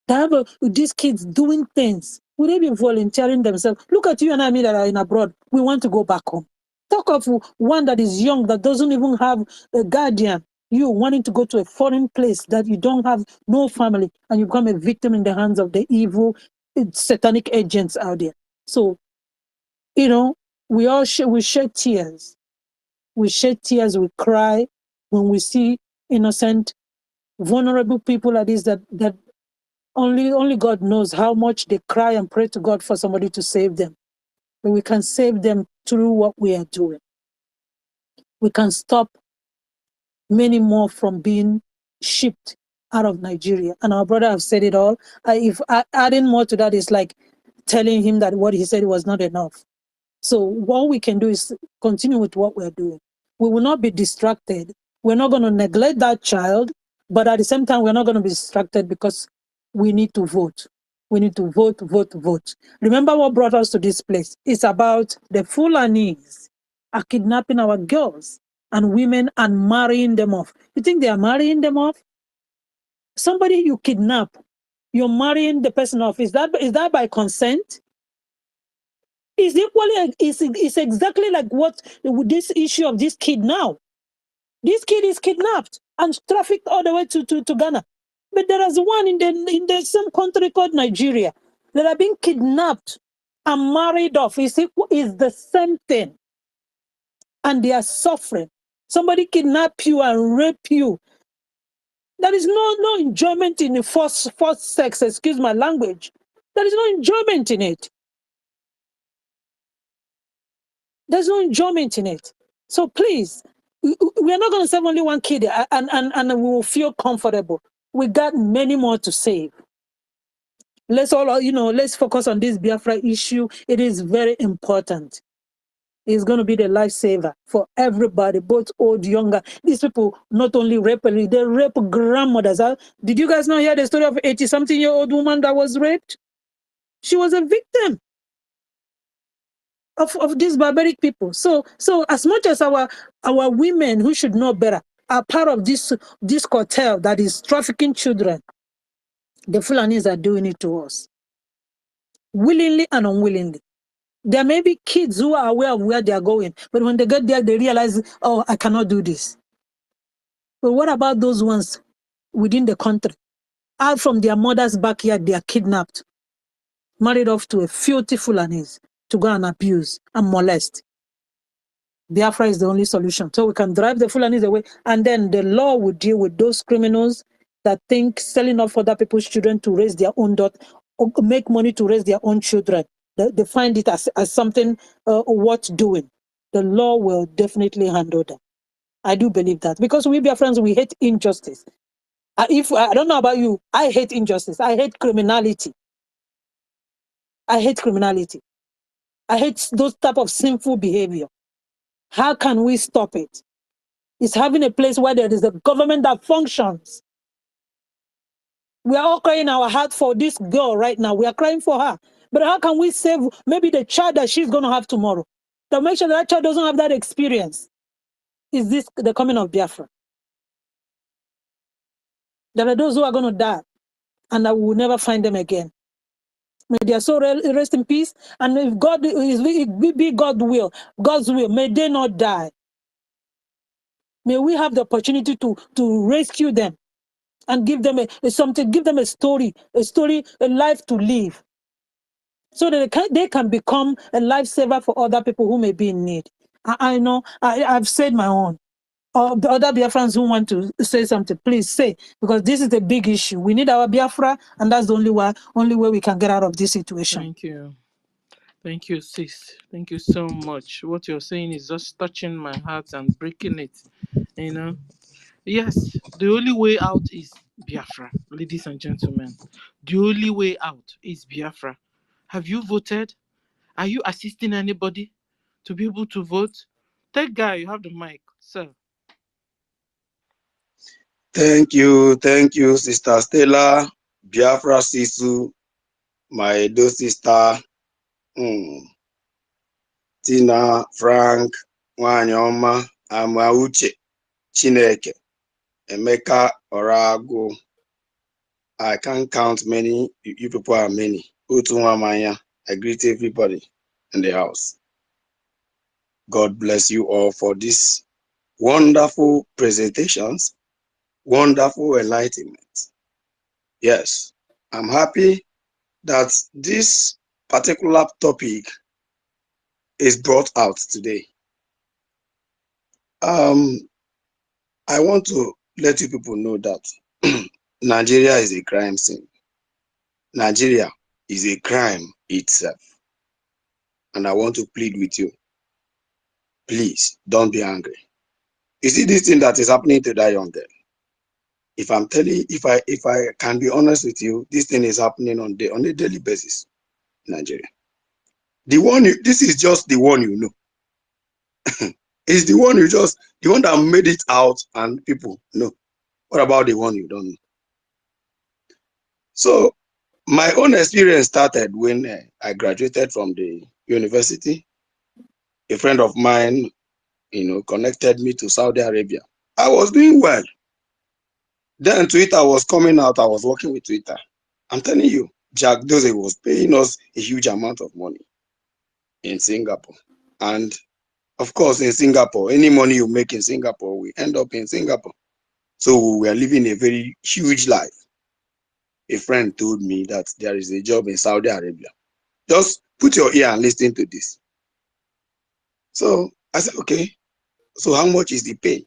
that have these kids doing things, would they be volunteering themselves? Look at you and I mean that are in abroad. We want to go back home. Talk of one that is young, that doesn't even have a guardian. You wanting to go to a foreign place that you don't have no family, and you become a victim in the hands of the evil satanic agents out there. So, we all we shed tears. We shed tears, we cry when we see innocent, vulnerable people like this that only God knows how much they cry and pray to God for somebody to save them. But we can save them through what we are doing. We can stop many more from being shipped out of Nigeria. And our brother have said it all. If adding more to that is like telling him that what he said was not enough. So what we can do is continue with what we're doing. We will not be distracted. We're not going to neglect that child, but at the same time, we're not going to be distracted because we need to vote. We need to vote, vote, vote. Remember what brought us to this place? It's about the Fulanis are kidnapping our girls and women and marrying them off. You think they are marrying them off? Somebody you kidnap, you're marrying the person off. Is that by consent? It's exactly like what this issue of this kid now. This kid is kidnapped and trafficked all the way to Ghana. But there is one in the same country called Nigeria that are being kidnapped and married off. Is the same thing. And they are suffering. Somebody kidnap you and rape you. There is no enjoyment in the first sex, excuse my language. There is no enjoyment in it. There's no enjoyment in it. So please, we are not going to save only one kid and we will feel comfortable. We got many more to save. Let's focus on this Biafra issue. It is very important. It's going to be the lifesaver for everybody, both old, younger. These people not only rape, they rape grandmothers. Did you guys not hear the story of 80-something-year-old woman that was raped? She was a victim of these barbaric people. So as much as our women who should know better are part of this cartel that is trafficking children, the Fulanis are doing it to us, willingly and unwillingly. There may be kids who are aware of where they are going, but when they get there, they realize, oh, I cannot do this. But what about those ones within the country? Out from their mother's backyard, they are kidnapped, married off to a filthy Fulanis to go and abuse and molest. Biafra is the only solution. So we can drive the Fulanis away, and then the law will deal with those criminals that think selling off other people's children to raise their own daughter, or make money to raise their own children. They find it as something worth doing. The law will definitely handle them. I do believe that. Because we Biafrans, we hate injustice. If I don't know about you, I hate injustice. I hate criminality. I hate criminality. I hate those type of sinful behavior. How can we stop it? It's having a place where there is a government that functions. We are all crying our heart for this girl right now. We are crying for her. But how can we save maybe the child that she's going to have tomorrow? To make sure that child doesn't have that experience. Is this the coming of Biafra? There are those who are going to die and that we will never find them again. May their soul rest in peace. And if God is, it be God's will, may they not die. May we have the opportunity to rescue them and give them something, give them a story, a life to live, so that they can become a lifesaver for other people who may be in need. I know I've said my own. The other Biafrans who want to say something, please say, because this is a big issue. We need our Biafra, and that's the only way we can get out of this situation. Thank you. Thank you, sis. Thank you so much. What you're saying is just touching my heart and breaking it. You know? Yes, the only way out is Biafra, ladies and gentlemen. The only way out is Biafra. Have you voted? Are you assisting anybody to be able to vote? Tech guy, you have the mic, sir. Thank you, Sister Stella, Biafra Sisu, my Edo sister, Tina, Frank, Wanyoma, Amauche, Chineke, Emeka, Orago. I can't count many, you people are many. Utumamanya, I greet everybody in the house. God bless you all for these wonderful presentations, wonderful enlightenment. Yes, I'm happy that this particular topic is brought out today. I want to let you people know that Nigeria is a crime scene. Nigeria is a crime itself. And I want to plead with you. Please, don't be angry. You see this thing that is happening to that young girl? If I'm telling you, if I can be honest with you, this thing is happening on a daily basis in Nigeria. This is just the one you know. It's the one the one that made it out and people know. What about the one you don't know? So my own experience started when I graduated from the university. A friend of mine, connected me to Saudi Arabia. I was doing well. Then Twitter was coming out. I was working with Twitter. I'm telling you, Jack Doze was paying us a huge amount of money in Singapore. And of course, in Singapore, any money you make in Singapore, we end up in Singapore. So we are living a very huge life. A friend told me that there is a job in Saudi Arabia. Just put your ear and listen to this. So I said, okay, so how much is the pay?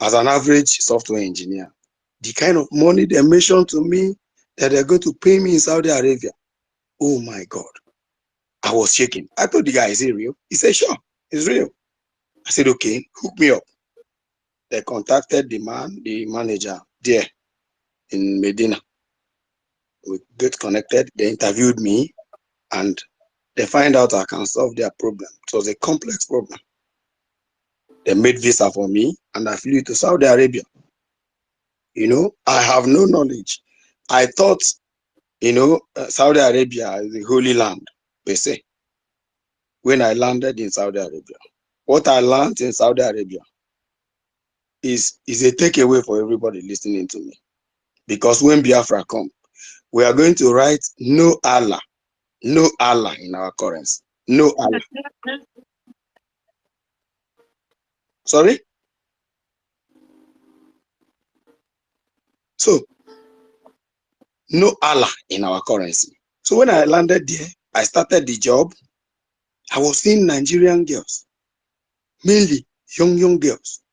As an average software engineer, the kind of money they mentioned to me that they're going to pay me in Saudi Arabia. Oh my God. I was shaking. I told the guy, is it real? He said, sure, it's real. I said, okay, hook me up. They contacted the manager there in Medina. We get connected. They interviewed me and they find out I can solve their problem. It was a complex problem. They made visa for me and I flew to Saudi Arabia. I have no knowledge. I thought, Saudi Arabia is the holy land, per se. When I landed in Saudi Arabia, what I learned in Saudi Arabia is a takeaway for everybody listening to me. Because when Biafra comes, we are going to write no Allah in our currency. No Allah. Sorry? So, no Allah in our currency. So when I landed there, I started the job. I was seeing Nigerian girls, mainly young girls,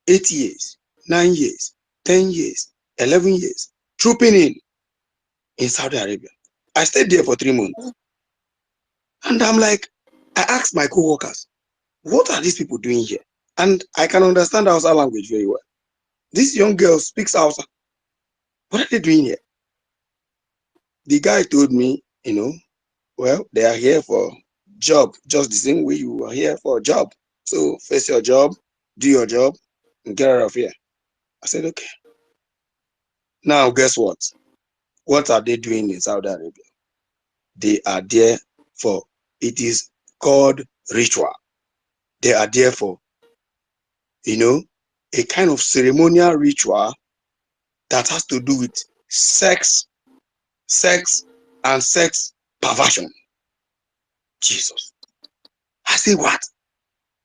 8 years, 9 years, 10 years, 11 years, trooping in Saudi Arabia. I stayed there for 3 months. And I'm like, I asked my co-workers, what are these people doing here? And I can understand Hausa language very well. This young girl speaks Hausa. What are they doing here? The guy told me, well, they are here for job, just the same way you are here for a job. So face your job, do your job, and get out of here. I said, okay. Now, guess what? What are they doing in Saudi Arabia? They are there for, it is called ritual. They are there for, a kind of ceremonial ritual that has to do with sex, and sex perversion. Jesus. I say, what?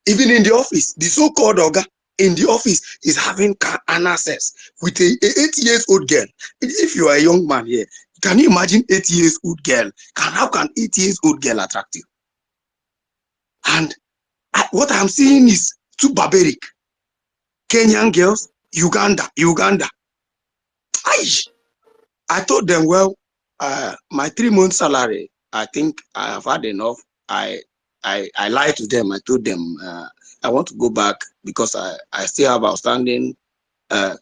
Even in the office, the so-called Oga in the office is having anal sex with a 8-year-old girl. If you are a young man here, can you imagine 8-year-old girl? How can 8-year-old girl attract you? And what I'm seeing is too barbaric. Kenyan girls, Uganda. I told them, well, my 3-month salary, I think I have had enough. I lied to them. I told them I want to go back because I still have outstanding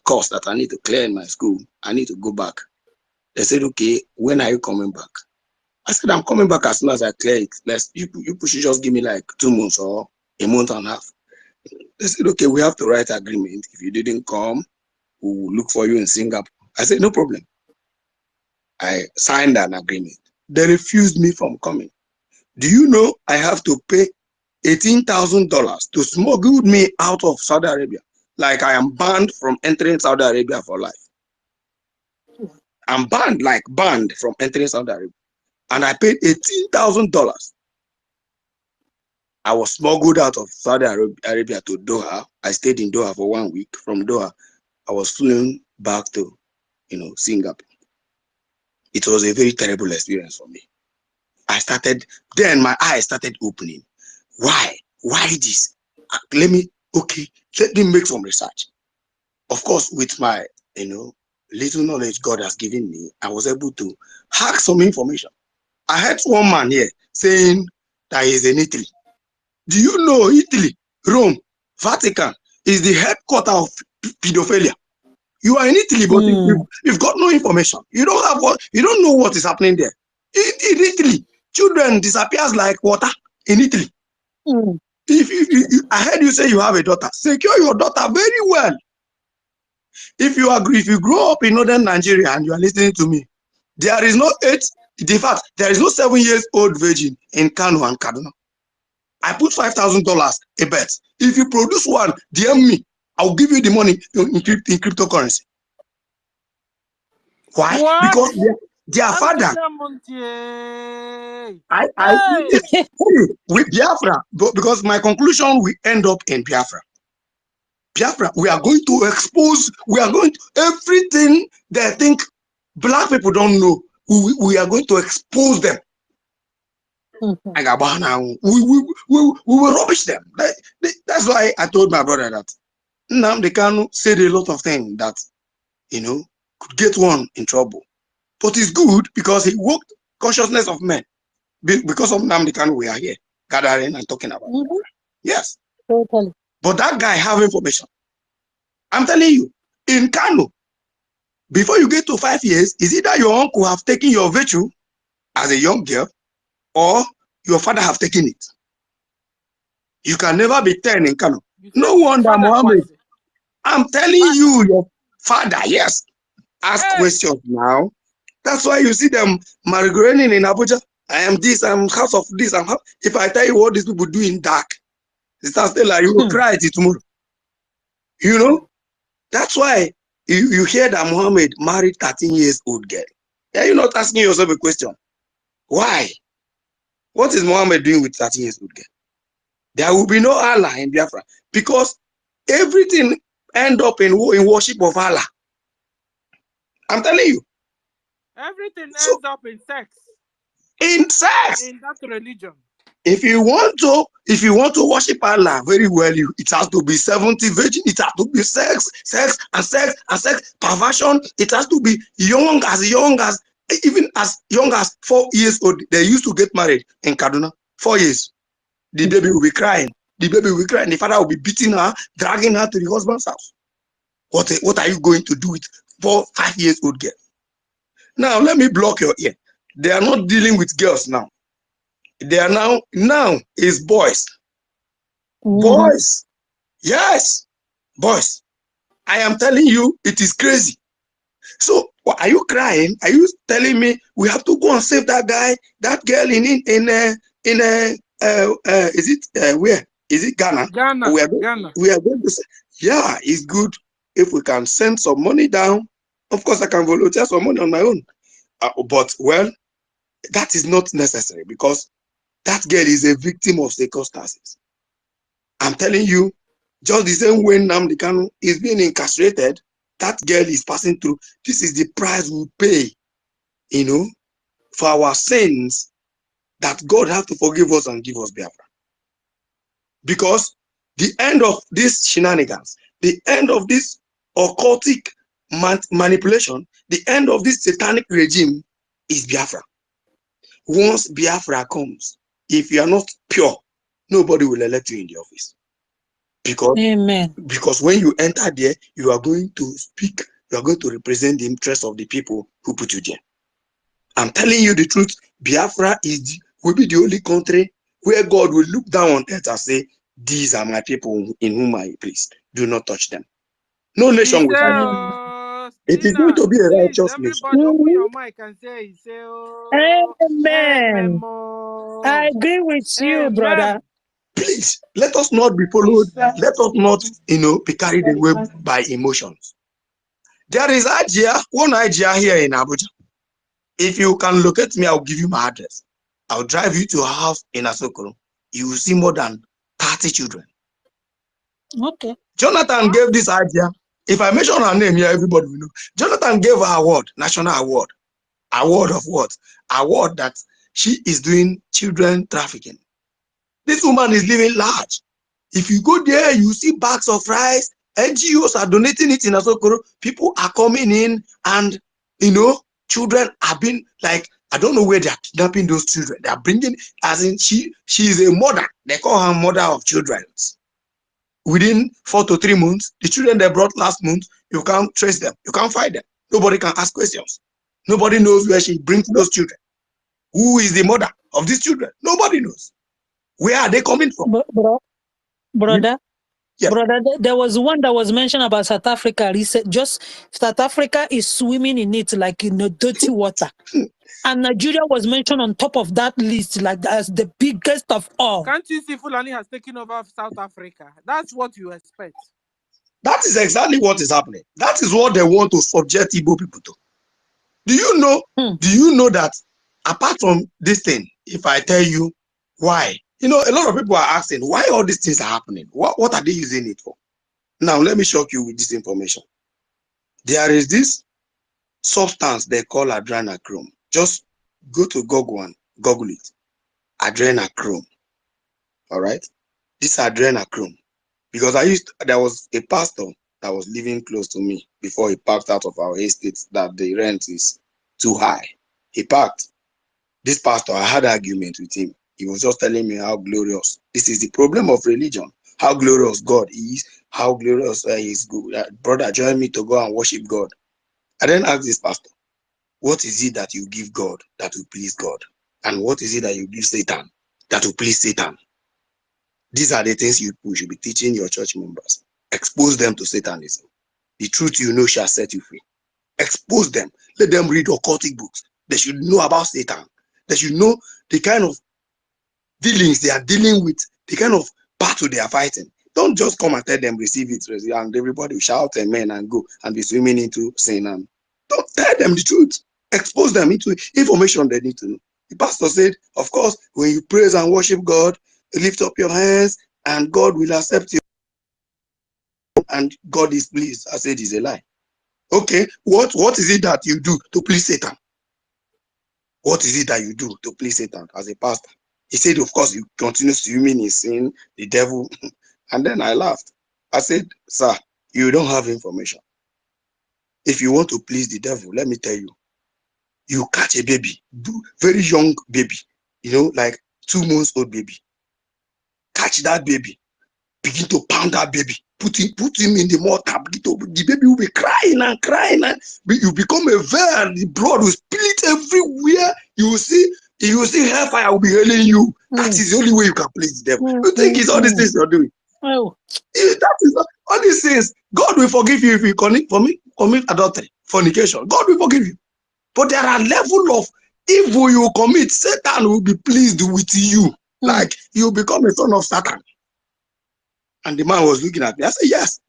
course that I need to clear in my school. I need to go back. They said, okay, when are you coming back? I said, I'm coming back as soon as I clear it. You should just give me like 2 months or a month and a half. They said, okay, we have to write agreement. If you didn't come, we will look for you in Singapore. I said, no problem. I signed an agreement. They refused me from coming. Do you know I have to pay $18,000 to smuggle me out of Saudi Arabia? Like I am banned from entering Saudi Arabia for life. I'm banned from entering Saudi Arabia. And I paid $18,000. I was smuggled out of Saudi Arabia to Doha. I stayed in Doha for 1 week. From Doha, I was flown back to, Singapore. It was a very terrible experience for me. My eyes started opening. Why? Why this? Let me make some research. Of course, with my, little knowledge God has given me, I was able to hack some information. I heard one man here saying that he's in Italy. Do you know Italy, Rome, Vatican is the headquarters of pedophilia? You are in Italy, but you've got no information. You don't know what is happening there. In Italy, children disappears like water in Italy. If I heard you say you have a daughter, secure your daughter very well. If you grow up in northern Nigeria and you are listening to me, there is no there is no 7-year-old virgin in Kano and Kaduna. I put $5,000 a bet. If you produce one, DM me. I'll give you the money in cryptocurrency. Why? What? Because their father. With Biafra, because my conclusion will end up in Biafra. Biafra, we are going to expose. Everything they think black people don't know. We are going to expose them. We will rubbish them. That's why I told my brother that Nnamdi Kanu said a lot of things that could get one in trouble. But it's good because he woke consciousness of men. Because of Nnamdi Kanu, we are here gathering and talking about it. Yes. Totally. But that guy have information. I'm telling you, in Kanu, before you get to 5 years, is either your uncle have taken your virtue as a young girl, or your father have taken it. You can never be 10 in Kano. No wonder, Mohammed. I'm telling you, your father, yes. Ask questions now. That's why you see them marigorating in Abuja. I am this, I'm house of this. If I tell you what these people do in dark, you will cry till tomorrow. That's why you hear that Mohammed married 13-year-old girl. Yeah, you're not asking yourself a question. Why? What is Mohammed doing with 13-year-old girl? There will be no Allah in Biafra because everything end up in worship of Allah. I'm telling you. Everything ends up in sex. In sex. In that religion. If you want to worship Allah very well, it has to be 70 virgin. It has to be sex, perversion. It has to be young as even as young as 4 years old. They used to get married in Kaduna. 4 years. The baby will be crying. The father will be beating her, dragging her to the husband's house. What are you going to do with 4, 5 years old girl? Now let me block your ear. They are not dealing with girls now. They are now is boys. Boys. Yes. Boys. I am telling you, it is crazy. So are you crying? Are you telling me we have to go and save that guy, that girl is it where? Is it Ghana? Ghana. We are going to say, yeah, it's good if we can send some money down. Of course, I can volunteer some money on my own. But well, that is not necessary because that girl is a victim of circumstances. I'm telling you, just the same way Nnamdi Kanu is being incarcerated, that girl is passing through. This is the price we pay, for our sins, that God has to forgive us and give us Biafra. Because the end of this shenanigans, the end of this occultic manipulation, the end of this satanic regime is Biafra. Once Biafra comes, if you are not pure, nobody will elect you in the office. Because when you enter there, you are going to speak, you are going to represent the interests of the people who put you there. I'm telling you the truth, Biafra will be the only country where God will look down on earth and say, these are my people in whom I pleased. Do not touch them. No nation will fight them. It is going to be a righteous nation. Everybody open your mic and say, Amen. I agree with you, brother. Please, let us not be followed. Let us not, be carried away by emotions. There is one idea here in Abuja. If you can locate me, I'll give you my address. I'll drive you to a house in Asokoro. You will see more than 30 children. Okay. Jonathan gave this idea. If I mention her name here, everybody will know. Jonathan gave her award, national award. Award of what? Award that she is doing children trafficking. This woman is living large. If you go there, you see bags of rice. NGOs are donating it in Asokoro. People are coming in and, children are being like, I don't know where they are kidnapping those children. They are bringing, as in she is a mother. They call her mother of children. Within 4 to 3 months, the children they brought last month, you can't trace them. You can't find them. Nobody can ask questions. Nobody knows where she brings those children. Who is the mother of these children? Nobody knows. Where are they coming from? Brother, there was one that was mentioned about South Africa. He said just South Africa is swimming in it like in a dirty water. And Nigeria was mentioned on top of that list, like as the biggest of all. Can't you see Fulani has taken over South Africa? That's what you expect. That is exactly what is happening. That is what they want to subject Igbo people to. Do you know? Do you know that apart from this thing, if I tell you why, a lot of people are asking why all these things are happening. What are they using it for? Now let me shock you with this information. There is this substance they call adrenochrome. Just go to Google and Google it. Adrenochrome. All right. This adrenochrome. Because there was a pastor that was living close to me before he packed out of our estate that the rent is too high. He packed. This pastor, I had an argument with him. He was just telling me how glorious. This is the problem of religion. How glorious God is. How glorious he is good. Brother, join me to go and worship God. I then asked this pastor, what is it that you give God that will please God? And what is it that you give Satan that will please Satan? These are the things you should be teaching your church members. Expose them to Satanism. The truth shall set you free. Expose them. Let them read occultic books. They should know about Satan. They should know the kind of dealings they are dealing with, the kind of battle they are fighting. Don't just come and tell them receive it, and everybody will shout amen and go and be swimming into sin. And don't tell them the truth. Expose them into information they need to know. The pastor said, of course, when you praise and worship God, lift up your hands and God will accept you. And God is pleased. I said it's a lie. Okay, what is it that you do to please Satan? What is it that you do to please Satan as a pastor? He said, of course, you continue swimming in sin, the devil. And then I laughed. I said, sir, you don't have information. If you want to please the devil, let me tell you, you catch a baby, very young baby, like 2 months old baby. Catch that baby, begin to pound that baby put him in the mortar. The baby will be crying and crying, and you become a veil. The blood will split everywhere. You will see hellfire will be hailing you. That is the only way you can please them. You think it's all these things you're doing? Oh. That is all these things. God will forgive you if you commit adultery, fornication. God will forgive you. But there are levels of evil you commit. Satan will be pleased with you. Like you become a son of Satan. And the man was looking at me. I said, yes,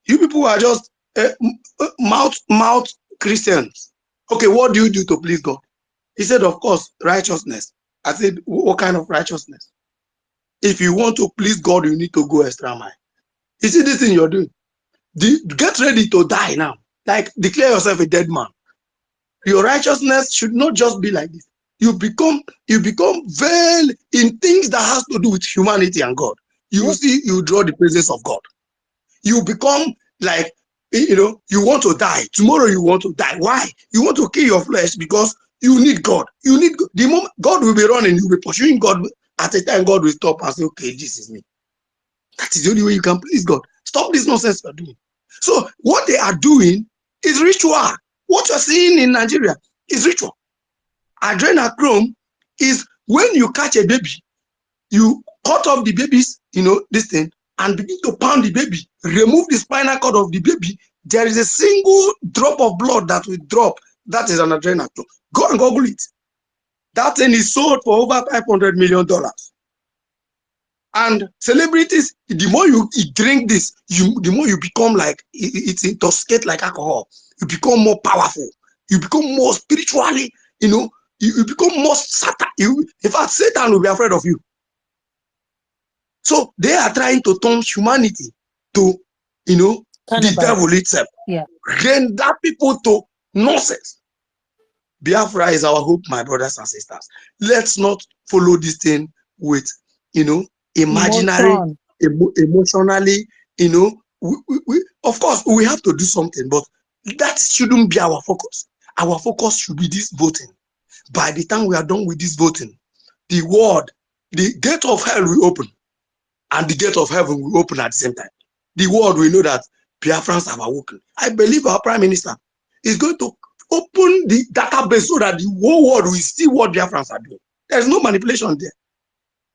you people are just mouth Christians. Okay, what do you do to please God? He said, of course, righteousness. I said, what kind of righteousness? If you want to please God, you need to go extra mile. You see this thing you're doing? Get ready to die now. Like, declare yourself a dead man. Your righteousness should not just be like this. You become veiled in things that has to do with humanity and God. You see, you draw the presence of God. You become like, you want to die. Tomorrow you want to die. Why? You want to kill your flesh because you need God. You need God. The moment God will be running, you'll be pursuing God. At a time, God will stop and say, okay, this is me. That is the only way you can please God. Stop this nonsense you're doing. So what they are doing is ritual. What you're seeing in Nigeria is ritual. Adrenochrome is when you catch a baby, you cut off the baby's, this thing, and begin to pound the baby, remove the spinal cord of the baby. There is a single drop of blood that will drop. That is an adrenochrome. Go and Google it. That thing is sold for over $500 million. And celebrities, the more you drink this, the more you become like, it's intoxicate like alcohol. You become more powerful. You become more spiritually, you become more Satan. In fact, Satan will be afraid of you. So they are trying to turn humanity to, the devil itself. Yeah. Render people to nonsense. Biafra is our hope, my brothers and sisters. Let's not follow this thing with, imaginary, emotionally, we, of course, we have to do something, but that shouldn't be our focus. Our focus should be this voting. By the time we are done with this voting, the gate of hell will open, and the gate of heaven will open at the same time. The world will know that Biafrans have awoken. I believe our Prime Minister is going to open the database so that the whole world will see what Biafrans are doing. There's no manipulation there.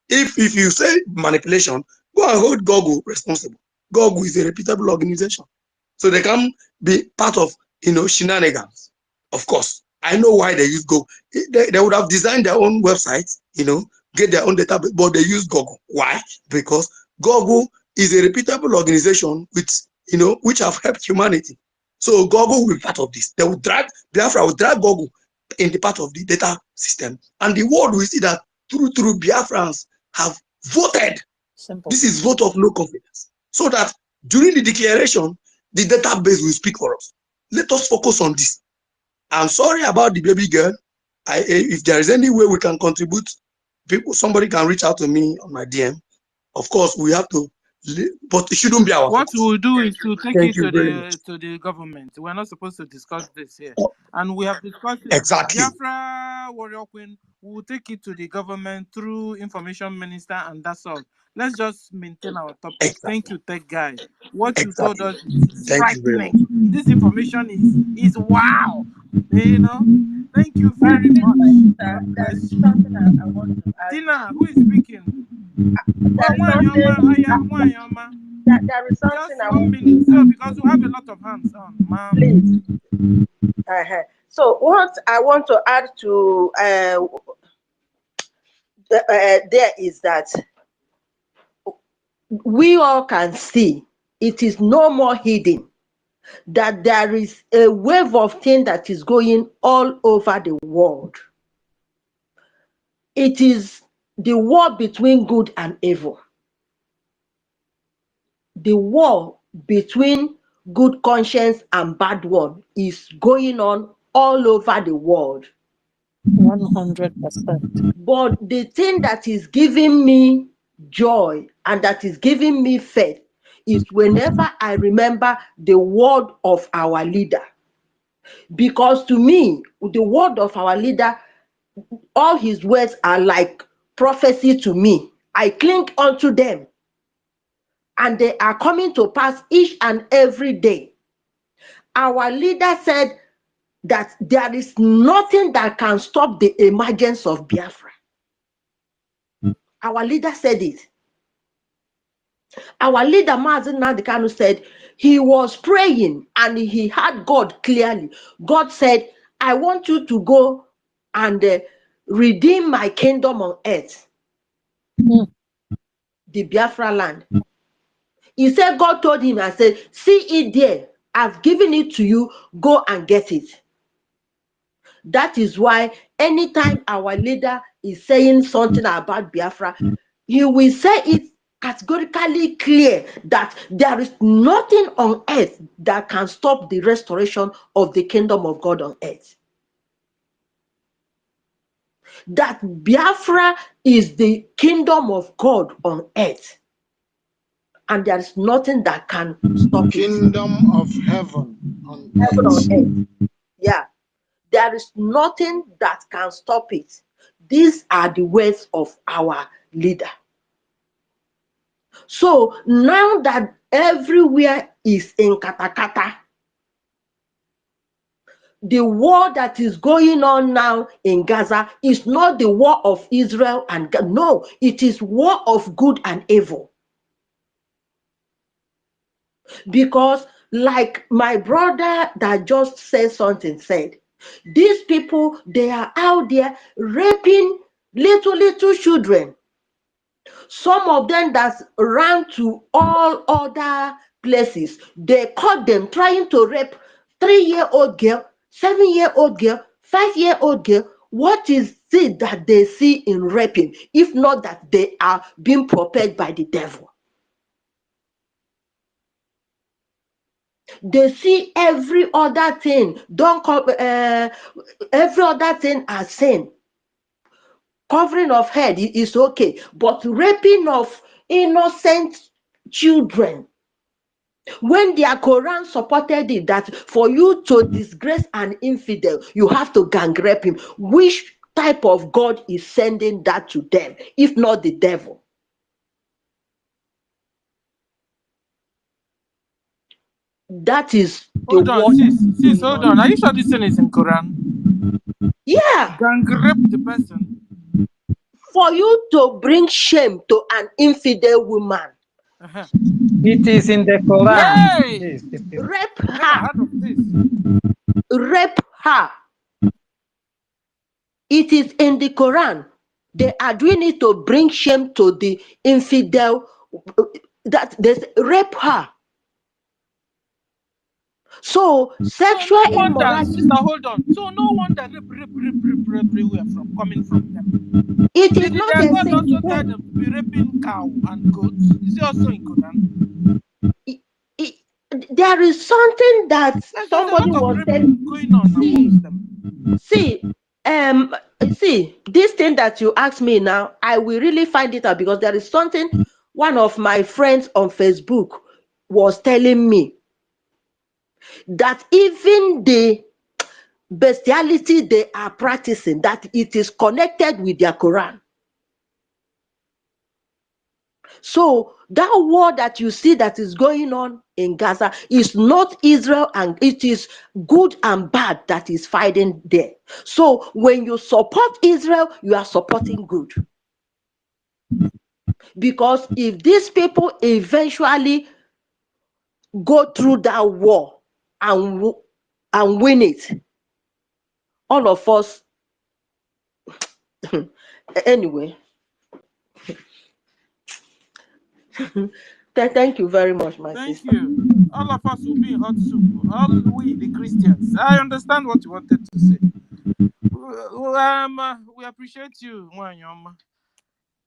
If you say manipulation, go and hold Google responsible. Google is a reputable organization, so they can be part of shenanigans. Of course, I know why they use Google. They would have designed their own website, get their own database, but they use Google. Why? Because Google is a reputable organization which have helped humanity. So Google will be part of this. They will drag Biafra will drag Google in the part of the data system, and the world will see that through Biafrans have voted. Simple. This is vote of no confidence. So that during the declaration, the database will speak for us. Let us focus on this. I'm sorry about the baby girl. If there is any way we can contribute, somebody can reach out to me on my DM. Of course, we have to, but it shouldn't be our What focus. we'll do is to take Thank it you very much. to the government. We're not supposed to discuss this here. And we have discussed it. Exactly. Biafra Warrior Queen will take it to the government through Information Minister, and that's all. Let's just maintain our topic. Exactly. Thank you, tech guy. What you Exactly. told us is Thank you very frightening. This information is wow. Thank you very much. God bless you. Tina, who is speaking? There is something Just I 1 want minute. to So, because we have a lot of hands on, ma'am. please. So what I want to add to there is that we all can see it is no more hidden that there is a wave of thing that is going all over the world. It is the war between good and evil. The war between good conscience and bad one is going on all over the world. 100%. But the thing that is giving me joy and that is giving me faith is whenever I remember the word of our leader. Because to me, the word of our leader, all his words are like prophecy to me. I cling onto them. and they are coming to pass each and every day. Our leader said that there is nothing that can stop the emergence of Biafra. Our leader said it. Our leader, Mazi Nnamdi Kanu, said he was praying and he heard God clearly. God said, I want you to go and redeem my kingdom on earth, the Biafra land. He said, God told him, I said, see it there. I've given it to you. Go and get it. That is why anytime our leader is saying something about Biafra, he will say it categorically clear that there is nothing on earth that can stop the restoration of the kingdom of God on earth. That Biafra is the kingdom of God on earth, and there is nothing that can stop it. Kingdom of heaven on Heaven earth. on earth. Yeah. There is nothing that can stop it. These are the words of our leader. So now that everywhere is in katakata, the war that is going on now in Gaza is not the war of Israel and God. No, it is war of good and evil. Because like my brother that just said something said, these people, they are out there raping little children. Some of them that ran to all other places, they caught them trying to rape 3-year-old girl, 7-year-old girl, 5-year-old girl. What is it that they see in raping, if not that they are being propelled by the devil? They see every other thing, every other thing as sin. Covering of head is okay, but raping of innocent children, when their Quran supported it, that for you to disgrace an infidel, you have to gang rape him. Which type of God is sending that to them, if not the devil? That is the Hold on, war. sis, hold on. Are you sure this thing is in Quran? Yeah. Gang rape the person. For you to bring shame to an infidel woman. It is in the Quran. Yay! Rape I never her. heard of this. Rape her. It is in the Quran. They are doing it to bring shame to the infidel. That they rape her. So sexual no wonder, immorality. sister, hold on. So no wonder rape everywhere coming from them. It is Did not their a God sin also to tell them. them to be raping cow and goats? Is it also in Quran? There is something that There's a somebody lot of was raping telling. going on amongst them. See, this thing that you asked me now, I will really find it out, because there is something one of my friends on Facebook was telling me, that even the bestiality they are practicing, that it is connected with their Quran. So that war that you see that is going on in Gaza is not Israel, and it is good and bad that is fighting there. So when you support Israel, you are supporting good. Because if these people eventually go through that war and win it, all of us anyway. Thank you very much, my Thank sister. you. All of us will be in hot soup. All we, the Christians. I understand what you wanted to say. We appreciate you, Mwanyoma.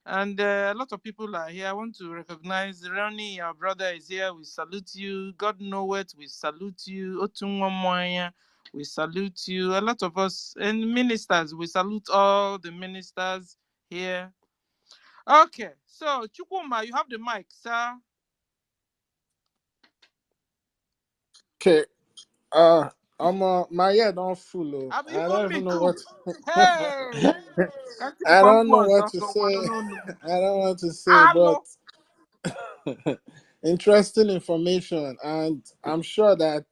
And a lot of people are here. I want to recognize Ronnie, our brother, is here. We salute you. God Knoweth, we salute you. Otunwamwanya, we salute you. A lot of us, and ministers, we salute all the ministers here. Okay, so Chukwuma, you have the mic, sir. Okay. My head don't full. Have you I don't even know what. Hey! I don't know what to say. I don't want to say, but Interesting information, and I'm sure that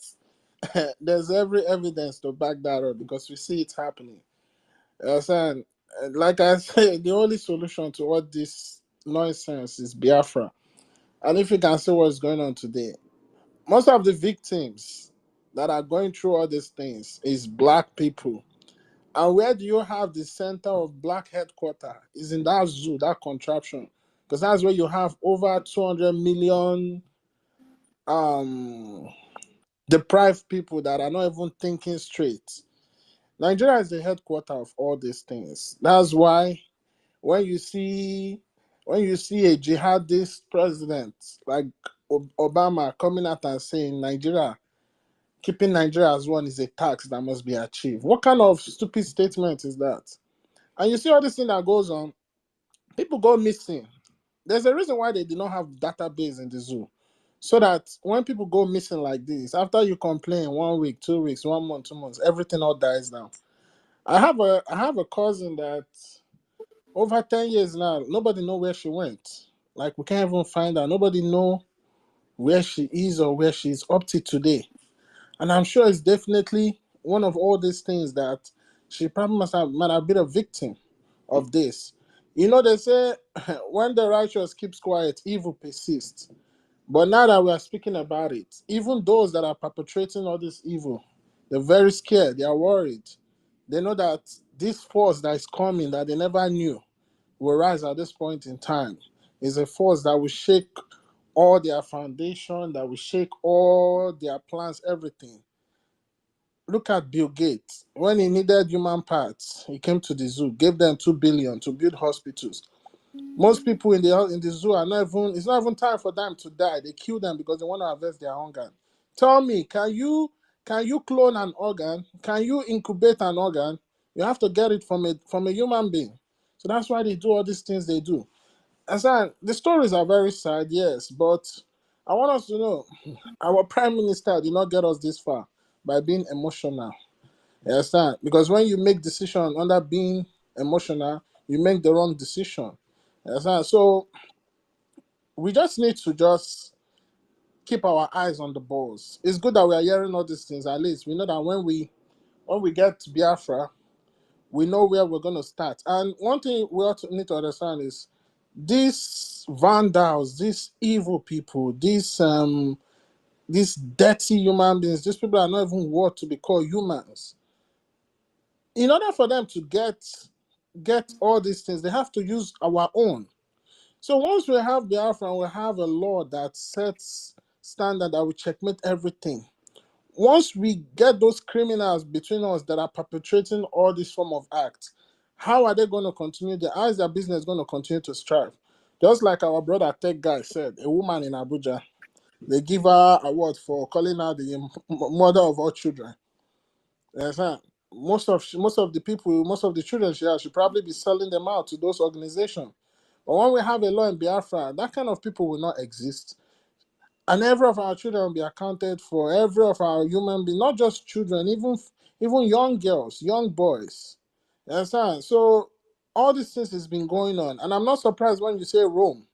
there's every evidence to back that up because we see it happening. And like I said, the only solution to all this nonsense is Biafra. And if you can see what's going on today, most of the victims that are going through all these things is black people. And where do you have the center of black headquarters? Is in that zoo, that contraption. Because that's where you have over 200 million um deprived people that are not even thinking straight. Nigeria is the headquarter of all these things. That's why when you see a jihadist president like Obama coming out and saying Nigeria, keeping Nigeria as one is a tax that must be achieved. What kind of stupid statement is that? And you see all this thing that goes on, people go missing. There's a reason why they did not have database in the zoo. So that when people go missing like this, after you complain 1 week, 2 weeks, 1 month, 2 months, everything all dies down. I have a cousin that over 10 years now, nobody know where she went. Like we can't even find her. Nobody know where she is or where she's up to today. And I'm sure it's definitely one of all these things that she probably might have been a victim of this. You know, they say when the righteous keeps quiet, evil persists. But now that we are speaking about it, even those that are perpetrating all this evil, they're very scared, they are worried. They know that this force that is coming that they never knew will rise at this point in time is a force that will shake all their foundation, that will shake all their plans, everything. Look at Bill Gates. When he needed human parts, he came to the zoo, gave them 2 billion to build hospitals. Most people in the zoo are not even, it's not even time for them to die. They kill them because they want to harvest their organ. Tell me, can you clone an organ? Can you incubate an organ? You have to get it from a human being. So that's why they do all these things they do. And so the stories are very sad, yes, but I want us to know our prime minister did not get us this far by being emotional. You understand? Because when you make decision under being emotional, you make the wrong decision. You understand? So we just need to just keep our eyes on the balls. It's good that we are hearing all these things. At least we know that when we get to Biafra, we know where we're going to start. And one thing we need to understand is these vandals, these evil people, these dirty human beings, these people are not even worth to be called humans. In order for them to get all these things, they have to use our own. So once we have Biafra, we have a law that sets standard that will checkmate everything. Once we get those criminals between us that are perpetrating all this form of acts, how are they going to continue? How is their business going to continue to strive? Just like our brother Tech Guy said, a woman in Abuja, they give her award for calling her the mother of all children. Yes, sir. Most of the people, most of the children she has should probably be selling them out to those organizations. But when we have a law in Biafra, that kind of people will not exist. And every of our children will be accounted for, every of our human beings, not just children, even young girls, young boys. You understand? So all these things has been going on. And I'm not surprised when you say Rome.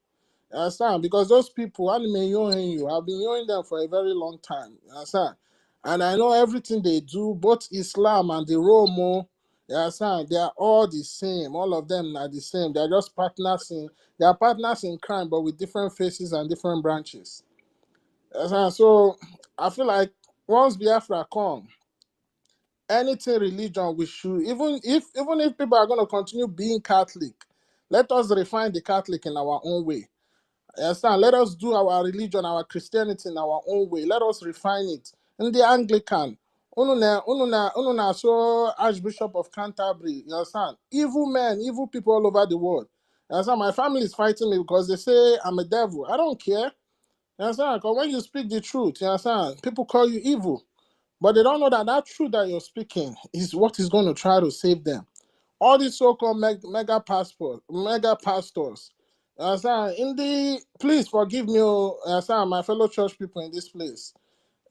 You understand? Because those people, I've been knowing them for a very long time. You understand? And I know everything they do, both Islam and the Romo, you understand? They are all the same. All of them are the same. They are just they are partners in crime, but with different faces and different branches. You understand? So I feel like once Biafra come, anything religion we should, even if people are going to continue being Catholic, let us refine the Catholic in our own way. Understand? Let us do our religion, our Christianity in our own way. Let us refine it. In the Anglican, so Archbishop of Canterbury, you understand? Evil men, evil people all over the world. You understand? My family is fighting me because they say I'm a devil. I don't care. You understand? Because when you speak the truth, you understand? People call you evil. But they don't know that that truth that you're speaking is what is going to try to save them. All these so-called mega pastors. Please forgive me, my fellow church people in this place.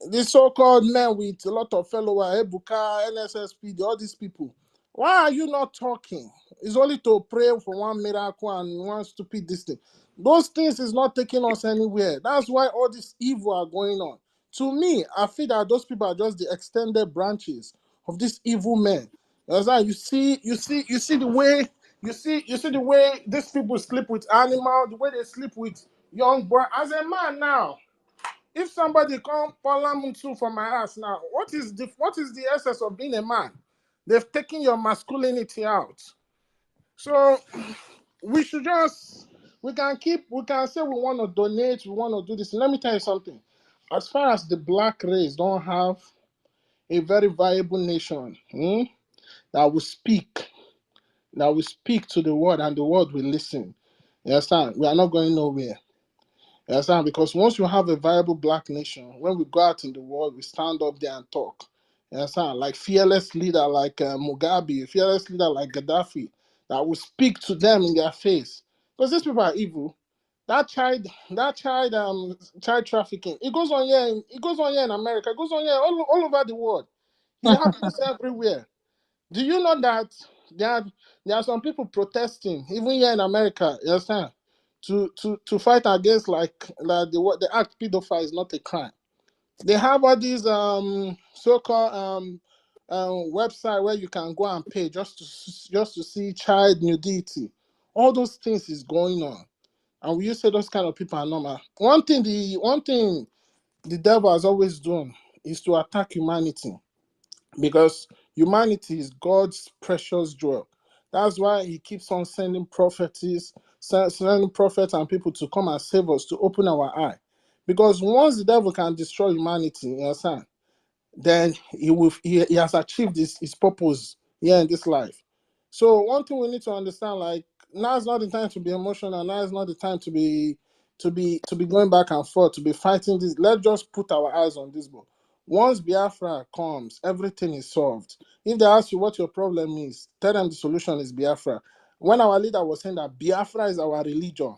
These so-called men with a lot of followers, Ebuka, NSSP, all these people, Why are you not talking? It's only to pray for one miracle and one stupid this thing. Those things is not taking us anywhere. That's why all this evil are going on. To me, I feel that those people are just the extended branches of these evil men. You understand? You see the way the way these people sleep with animals, the way they sleep with young boy. As a man now, if somebody come Palamutsu from my house now, what is the essence of being a man? They've taken your masculinity out. So we should we can say we want to donate, we want to do this. Let me tell you something. As far as the black race don't have a very viable nation that will speak to the world and the world will listen. You understand? We are not going nowhere. You understand? Because once you have a viable black nation, when we go out in the world, we stand up there and talk. You understand? Like fearless leader like Mugabe, fearless leader like Gaddafi, that will speak to them in their face. Because these people are evil. Child trafficking. It goes on here in America. It goes on here all over the world. It happens everywhere. Do you know that there are, there are some people protesting, even here in America, you understand, to fight against the act pedophile is not a crime. They have all these so-called website where you can go and pay just to see child nudity. All those things is going on, and we used to say those kind of people are normal. One thing the devil has always done is to attack humanity, because humanity is God's precious jewel. That's why he keeps on sending sending prophets and people to come and save us, to open our eye. Because once the devil can destroy humanity, you understand, then he has achieved his purpose here in this life. So one thing we need to understand, like, now is not the time to be emotional, now is not the time to be going back and forth, to be fighting this. Let's just put our eyes on this book. Once Biafra comes, everything is solved. If they ask you what your problem is, tell them the solution is Biafra. When our leader was saying that Biafra is our religion,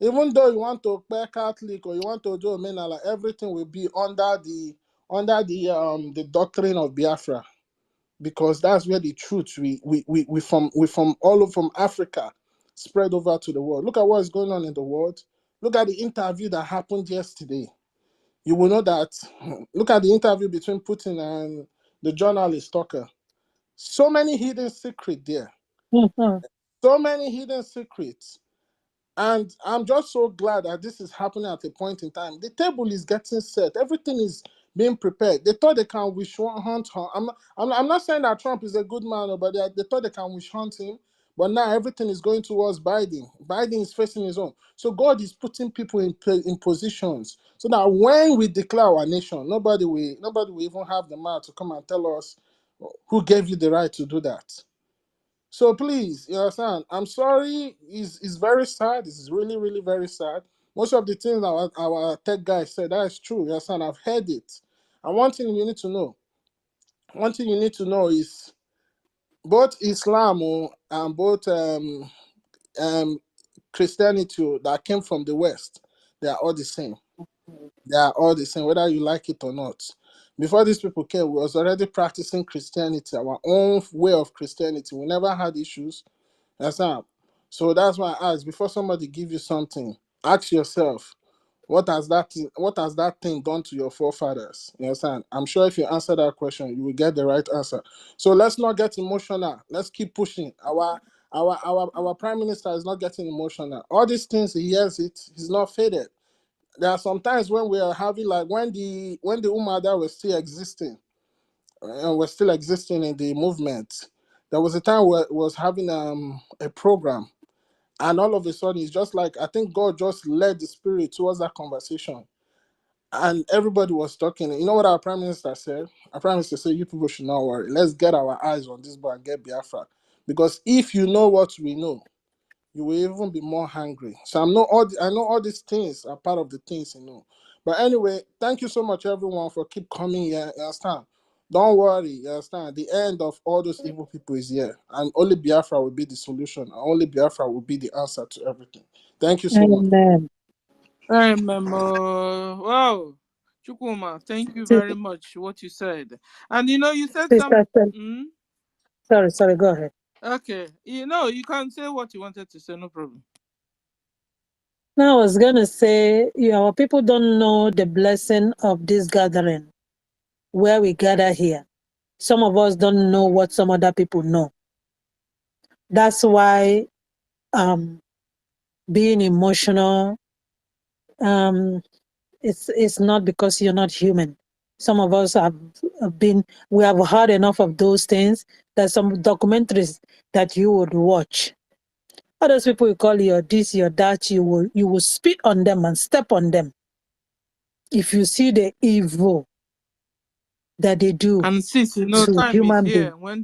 even though you want to be Catholic or you want to do a Menala, everything will be under the doctrine of Biafra, because that's where the truth we from all over from Africa spread over to the world. Look at what is going on in the world. Look at the interview that happened yesterday. You will know that. Look at the interview between Putin and the journalist Tucker. So many hidden secrets there. So many hidden secrets. And I'm just so glad that this is happening at a point in time. The table is getting set. Everything is being prepared. They thought they can wish hunt him. I'm not saying that Trump is a good man, but they thought they can wish hunt him. But now everything is going towards Biden. Biden is facing his own. So God is putting people in positions so that when we declare our nation, nobody will even have the mouth to come and tell us who gave you the right to do that. So please, you understand? I'm sorry. It's very sad. It's really, really very sad. Most of the things our tech guy said, that is true. You understand? I've heard it. And one thing you need to know is both Islam and both Christianity that came from the West, they are all the same. They are all the same, whether you like it or not. Before these people came, we was already practicing Christianity, our own way of Christianity. We never had issues. That's not. So that's why I ask, before somebody give you something, ask yourself, what has that thing done to your forefathers? You understand? I'm sure if you answer that question, you will get the right answer. So let's not get emotional. Let's keep pushing. Our prime minister is not getting emotional. All these things he hears it, he's not faded. There are some times when we are having, like, when the Umada was still existing, and we're still existing in the movement. There was a time where it was having a program, and all of a sudden it's just like, I think God just led the spirit towards that conversation, and everybody was talking. You know what our prime minister said? Our prime minister said, "You people should not worry. Let's get our eyes on this boy and get Biafra, because if you know what we know, you will even be more hungry." So I know all these things are part of the things. But anyway, thank you so much, everyone, for keep coming here. You understand? Don't worry. You understand? The end of all those evil people is here, and only Biafra will be the solution. And only Biafra will be the answer to everything. Thank you so much. Amen. Wow. Chukuma, thank you very much what you said. And you said Sister some Stella. Sorry, go ahead. Okay, you can say what you wanted to say, no problem. Now I was gonna say, our people don't know the blessing of this gathering where we gather here. Some of us don't know what some other people know. That's why being emotional, it's not because you're not human. Some of us we have heard enough of those things. There's some documentaries that you would watch. Others people will call you this, your that, you will spit on them and step on them. If you see the evil that they do and since to time is human here beings. when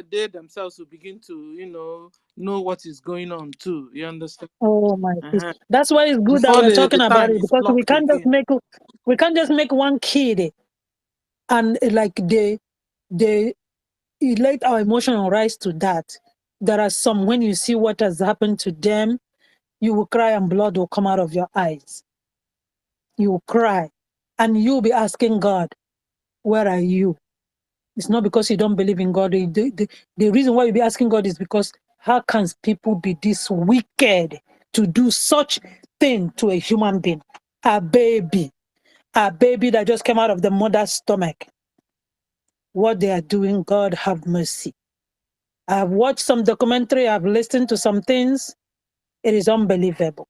they themselves will begin to know what is going on too. You understand? Oh my goodness. That's why it's good that Before we're the talking about time it, is because clocked again. we can't just make one kid and like they let our emotional rise to that. There are some, when you see what has happened to them, you will cry and blood will come out of your eyes. You will cry and you'll be asking God, where are you? It's not because you don't believe in God. The reason why you be asking God is because how can people be this wicked to do such thing to a human being? A baby that just came out of the mother's stomach. What they are doing, God have mercy. I've watched some documentary, I've listened to some things. It is unbelievable.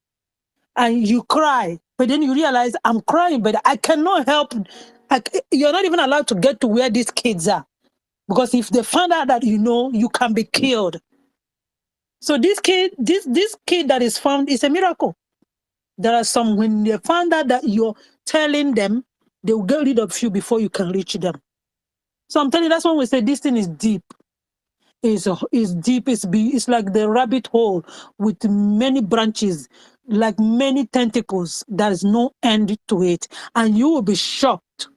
And you cry, but then you realize I'm crying, but I cannot help. You're not even allowed to get to where these kids are. Because if they find out that you can be killed. So this kid that is found is a miracle. There are some, when they find out that you're telling them, they will get rid of you before you can reach them. So I'm telling you, that's when we say this thing is deep. It's deep. It's like the rabbit hole with many branches, like many tentacles. There is no end to it, and you will be shocked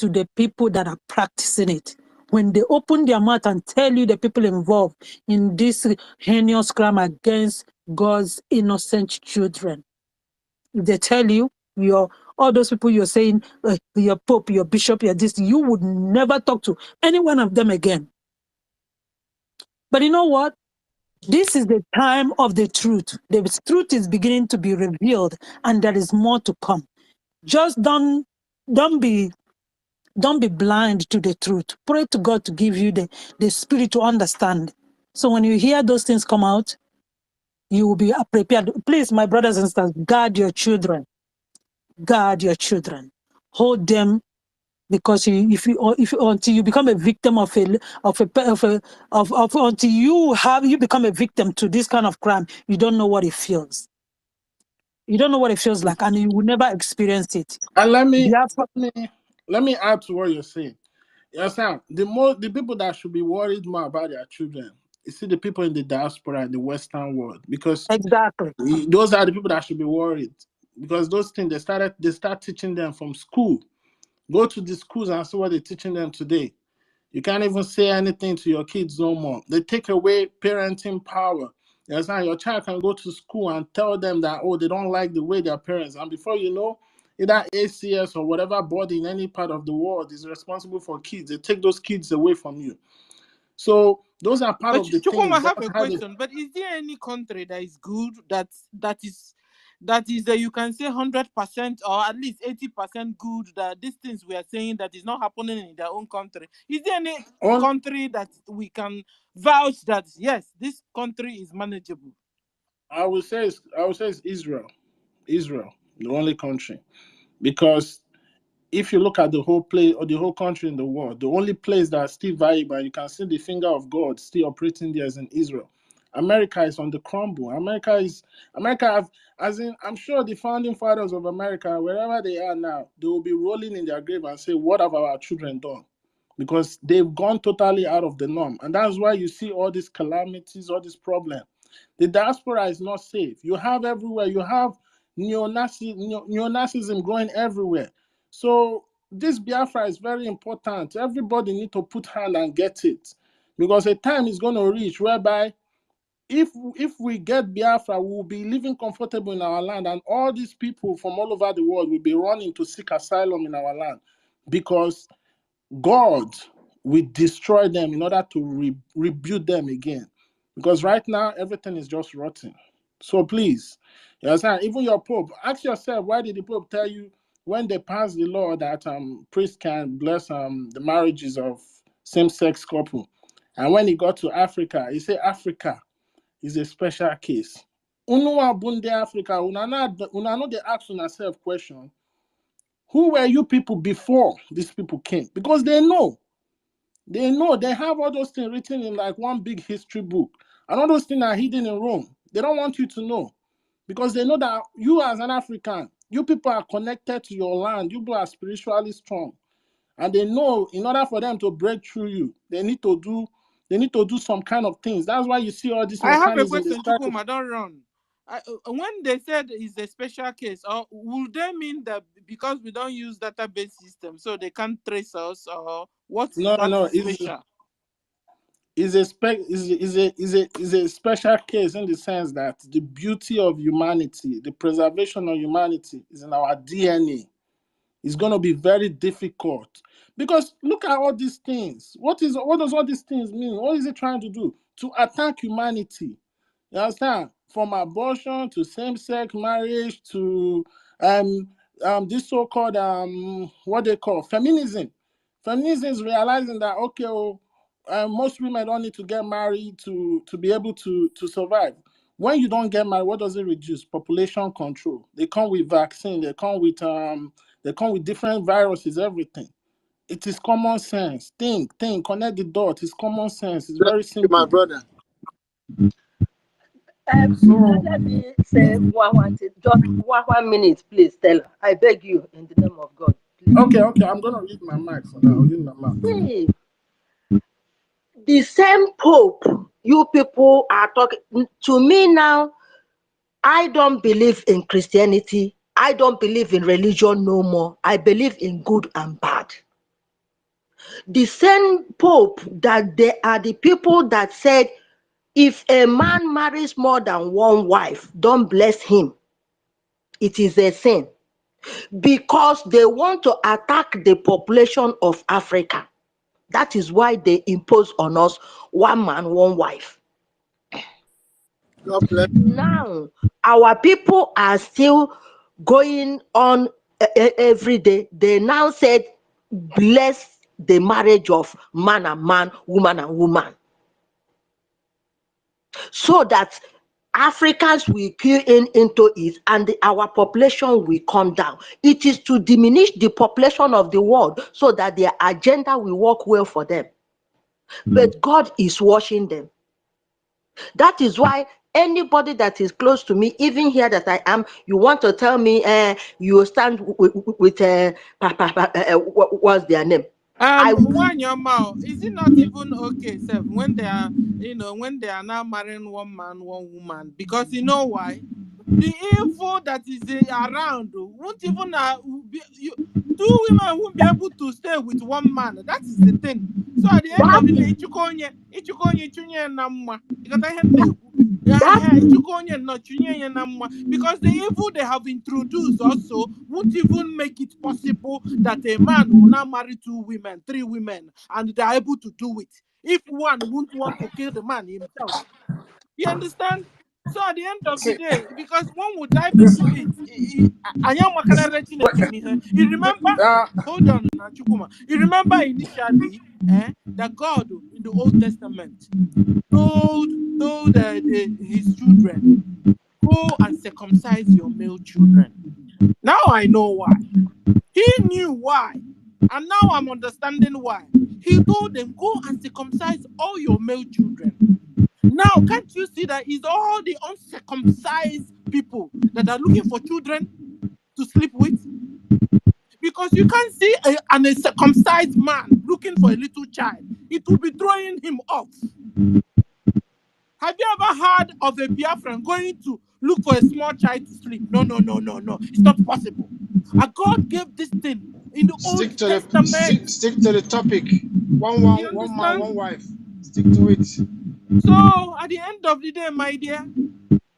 to the people that are practicing it when they open their mouth and tell you the people involved in this heinous crime against God's innocent children. If they tell you, all those people you're saying, your pope, your bishop, your this, you would never talk to any one of them again. But you know what? This is the time of the truth. The truth is beginning to be revealed, and there is more to come. Just don't be blind to the truth. Pray to God to give you the spirit to understand. So when you hear those things come out, you will be prepared. Please, my brothers and sisters, guard your children. Guard your children. Hold them, because if you until you become a victim until you become a victim to this kind of crime, you don't know what it feels. You don't know what it feels like, and you will never experience it. And let me add to what you're saying. Yes, sir. The people that should be worried more about their children, you see, the people in the diaspora in the Western world, because exactly those are the people that should be worried, because those things they start teaching them from school. Go to the schools and see what they're teaching them today. You can't even say anything to your kids no more. They take away parenting power. Yes, now your child can go to school and tell them that, they don't like the way their parents, and before you know, either ACS or whatever body in any part of the world is responsible for kids. They take those kids away from you. So those are part But of the Chukwuma, I things. have a question. But is there any country that is good that is you can say 100% or at least 80% good, that these things we are saying that is not happening in their own country? Is there any country that we can vouch that yes, this country is manageable? I would say it's Israel. Israel, the only country, because if you look at the whole place or the whole country in the world, the only place that is still viable, you can see the finger of God still operating there, is in Israel. America is on the crumble. I'm sure the founding fathers of America, wherever they are now, they will be rolling in their grave and say, what have our children done? Because they've gone totally out of the norm. And that's why you see all these calamities, all these problems. The diaspora is not safe. You have everywhere. You have neo-Nazism growing everywhere. So this Biafra is very important. Everybody need to put hand and get it, because a time is going to reach whereby if we get Biafra, we will be living comfortable in our land, and all these people from all over the world will be running to seek asylum in our land, because God we destroy them in order to rebuild them again. Because right now, everything is just rotten. So please, you understand? Even your Pope, ask yourself, why did the Pope tell you when they passed the law that priests can bless the marriages of same-sex couple? And when he got to Africa, he said Africa is a special case. Unua bunde Africa, una no dey ask yourself question. Who were you people before these people came? Because they know. They have all those things written in like one big history book. And all those things are hidden in Rome. They don't want you to know. Because they know that you as an African, you people are connected to your land. You people are spiritually strong. And they know in order for them to break through you, they need to do some kind of things. That's why you see all this I have a mechanism. question, Chukuma, don't run. When they said it's a special case, or would they mean that because we don't use database system, so they can't trace us, or what is special? Is a special case in the sense that the beauty of humanity, the preservation of humanity is in our DNA. It's going to be very difficult because look at all these things. What does all these things mean? What is it trying to do? To attack humanity. You understand? From abortion to same-sex marriage to this so-called what they call feminism. Feminism is realizing that most women don't need to get married to be able to survive. When you don't get married, what does it reduce? Population control. They come with vaccine. They come with different viruses. Everything. It is common sense. Think. Connect the dots. It's common sense. It's very simple. My brother. Let me say one thing. Just 1 minute, please, Stella. I beg you, in the name of God. Please. Okay. I'm gonna read my mic for now. See, the same Pope you people are talking to me now. I don't believe in Christianity. I don't believe in religion no more. I believe in good and bad. The same Pope that they are the people that said, if a man marries more than one wife, don't bless him. It is a sin. Because they want to attack the population of Africa. That is why they impose on us one man, one wife. God bless. Now, our people are still going on every day. They now said, bless the marriage of man and man, woman and woman. So that Africans will queue into it and our population will come down. It is to diminish the population of the world so that their agenda will work well for them. But God is watching them. That is why anybody that is close to me, even here that I am, you want to tell me you stand with what's their name? Is it not even okay, Seth, when they are, when they are now marrying one man, one woman? Because you know why? The evil that is around won't even two women won't be able to stay with one man. That is the thing. So at the end of the day, because the evil they have introduced also won't even make it possible that a man will now marry 2 women, 3 women, and they are able to do it. If one won't want to kill the man himself. You understand? So at the end of the day, because one will dive into it, you remember? Hold on, Chukuma. You remember initially that God in the Old Testament told his children, go and circumcise your male children. Now I know why. He knew why. And now I'm understanding why. He told them, go and circumcise all your male children. Now, can't you see that it's all the uncircumcised people that are looking for children to sleep with? Because you can't see a circumcised man looking for a little child. It will be throwing him off. Have you ever heard of a Biafran going to look for a small child to sleep? No. It's not possible. And God gave this thing in the Old Testament. Stick to the topic. One man, one wife. Stick to it. So at the end of the day, my dear,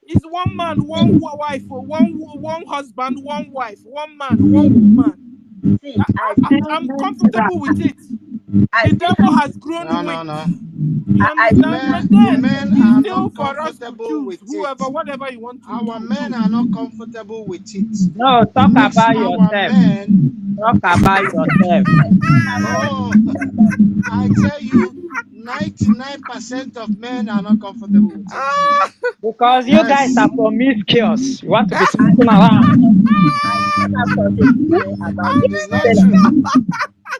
it's one man, one wife, one husband, one wife, one man, one woman. See, I'm comfortable with it. The devil has grown No, weight. no. You understand? But then Men it's are still not for us to comfortable choose with it. whatever you want to Our do. men are not comfortable with it. No, It talk makes about our yourself. men. Talk about yourself. Oh, I tell you, 99% of men are not comfortable with it. Because you guys Yes, are promiscuous. You want to be sleeping around. I still have something to say about it it. is not true.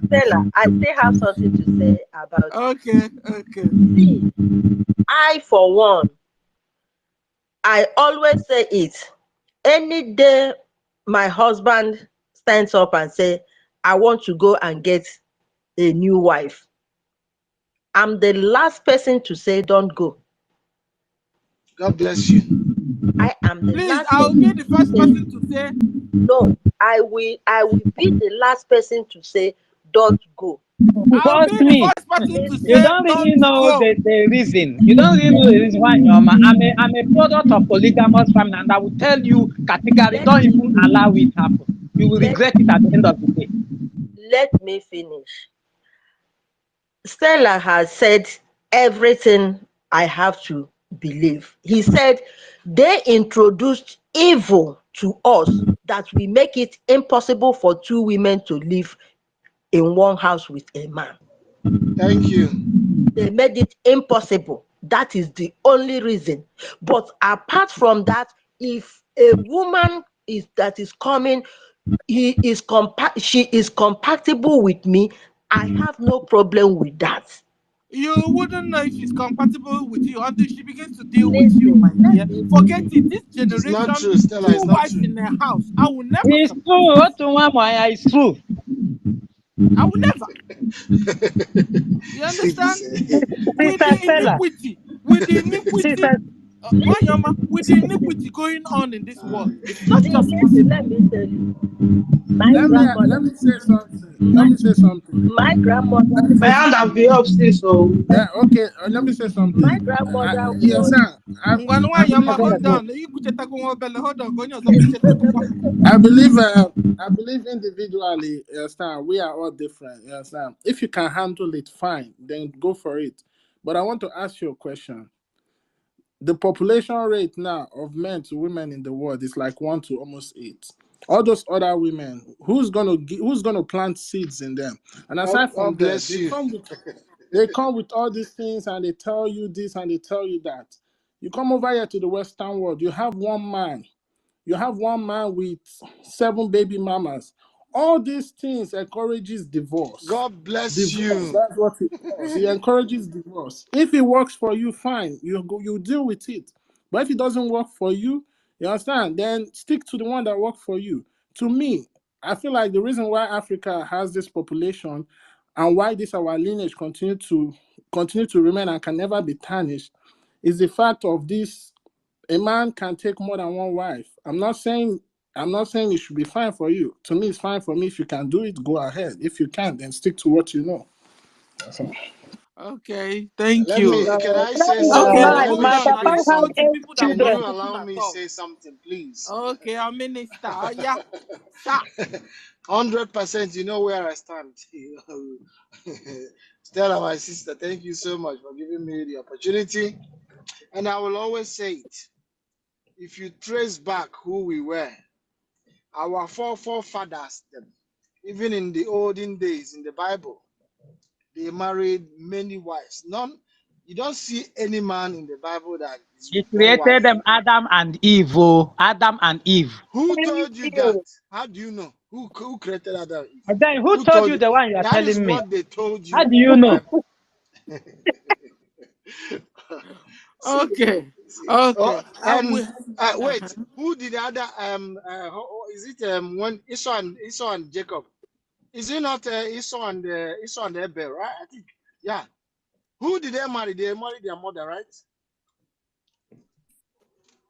Stella, I still have something to say about Okay. it. See, I, for one, I always say it. Any day my husband stands up and say, I want to go and get a new wife, I'm the last person to say, don't go. God bless you. I am the Please, last I'll be person the to first say, person to say, no. I will be the last person to say, don't go. I'll Because be the me, first person to you say, don't really don't know go. the reason. You don't really know the reason why Nyoma. I'm a product of polygamous family, and I will tell you categorically, Let don't me even allow it happen. You will let regret it at the end of the day. let me finish. Stella has said everything I have to believe. He said they introduced evil to us that we make it impossible for two women to live in one house with a man. Thank you. They made it impossible. That is the only reason. But apart from that, if a woman is coming, she is compatible with me, I have no problem with that. You wouldn't know if she's compatible with you until she begins to deal with you, Listen, my let dear. me Forget finish. it. This It's not generation, true, Stella. It's two not wives true. in a house. I will never It's support true. it. What to Moya is true. I will never. You understand? With Sister the Stella, iniquity, with the iniquity, Sister, Wanyama, with the iniquity going on in this world, it's not See, just listen, possible. let me tell you. My Let grandmother, me say something. Let my, me say something. my grandmother, My hand have been up since, so Yeah, okay. Let me say something. my grandmother Yes, was. sir. Ngwanu I Wanyama, believe hold in on. You could take one belly, hold on. Go on, so we check it. I believe I believe individually, you understand, we are all different. You understand? If you can handle it, fine, then go for it. But I want to ask you a question. The population rate now of men to women in the world is like 1 to almost 8. All those other women, who's gonna plant seeds in them? And aside from God that, bless you. they come with all these things and they tell you this and they tell you that. You come over here to the Western world, you have one man. You have one man with 7 baby mamas. All these things encourages divorce. God bless Divorce, you. that's what it does. He encourages divorce. If it works for you, fine. You deal with it. But if it doesn't work for you, you understand? Then stick to the one that worked for you. To me, I feel like the reason why Africa has this population and why this our lineage continue to remain and can never be tarnished is the fact of this: a man can take more than one wife. I'm not saying it should be fine for you. To me, it's fine for me. If you can do it, go ahead. If you can't, then stick to what you know. That's all. Okay, thank Let me, you. can I let say me say Okay, something? mine. Let hold me My on. papa Let's speak had go to something. 8 people that Can want children. to you open allow and me talk. say something, please? Okay, our minister. Yeah, sir. 100%, you know where I stand. Stella, my sister, thank you so much for giving me the opportunity. And I will always say it. If you trace back who we were, our forefathers, them, even in the olden days in the Bible, they married many wives. None, you don't see any man in the Bible that is He with one created wife. them Adam and Eve. Oh, Adam and Eve. Who Thank told you that? you. How do you know? Who created Adam and Eve? And then who Who told told you you? the one you are That is telling me? what they told How you do in you the know? Bible. see, Okay, see. Oh, okay. I and will. wait, who did the other? Is it when Esau and Jacob? Is it not Esau and Abel? Right? I think. Yeah. Who did they marry? They married their mother, right?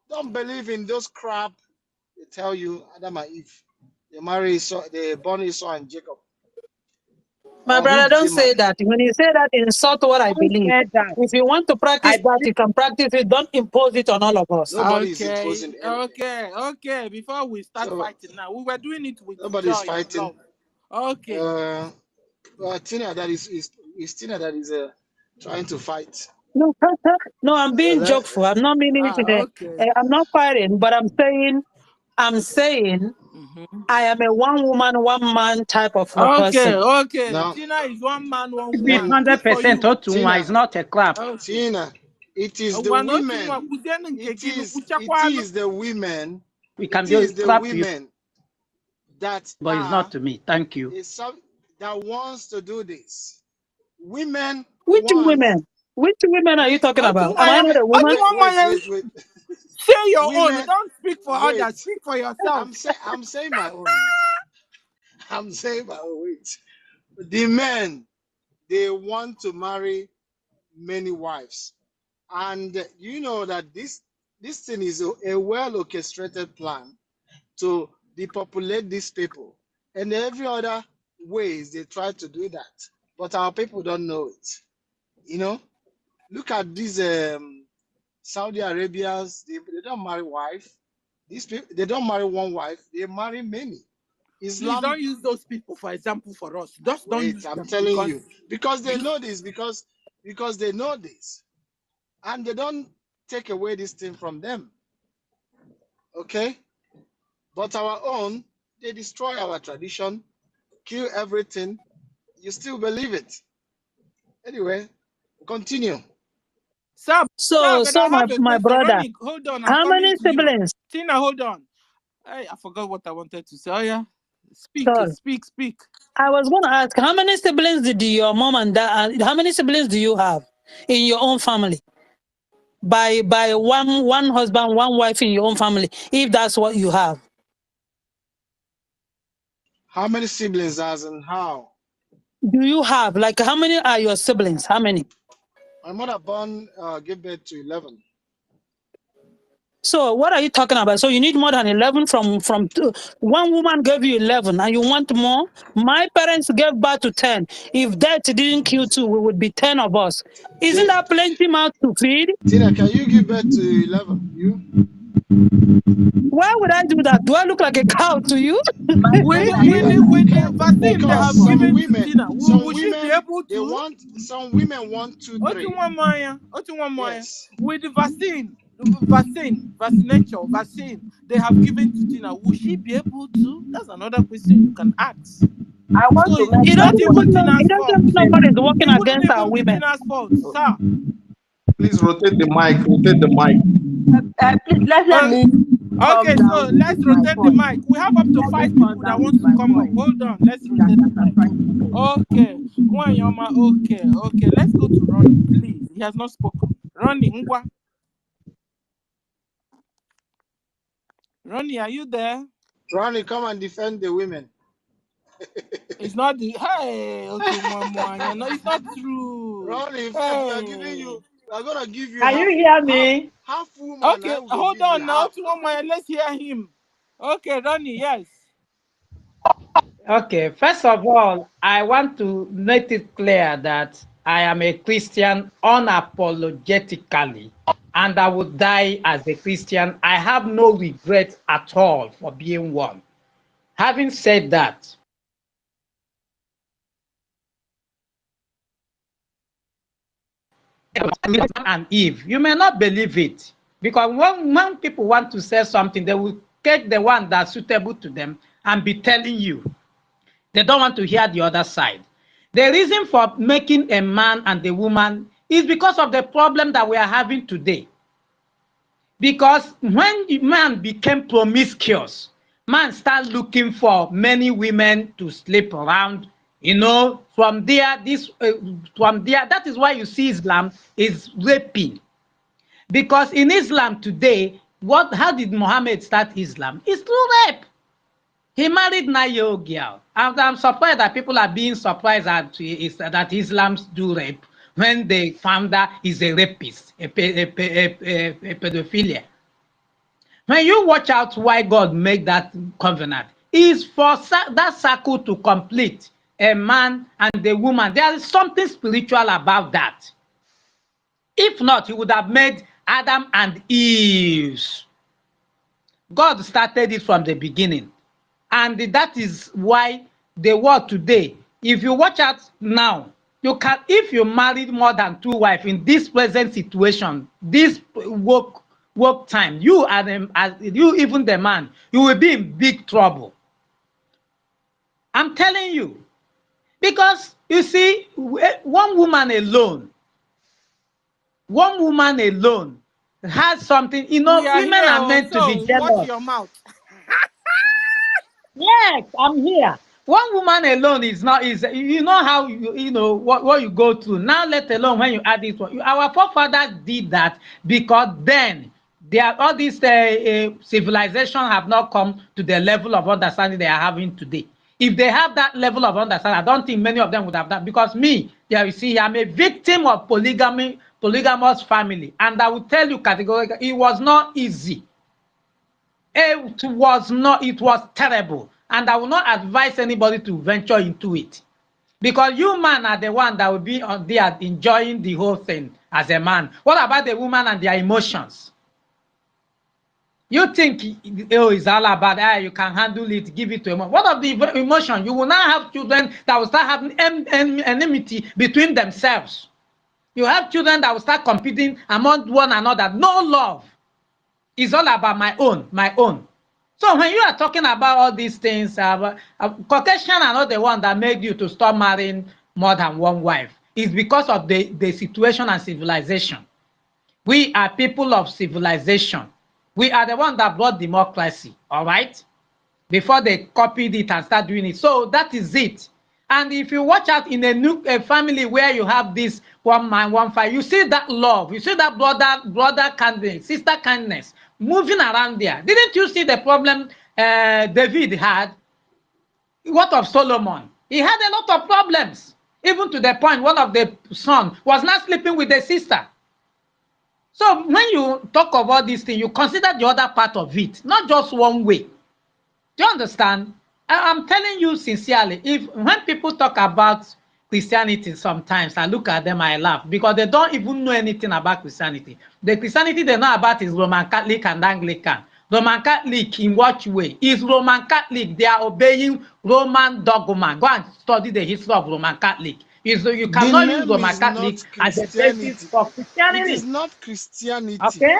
Don't believe in those crap. They tell you Adam and Eve. They marry Esau. They born Esau and Jacob. My Or who brother, did don't they say marry? that. When you say that, insult what I Who believe. said that? If you want to I practice that, believe you can practice it. Don't impose it on all of us. Nobody is Okay, imposing anything. okay. Before we start So fighting now, we were doing it with nobody is joy and fighting. love. Okay. Uh, Tina, that is Tina that is trying to fight. No, no, I'm being That, jokeful. I'm not meaning it. Okay. I'm not fighting, but I'm saying, I am a one woman, one man type of a Okay, person. okay. no, Tina is one man, one Be woman. Good for 100% you. Otunwa is Tina, not a club. Okay. Tina, it is the One Otunwa, women. kuzieni nke It ginu, is kuchakwano. the women. We can It be is the clap you, women that but it's not to me. Thank you. that wants to do this. Women Which want. women? Which women are you talking about? Am I Otunwa, not a woman? Wait. say your own. Women, Don't speak for wait. others. Speak for yourself. I'm saying my own. I'm saying my own. Wait. The men, they want to marry many wives, and you know that this thing is a well orchestrated plan to depopulate these people, and every other ways they try to do that, but our people don't know it. You know, look at these Saudi Arabians. They don't marry wife. These people, they don't marry one wife. They marry many. Please Islam. don't use those people for example for us. Just don't Wait, use I'm them telling because you, because they know this, because they know this, and they don't take away this thing from them. Okay, but our own, they destroy our tradition, kill everything. You still believe it. Anyway, continue. Sir, So, but I my have a my question. brother, Ronnie, hold on. I'm how coming many to you. siblings? Tina, hold on. Hey, I forgot what I wanted to say. Oh, yeah. Sorry, Speak. I was going to ask, how many siblings did your mom and dad? How many siblings do you have in your own family? By one husband, one wife in your own family, if that's what you have. How many siblings, as and how? Do you have, like, how many are your siblings? How many? My mother born gave birth to 11. So what are you talking about? So you need more than 11 from two. One woman gave you 11 and you want more? My parents gave birth to 10. If that didn't kill two, we would be 10 of us. Isn't that plenty mouth to feed? Tina, can you give birth to 11? You? Why would I do that? Do I look like a cow to you? My With sister, the vaccine they Because have given to Tina, will she be able they to? want, some women want 2, 3. Otunwamaya. Yes. With the vaccine they have given to Tina, will she be able to? That's another question you can ask. I want So to it's It not mention doesn't even mean something. Tina's fault. nobody is working It wouldn't against our even be women. Tina's fault, sir. Please rotate the mic. Rotate the mic. Please let me Okay, come so down with let's my rotate the point. mic. We have up to Let me 5 come people that down with wants to my come up. point Hold on, let's that rotate the I'm mic. trying to make. Okay, Nwanyama. Okay. Let's go to Ronnie, please. He has not spoken. Ronnie, Ngwa. Ronnie, are you there? Ronnie, come and defend the women. It's not the hey Otumwamwanya. No, it's not true. Ronnie, in fact, we are giving Hey. you, we are gonna give you Can you hear me? half woman. Okay, I will hold give you on now. half. Otumwamwanya, let's hear him. Okay, Ronnie, yes. Okay, first of all, I want to make it clear that I am a Christian unapologetically, and I would die as a Christian. I have no regret at all for being one. Having said that, and Eve, you may not believe it, because when people want to say something, they will take the one that's suitable to them and be telling you. They don't want to hear the other side. The reason for making a man and a woman is because of the problem that we are having today. Because when the man became promiscuous, man started looking for many women to sleep around. From there, that is why you see Islam is raping. Because in Islam today, how did Muhammad start Islam? It's through rape. He married 9-year-old girl. And I'm surprised that people are being surprised that Islam's do rape when the founder is a rapist, a pedophilia. When you watch out why God made that covenant, is for that circle to complete, a man and a woman. There is something spiritual about that. If not, he would have made Adam and Eve. God started it from the beginning. And that is why the world today if you watch out now, you can, if you married more than 2 wives in this present situation, this work time, you are them, as you even the man, you will be in big trouble. I'm telling you, because you see, one woman alone has something. You We know, are women here, are meant to be so watch jealous. your mouth. Yes, I'm here. One woman alone is not, is, you know how you know what you go through now, let alone when you add this one. Our forefathers did that because then there all these civilization have not come to the level of understanding they are having today. If they have that level of understanding, I don't think many of them would have done, because me, there you see, I'm a victim of polygamous family, and I will tell you categorically, it was not easy. It was not, it was terrible. And I will not advise anybody to venture into it. Because you man are the one that will be on there enjoying the whole thing as a man. What about the woman and their emotions? You think, oh, it's all about, you can handle it, give it to a man. What of the emotion? You will now have children that will start having enmity between themselves. You have children that will start competing among one another. No love. It's all about my own, my own. So when you are talking about all these things, Caucasian are not the one that made you to stop marrying more than one wife. It's because of the situation and civilization. We are people of civilization. We are the one that brought democracy, all right? Before they copied it and start doing it. So that is it. And if you watch out in a family where you have this one man, one fight, you see that love, you see that brother kindness, sister kindness moving around there. Didn't you see the problem David had? What of Solomon? He had a lot of problems, even to the point one of the sons was not sleeping with the sister. So when you talk about this thing, you consider the other part of it, not just one way. Do you understand? I'm telling you sincerely, if when people talk about Christianity, sometimes I look at them, I laugh, because they don't even know anything about Christianity. The Christianity they know about is Roman Catholic and Anglican. Roman Catholic in what way? Is Roman Catholic, they are obeying Roman dogma. Go and study the history of Roman Catholic. You The cannot use name Roman is not Catholic as a basis Christianity. for It is Christianity. not Christianity. Okay?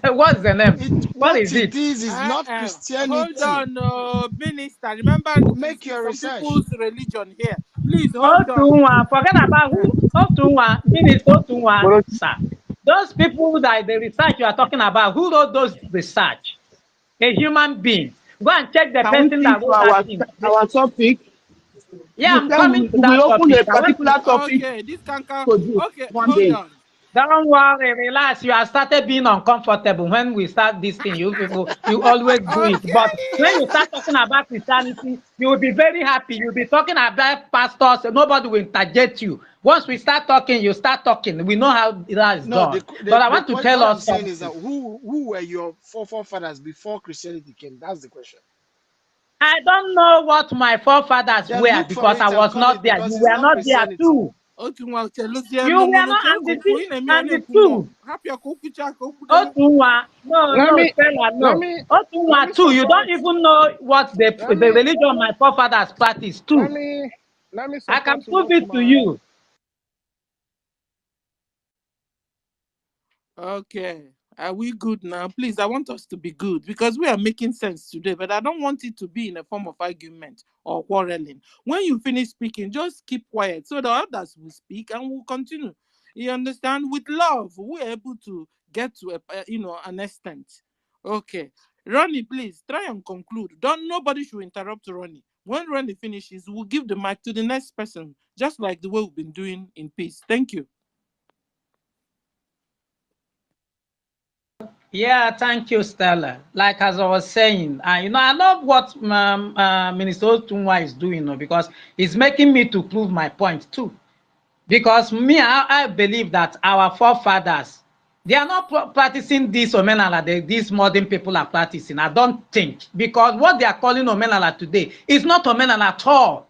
What's the name? What What is it it? is not Hold Christianity. on, Minister. Remember, Make your some research. people's religion here. Please hold on. Otunwa, forget about who. Otunwa, Minister Otunwa, sir. Those people that the research you are talking about, who wrote those research? A human being. Go and check the Can we person stick that to wrote that thing. our topic? Yeah, You I'm said coming to we that will open a topic. I want to. particular topic Okay, this can come. to this Okay, one hold day. on. Don't worry, relax. You have started being uncomfortable when we start this thing. You people, you always do it. But when you start talking about Christianity, you will be very happy. You'll be talking about pastors. Nobody will interject you. Once we start talking, you start talking. We know how that is No, done. But I want to tell what I'm us saying is something. that who were your forefathers before Christianity came? That's the question. I don't know what my forefathers Then were look for because it I and was come not it there. You because it's were not not there Christianity. too. Otunwa You were not, and the thing, and the two. Otunwa, Let no, me Stella, let no. me let me Otunwa too. You support don't even know what the let me religion my forefathers practice let too. me let me I support can prove what it to my you. Okay. Are we good now? Please, I want us to be good because we are making sense today, but I don't want it to be in a form of argument or quarreling. When you finish speaking, just keep quiet so the others will speak and we'll continue. You understand? With love, we're able to get to an extent. Okay. Ronnie, please try and conclude. Nobody should interrupt Ronnie. When Ronnie finishes, we'll give the mic to the next person, just like the way we've been doing in peace. Thank you. Yeah, thank you, Stella. Like as I was saying, I love what Minister Otunwa is doing, because it's making me to prove my point too. Because me, I believe that our forefathers, they are not practicing this omenala that these modern people are practicing. I don't think. Because what they are calling omenala today is not omenala at all.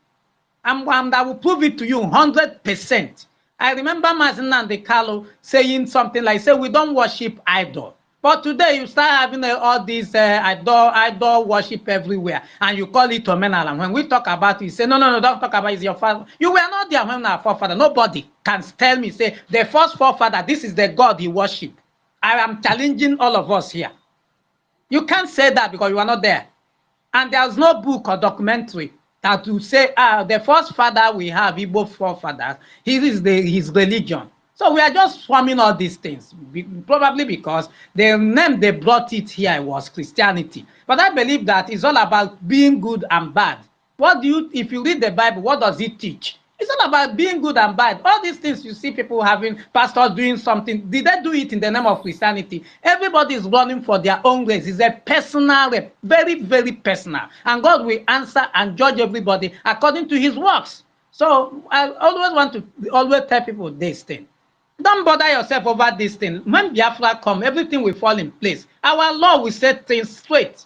And I will prove it to you 100%. I remember Mazin and Carlo saying something like, say, we don't worship idol. But today you start having all these idol worship everywhere, and you call it Omenala. When we talk about it, you say, no, don't talk about it, it's your father. You were not there when our forefather. Nobody can tell me, say, the first forefather, this is the God he worship. I am challenging all of us here. You can't say that because you are not there. And there's no book or documentary that will say, the first father we have, Igbo forefathers, his religion. So we are just forming all these things, probably because the name they brought it here was Christianity. But I believe that it's all about being good and bad. If you read the Bible, what does it teach? It's all about being good and bad. All these things you see people having, pastors doing something, did they do it in the name of Christianity? Everybody is running for their own race. It's a personal, very, very personal. And God will answer and judge everybody according to his works. So I always want to tell people this thing. Don't bother yourself over this thing. When Biafra come, everything will fall in place. Our law will set things straight.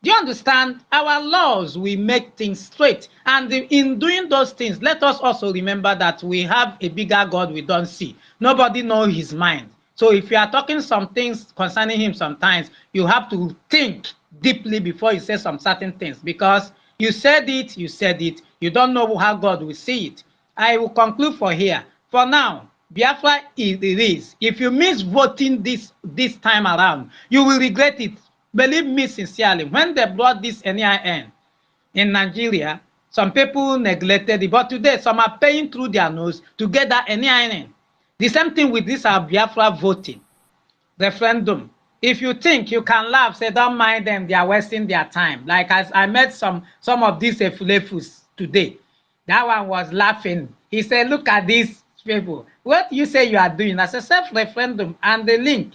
Do you understand? Our laws will make things straight. And in doing those things, let us also remember that we have a bigger God we don't see. Nobody knows his mind. So if you are talking some things concerning him sometimes, you have to think deeply before you say some certain things. Because you said it. You don't know how God will see it. I will conclude for here. For now, Biafra it is. If you miss voting this time around, you will regret it. Believe me sincerely, when they brought this NIN in Nigeria, some people neglected it, but today some are paying through their nose to get that NIN. The same thing with this Biafra voting referendum. If you think you can laugh, say don't mind them, they are wasting their time. Like as I met some of these Efulefus today, that one was laughing. He said, look at these people. What you say you are doing as a self-referendum and the link.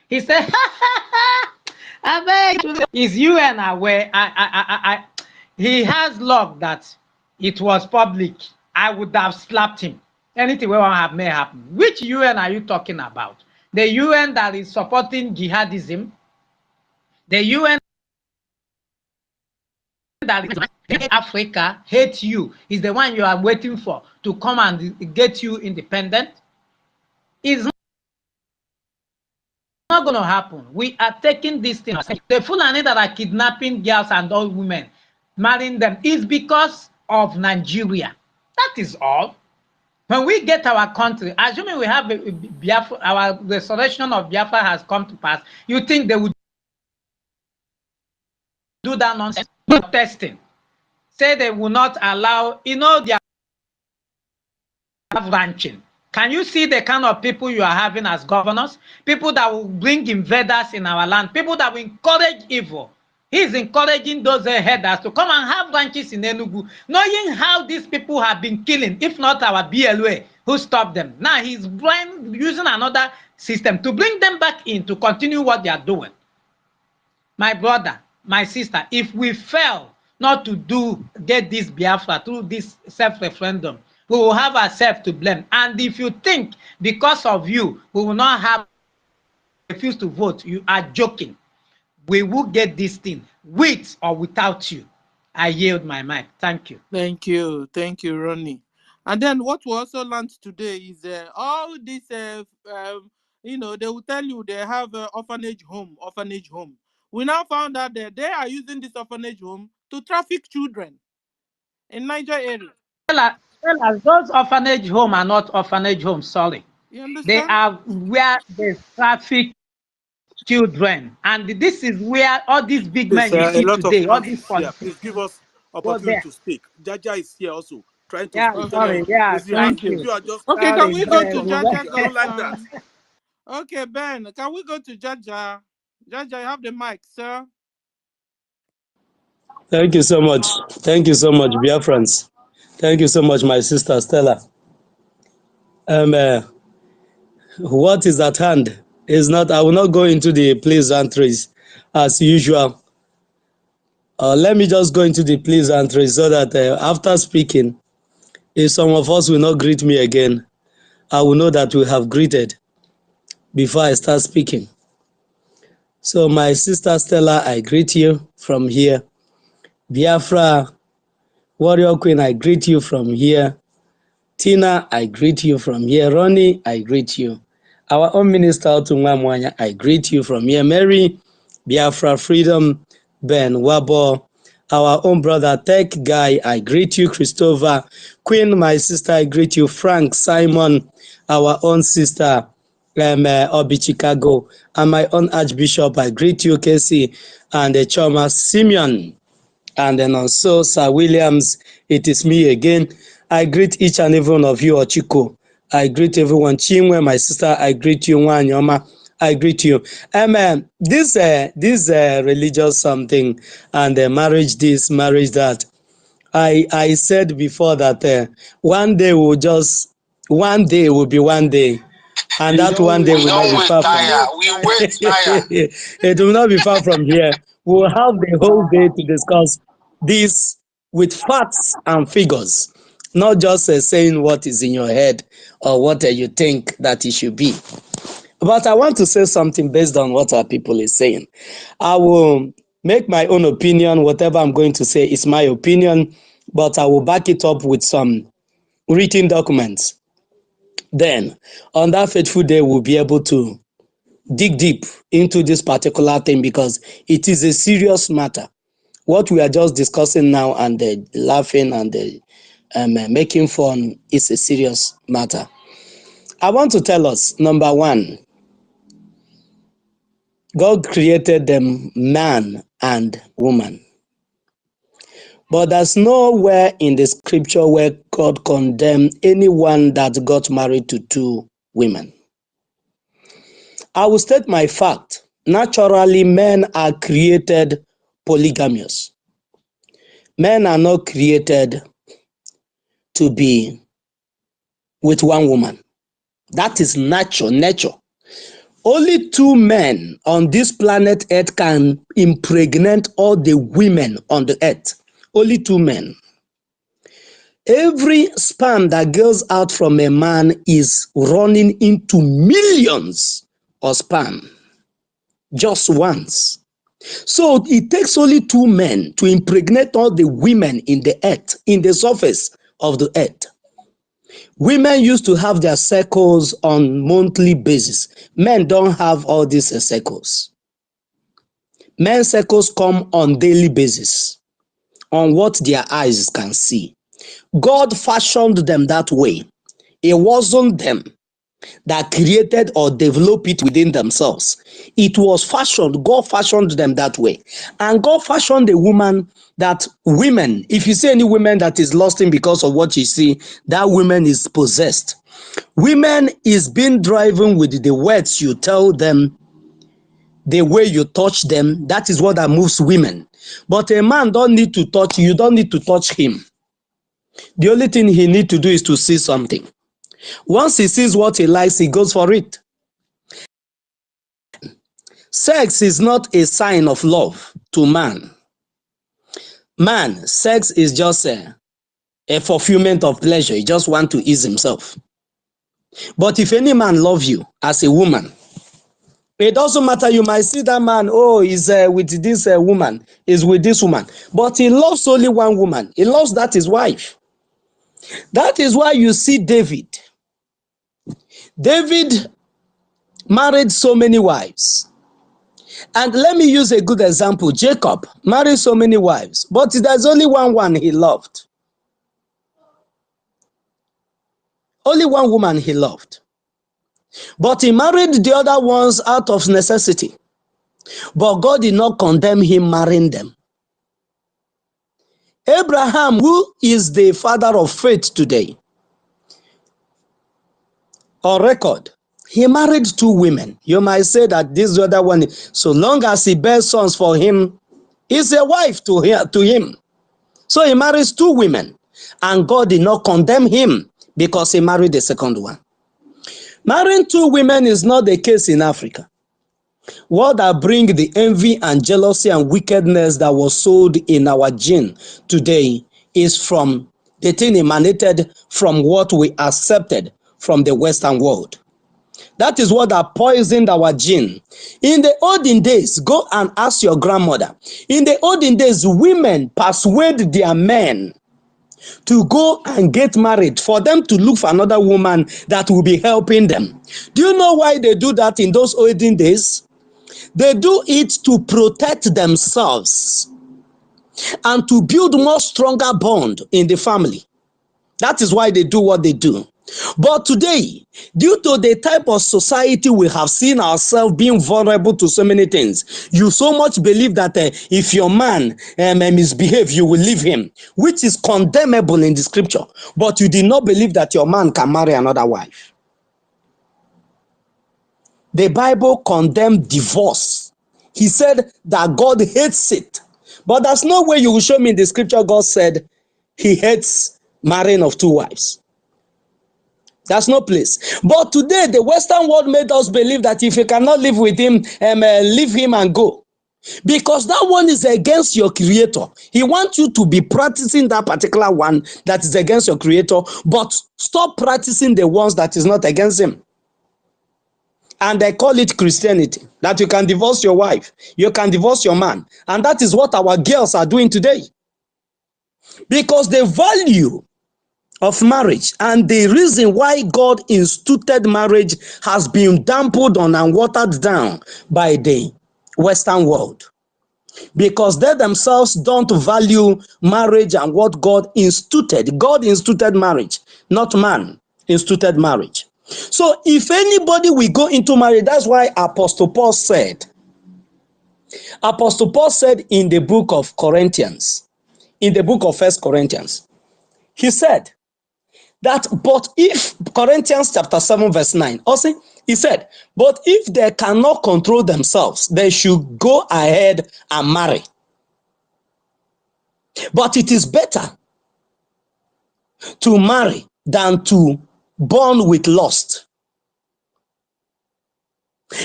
He said, I beg, is UN aware? He has luck that it was public. I would have slapped him. Anything may happen. Which UN are you talking about? The UN that is supporting jihadism? The UN that is Africa hates you is the one you are waiting for to come and get you independent? It's not going to happen. We are taking this thing. The Fulani that are kidnapping girls and old women, marrying them, is because of Nigeria. That is all. When we get our country, assuming we have Biafra, our restoration of Biafra has come to pass, you think they would do that nonsense? Testing. Say they will not allow, they have ranching. Can you see the kind of people you are having as governors? People that will bring invaders in our land, people that will encourage evil. He's encouraging those headers to come and have ranches in Enugu, knowing how these people have been killing, if not our BLA, who stopped them. Now he's using another system to bring them back in to continue what they are doing. My brother, my sister, if we fail not to get this Biafra through this self-referendum, we will have ourselves to blame. And if you think because of you, we will not have refuse to vote, you are joking. We will get this thing with or without you. I yield my mic. Thank you. Thank you, Ronnie. And then what we also learned today is all this, they will tell you they have orphanage home. We now found out that they are using this orphanage home to traffic children in Niger area. Tell us, those orphanage home are not orphanage homes, sorry. You understand? They are where they traffic children. And this is where all these big men you see today, all these here. Please give us opportunity to speak. Jaja is here also trying to speak. Sorry, thank you. You are just okay, can we go to Jaja? I don't like that. Okay, Ben, can we go to Jaja? Jaja, you have the mic, sir. Thank you so much. Thank you so much, Biafrans. Thank you so much, my sister Stella. What is at hand is not, I will not go into the pleasantries as usual. Let me just go into the pleasantries so that after speaking, if some of us will not greet me again, I will know that we have greeted before I start speaking. So my sister Stella, I greet you from here. Biafra, Warrior Queen, I greet you from here. Tina, I greet you from here. Ronnie, I greet you. Our own minister, Tumwamwanya, I greet you from here. Mary, Biafra, Freedom, Ben, Wabo, our own brother, Tech Guy, I greet you. Christopher, Queen, my sister, I greet you. Frank, Simon, our own sister, Obi Chicago, and my own Archbishop, I greet you, Casey, and the Choma, Simeon. And then also, Sir Williams, it is me again. I greet each and every one of you, Ochiko. I greet everyone. Chinwe, my sister, I greet you. Wanyoma, I greet you. This religious something and marriage this, marriage that. I said before that one day will be one day. And that one day will not be far from here. It will not be far from here. We'll have the whole day to discuss this with facts and figures, not just saying what is in your head or what you think that it should be. But I want to say something based on what our people is saying. I will make my own opinion. Whatever I'm going to say is my opinion, but I will back it up with some written documents. Then, on that fateful day, we'll be able to dig deep into this particular thing because it is a serious matter. What we are just discussing now and laughing and making fun is a serious matter. I want to tell us, number one, God created them man and woman. But there's nowhere in the scripture where God condemned anyone that got married to two women. I will state my fact. Naturally, men are created polygamous. Men are not created to be with one woman. That is nature. Only two men on this planet Earth can impregnate all the women on the earth. Only two men. Every sperm that goes out from a man is running into millions of sperm. Just once. So it takes only two men to impregnate all the women in the earth, in the surface of the earth. Women used to have their cycles on monthly basis. Men don't have all these cycles. Men's cycles come on daily basis, on what their eyes can see. God fashioned them that way. It wasn't them that created or developed it within themselves. It was fashioned. God fashioned them that way. And God fashioned a woman that women, if you see any woman that is lusting because of what you see, that woman is possessed. Women is being driven with the words you tell them, the way you touch them. That is what that moves women. But a man don't need to touch you. You don't need to touch him. The only thing he needs to do is to see something. Once he sees what he likes, he goes for it. Sex is not a sign of love to man. Man, sex is just a fulfillment of pleasure. He just wants to ease himself. But if any man loves you as a woman, it doesn't matter. You might see that man, oh, he's with this woman, he's with this woman. But he loves only one woman. He loves that his wife. That is why you see David. David married so many wives. And let me use a good example. Jacob married so many wives, but there's only one he loved. Only one woman he loved. But he married the other ones out of necessity. But God did not condemn him marrying them. Abraham, who is the father of faith today, on record, he married two women. You might say that this other one, so long as he bears sons for him, is a wife to him. So he marries two women. And God did not condemn him because he married the second one. Marrying two women is not the case in Africa. What that brings the envy and jealousy and wickedness that was sowed in our gene today is from the thing emanated from what we accepted from the Western world. That is what that poisoned our gene. In the olden days, go and ask your grandmother. In the olden days, women persuade their men to go and get married, for them to look for another woman that will be helping them. Do you know why they do that in those olden days? They do it to protect themselves and to build more stronger bond in the family. That is why they do what they do. But today, due to the type of society we have seen ourselves being vulnerable to so many things, you so much believe that if your man misbehave, you will leave him, which is condemnable in the scripture. But you did not believe that your man can marry another wife. The Bible condemned divorce. He said that God hates it. But there's no way you will show me in the scripture God said he hates marrying of two wives. That's no place. But today, the Western world made us believe that if you cannot live with him, leave him and go. Because that one is against your creator. He wants you to be practicing that particular one that is against your creator, but stop practicing the ones that is not against him. And they call it Christianity, that you can divorce your wife, you can divorce your man. And that is what our girls are doing today. Because the value of marriage and the reason why God instituted marriage has been dampened on and watered down by the Western world, because they themselves don't value marriage and what God instituted. God instituted marriage, not man instituted marriage. So if anybody will go into marriage, that's why Apostle Paul said in the book of Corinthians, in the book of 1 Corinthians, he said that, but if, Corinthians chapter 7 verse 9, also he said, but if they cannot control themselves, they should go ahead and marry. But it is better to marry than to burn with lust.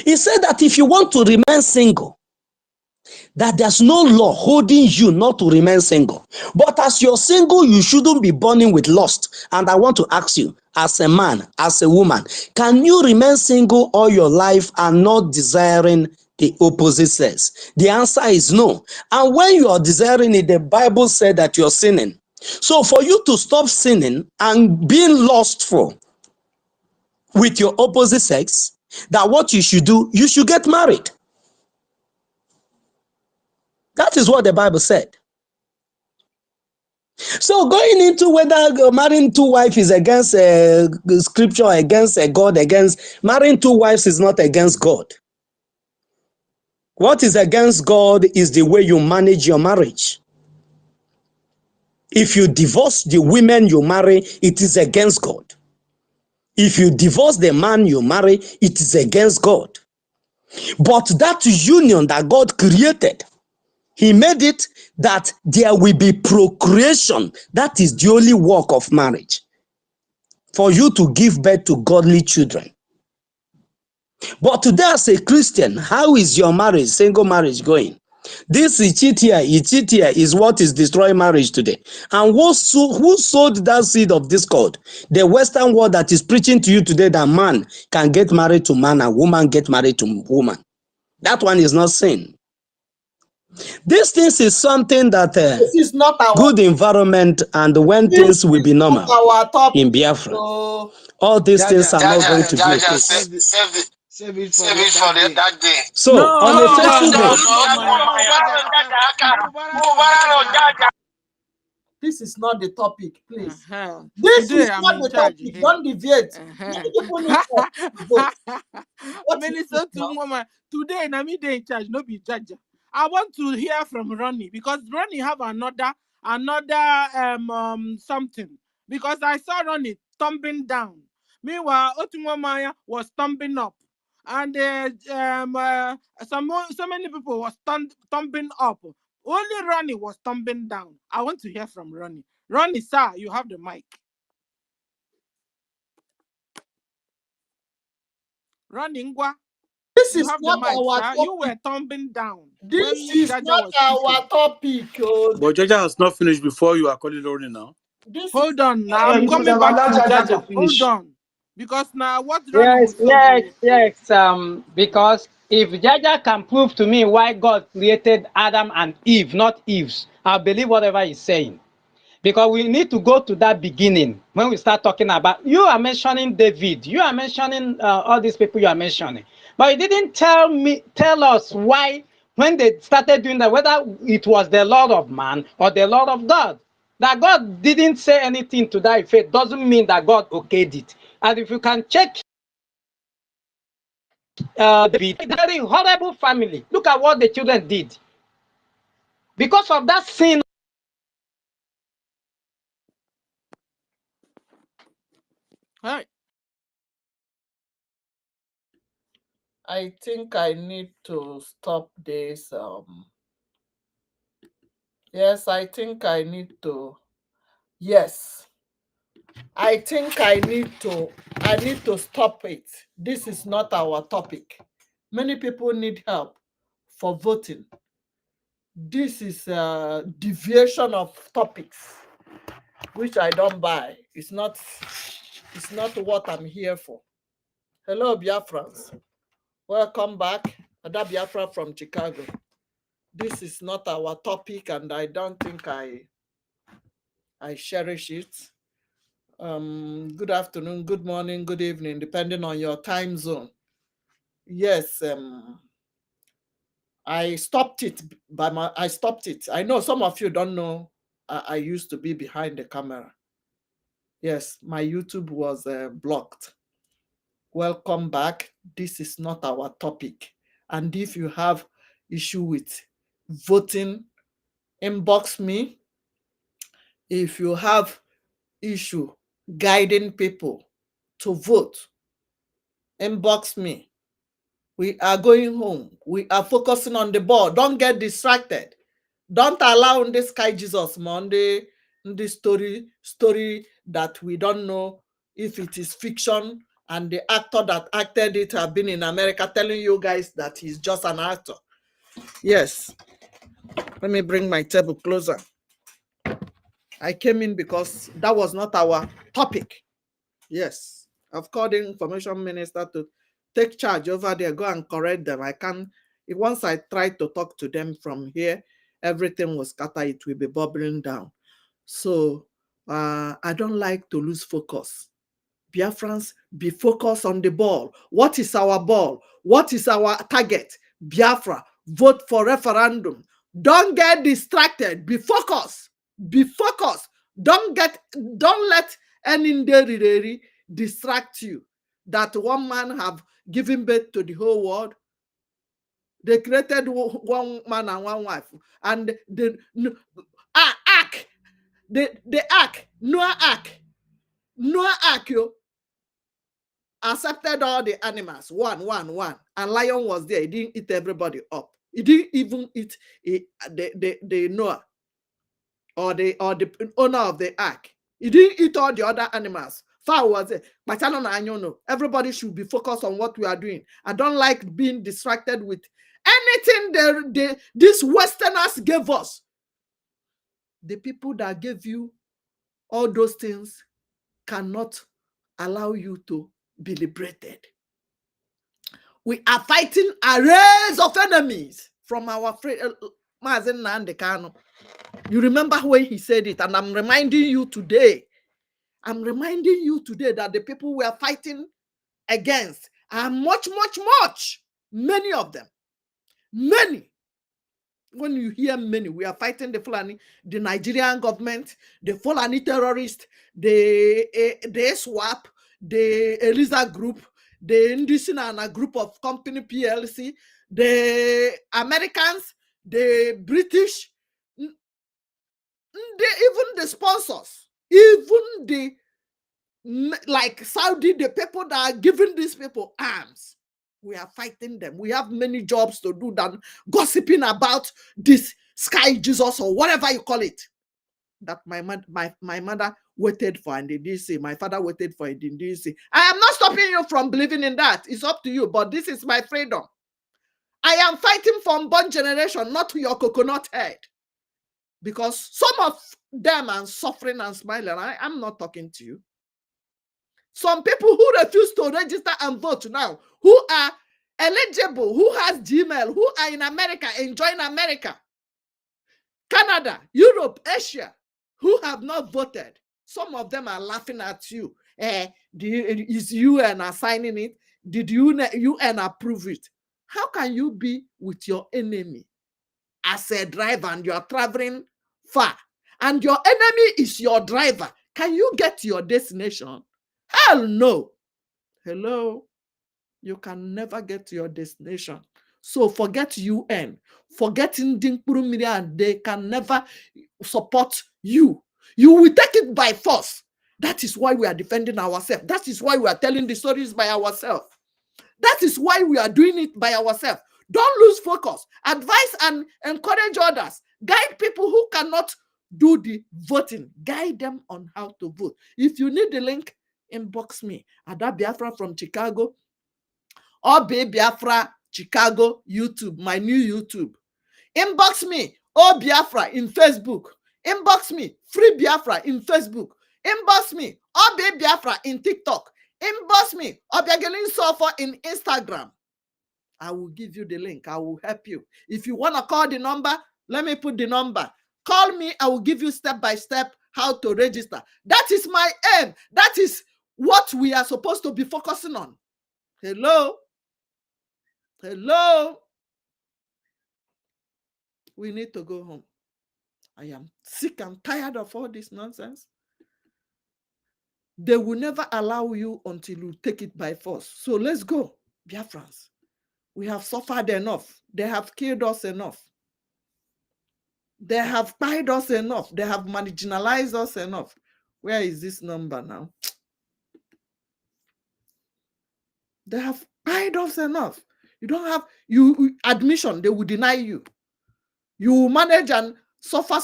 He said that if you want to remain single, that there's no law holding you not to remain single. But as you're single, you shouldn't be burning with lust. And I want to ask you, as a man, as a woman, can you remain single all your life and not desiring the opposite sex? The answer is no. And when you are desiring it, the Bible said that you're sinning. So for you to stop sinning and being lustful with your opposite sex, that what you should do, you should get married. That is what the Bible said. So going into whether marrying two wives is against scripture, against God, against marrying two wives is not against God. What is against God is the way you manage your marriage. If you divorce the women you marry, it is against God. If you divorce the man you marry, it is against God. But that union that God created, he made it that there will be procreation. That is the only work of marriage, for you to give birth to godly children. But today as a Christian, how is your marriage, single marriage going? This Ichitia is what is destroying marriage today. And who sowed that seed of discord? The Western world that is preaching to you today that man can get married to man and woman get married to woman. That one is not sin. This things is something that This is not our good environment and when things will be normal in Biafra. All these things are not going to be okay. Save it for that day. So, No, on a hold faithful on. day. This is not the topic, please. This Today is I'm not in the charge topic. here. Don't deviate. Many people need to vote. What is Minnesota it now? woman. Today na me dey in charge, no be judge. I want to hear from Ronnie because Ronnie have another something. Because I saw Ronnie tumbling down. Meanwhile, Otumwamaya was tumbling up. And so many people was tumbling up. Only Ronnie was tumbling down. I want to hear from Ronnie. Ronnie, sir, you have the mic. Ronnie Ngwa, This you is have the not mic, our sir. topic. You were tumbling down. This When is Jaja not was our speaking. topic. But Jaja has not finished before you are calling Lori now. Hold on, now I'm You could coming have back to allowed Jaja to Jaja. finish. Hold on. Because now what Ronnie will Yes, say will... because if Jaja can prove to me why God created Adam and Eve, not Eves, I'll believe whatever he's saying. Because we need to go to that beginning when we start talking about, you are mentioning David, you are mentioning all these people you are mentioning, but you didn't tell us why, when they started doing that, whether it was the Lord of man or the Lord of God. That God didn't say anything to that effect doesn't mean that God okayed it. And if you can check David, a very horrible family. Look at what the children did. Because of that sin. Hi. I think I need to stop this. Yes, I think I need to. Yes, I think I need to stop it. This is not our topic. Many people need help for voting. This is a deviation of topics, which I don't buy. It's not what I'm here for. Hello, Biafrans. Welcome back. Ada Biafra from Chicago. This is not our topic, and I don't think I cherish it. Good afternoon, good morning, good evening, depending on your time zone. Yes, I stopped it I stopped it. I know some of you don't know I used to be behind the camera. Yes, my YouTube was blocked. Welcome back. This is not our topic. And if you have issue with voting, inbox me. If you have issue guiding people to vote, inbox me. We are going home. We are focusing on the ball. Don't get distracted. Don't allow this Sky Jesus Monday, this story that we don't know if it is fiction, and the actor that acted it have been in America telling you guys that he's just an actor. Yes. Let me bring my table closer. I came in because that was not our topic. Yes. I've called the information minister to take charge over there, go and correct them. I can't. Once I try to talk to them from here, everything will scatter. It will be bubbling down. So I don't like to lose focus. Biafrans, be focused on the ball. What is our ball? What is our target? Biafra, vote for referendum. Don't get distracted. Be focused. Be focused. Don't let any distract you. That one man have given birth to the whole world. They created one man and one wife, and the ark, the ark, Noah ark, accepted all the animals, one, and lion was there. He didn't eat everybody up. He didn't even eat the Noah or the owner of the ark. He didn't eat all the other animals. Fowl was there. But I don't know. Everybody should be focused on what we are doing. I don't like being distracted with anything these Westerners gave us. The people that gave you all those things cannot allow you to be liberated. We are fighting a race of enemies from our friend Mazen Nandekano. You remember when he said it, and I'm reminding you today. I'm reminding you today that the people we are fighting against are much, many of them. Many. When you hear many, we are fighting the Fulani, the Nigerian government, the Fulani terrorists, the SWAP, the Eliza group, the Indisina group of company PLC, the Americans, the British, even the sponsors, even the like Saudi, the people that are giving these people arms. We are fighting them. We have many jobs to do than gossiping about this Sky Jesus or whatever you call it. That my mother waited for and they didn't say. My father waited for and they didn't say. I am not stopping you from believing in that. It's up to you. But this is my freedom. I am fighting for unborn generation, not your coconut head. Because some of them are suffering and smiling. I'm not talking to you. Some people who refuse to register and vote now, who are eligible, who has Gmail, who are in America, enjoying America, Canada, Europe, Asia, who have not voted. Some of them are laughing at you. Is UN assigning it? Did UN approve it? How can you be with your enemy as a driver and you're traveling far and your enemy is your driver? Can you get to your destination? Hell no. Hello? You can never get to your destination. So forget UN, forget Ndingpuru, and they can never support you. You will take it by force. That is why we are defending ourselves. That is why we are telling the stories by ourselves. That is why we are doing it by ourselves. Don't lose focus. Advise and encourage others. Guide people who cannot do the voting. Guide them on how to vote. If you need the link, inbox me. Ada Biafra from Chicago, or Biafra Chicago YouTube, my new YouTube. Inbox me, oh Biafra in Facebook. Inbox me, Free Biafra in Facebook. Inbox me, oh Biafra in TikTok. Inbox me, Obiagelin Sofa in Instagram. I will give you the link. I will help you. If you want to call the number, let me put the number. Call me. I will give you step by step how to register. That is my aim. That is what we are supposed to be focusing on. Hello? Hello? We need to go home. I am sick and tired of all this nonsense. They will never allow you until you take it by force. So let's go, Biafrans. We have suffered enough. They have killed us enough. They have tied us enough. They have marginalized us enough. Where is this number now? They have tied us enough. You don't have admission. They will deny you. You manage and suffer,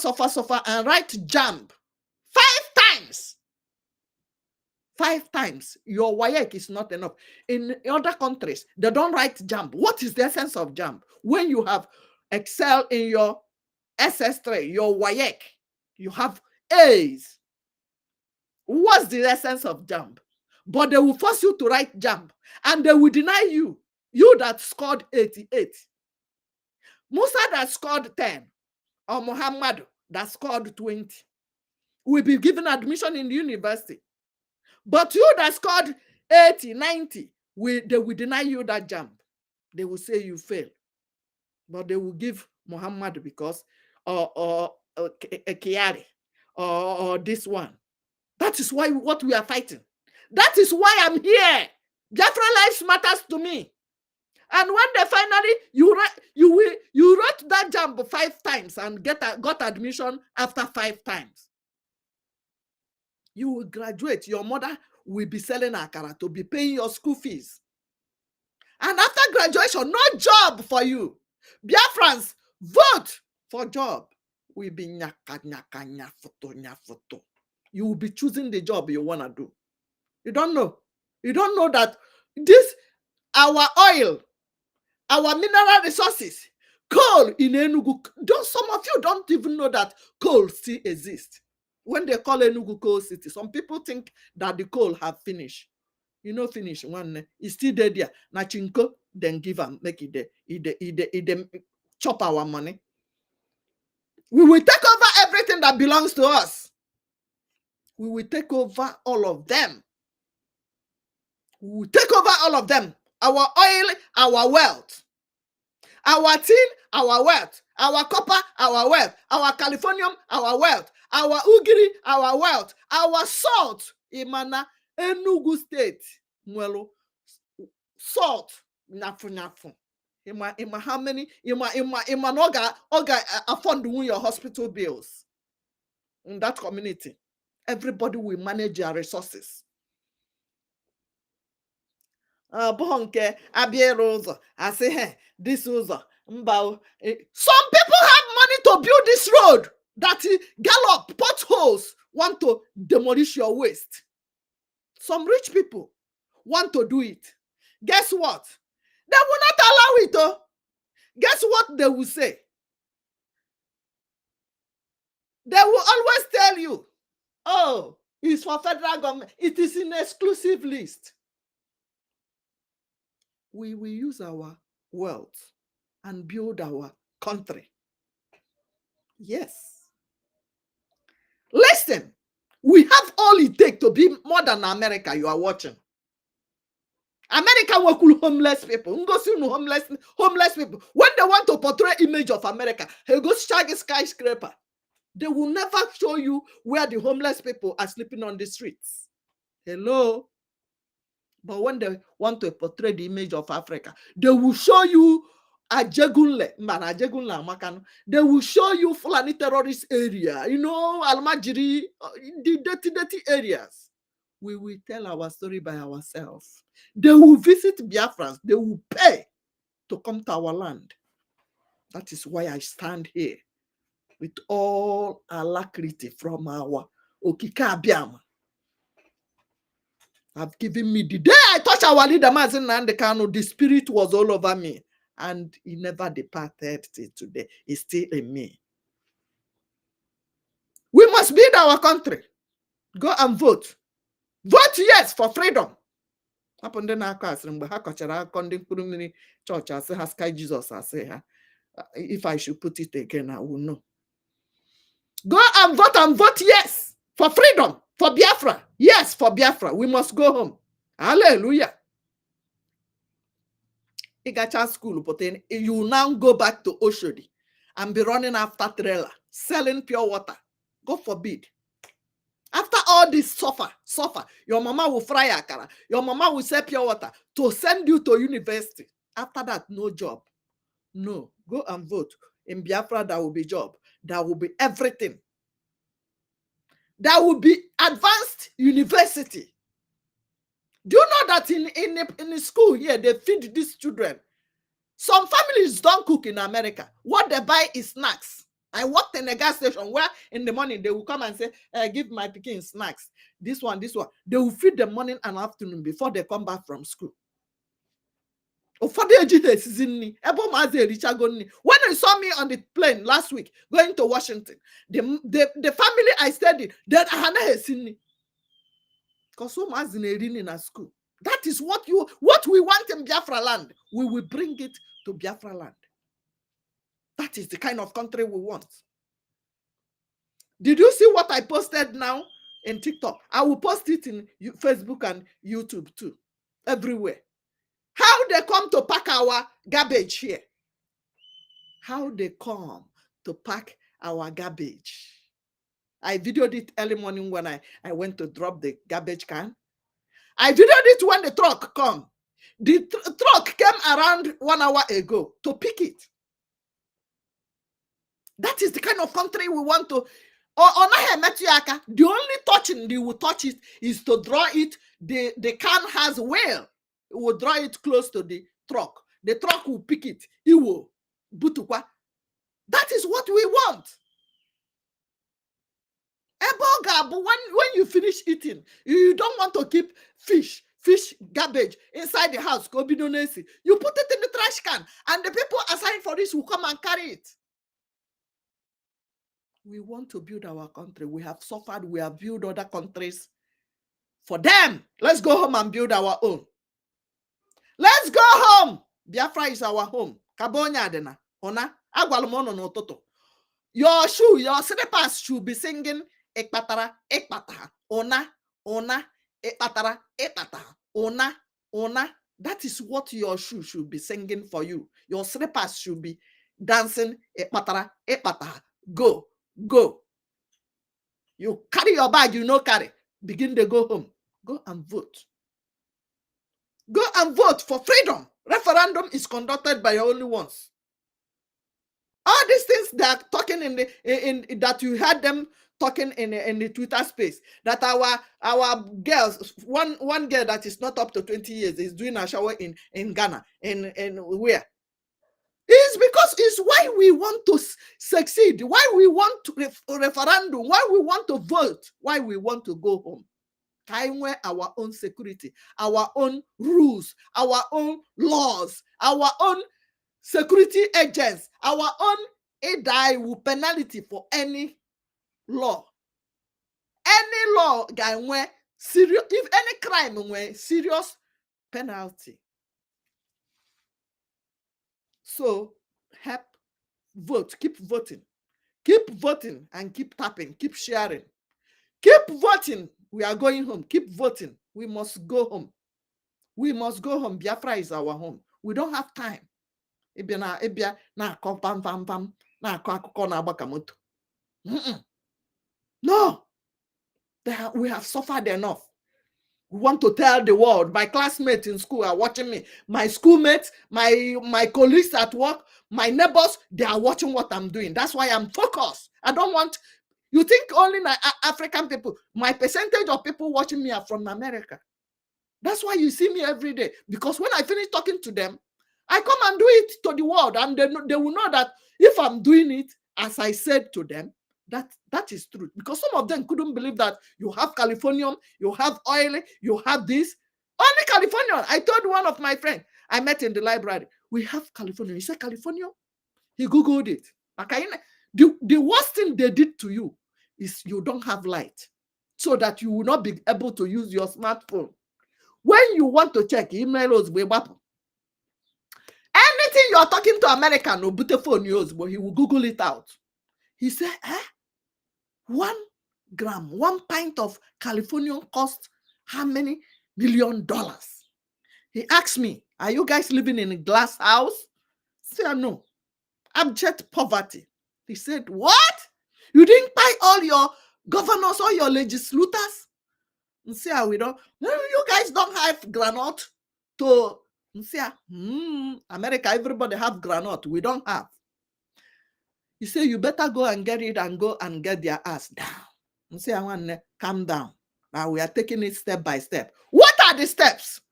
and write JAMB 5 times. 5 times. Your WAEC is not enough. In other countries, they don't write JAMB. What is the essence of JAMB? When you have excel in your SS3, your WAEC, you have A's. What's the essence of JAMB? But they will force you to write JAMB, and they will deny you. You that scored 88. Musa that scored 10, or Muhammad that scored 20 will be given admission in the university. But you that scored 80, 90, they will deny you that JAMB. They will say you fail. But they will give Muhammad because, or Kiari, or this one. That is why what we are fighting. That is why I'm here. Biafra lives matters to me. And when they finally, you wrote that JAMB 5 times and got admission after 5 times. You will graduate. Your mother will be selling akara to be paying your school fees. And after graduation, no job for you. Biafrans, vote for job. Will be nyafoto. You will be choosing the job you want to do. You don't know. You don't know that this, our oil, our mineral resources, coal in Enugu, some of you don't even know that coal still exists. When they call Enugu coal city, some people think that the coal have finished. You know, finish one, it's still there. Nachinko, then give them, make it there. It chop our money. We will take over everything that belongs to us. We will take over all of them. We will take over all of them. Our oil, our wealth. Our tin, our wealth. Our copper, our wealth. Our californium, our wealth. Our ugiri, our wealth. Our salt, Imana, Enugu State, Mwelo, salt, nafu. Ima how many? Ima noga afford your hospital bills in that community. Everybody will manage their resources. Bonke, Abierosa, I say, hey, this was some people have money to build this road that gallop, potholes, want to demolish your waste. Some rich people want to do it. Guess what? They will not allow it. Guess what they will say? They will always tell you, oh, it's for federal government. It is in exclusive list. We will use our wealth and build our country. Yes. Listen, we have all it takes to be more than America you are watching. America will cool homeless people. Homeless people. When they want to portray image of America, they go shaggy skyscraper. They will never show you where the homeless people are sleeping on the streets. Hello? But when they want to portray the image of Africa, they will show you Ajegunle. They will show you Fulani terrorist area, Almajiri, the dirty areas. We will tell our story by ourselves. They will visit Biafrans. They will pay to come to our land. That is why I stand here with all alacrity from our Okika Abiama. Have given me the day I touched our leader, Mazin Nandekano, the spirit was all over me. And he never departed till today. He's still in me. We must build our country. Go and vote. Vote yes for freedom. Church, I say, Sky Jesus, I say, if I should put it again, I will know. Go and vote yes for freedom, for Biafra. Yes, for Biafra. We must go home. Hallelujah. Igacha school, but then you now go back to Oshodi and be running after trailer, selling pure water. God forbid. After all this suffer, your mama will fry akara, your mama will sell pure water to send you to university. After that, no job. No, go and vote. In Biafra, there will be job. There will be everything. There will be advanced university. Do you know that in the school here, they feed these children? Some families don't cook in America. What they buy is snacks. I worked in a gas station where in the morning they will come and say, give my pikin snacks. This one. They will feed them morning and afternoon before they come back from school. When you saw me on the plane last week going to Washington, the family I studied, then I seen me. Because so much in a school. That is what we want in Biafra land. We will bring it to Biafra land. That is the kind of country we want. Did you see what I posted now in TikTok? I will post it in Facebook and YouTube too. Everywhere. How they come to pack our garbage here. How they come to pack our garbage. I videoed it early morning when I went to drop the garbage can. I videoed it when the truck come. The truck came around 1 hour ago to pick it. That is the kind of country we want to. The only touching they will touch it is to draw it. The can has wheel. It will draw it close to the truck. The truck will pick it. It will. That is what we want. But when you finish eating, you don't want to keep fish garbage inside the house. You put it in the trash can, and the people assigned for this will come and carry it. We want to build our country. We have suffered. We have built other countries for them. Let's go home and build our own. Let's go home. Biafra is our home. Kabonya adena. Ona agwalmono no toto. Your slippers should be singing ekpatara ekpataha. Ona ekpatara ekpataha. Ona. That is what your shoe should be singing for you. Your slippers should be dancing ekpatara ekpataha. Go. You carry your bag, carry. Begin to go home. Go and vote. Go and vote for freedom. Referendum is conducted by your only ones. All these things they are talking in that you heard them talking in the Twitter space, that our girls, one girl that is not up to 20 years is doing a shower in Ghana, in where? It's because it's why we want to succeed, why we want to referendum, why we want to vote, why we want to go home. Our own security, our own rules, our own laws, our own security agents, our own EDI penalty for any law. Any law serious, if any crime serious penalty. So help vote, keep voting and keep tapping, keep sharing. Keep voting. We are going home. Keep voting. We must go home. We must go home. Biafra is our home. We don't have time. No. We have suffered enough. We want to tell the world. My classmates in school are watching me. My schoolmates, my colleagues at work, my neighbors, they are watching what I'm doing. That's why I'm focused. I don't want, you think only African people, my percentage of people watching me are from America. That's why you see me every day. Because when I finish talking to them, I come and do it to the world. And they will know that if I'm doing it, as I said to them, that is true. Because some of them couldn't believe that you have Californium, you have oil, you have this. Only Californium. I told one of my friends I met in the library, we have Californium. He said, Californium? He Googled it. The worst thing they did to you is you don't have light, so that you will not be able to use your smartphone. When you want to check emails, anything you're talking to American, no beautiful news, but he will Google it out. He said, 1 gram, 1 pint of Californium costs how many $1 million? He asked me, are you guys living in a glass house? I said, no. Abject poverty. He said, what? You didn't buy all your governors, all your legislators? And say, we don't. No, you guys don't have granite to say, America, everybody have granite. We don't have. He said, you better go and get it and go and get their ass down. And say, I want to calm down. Now we are taking it step by step. What are the steps?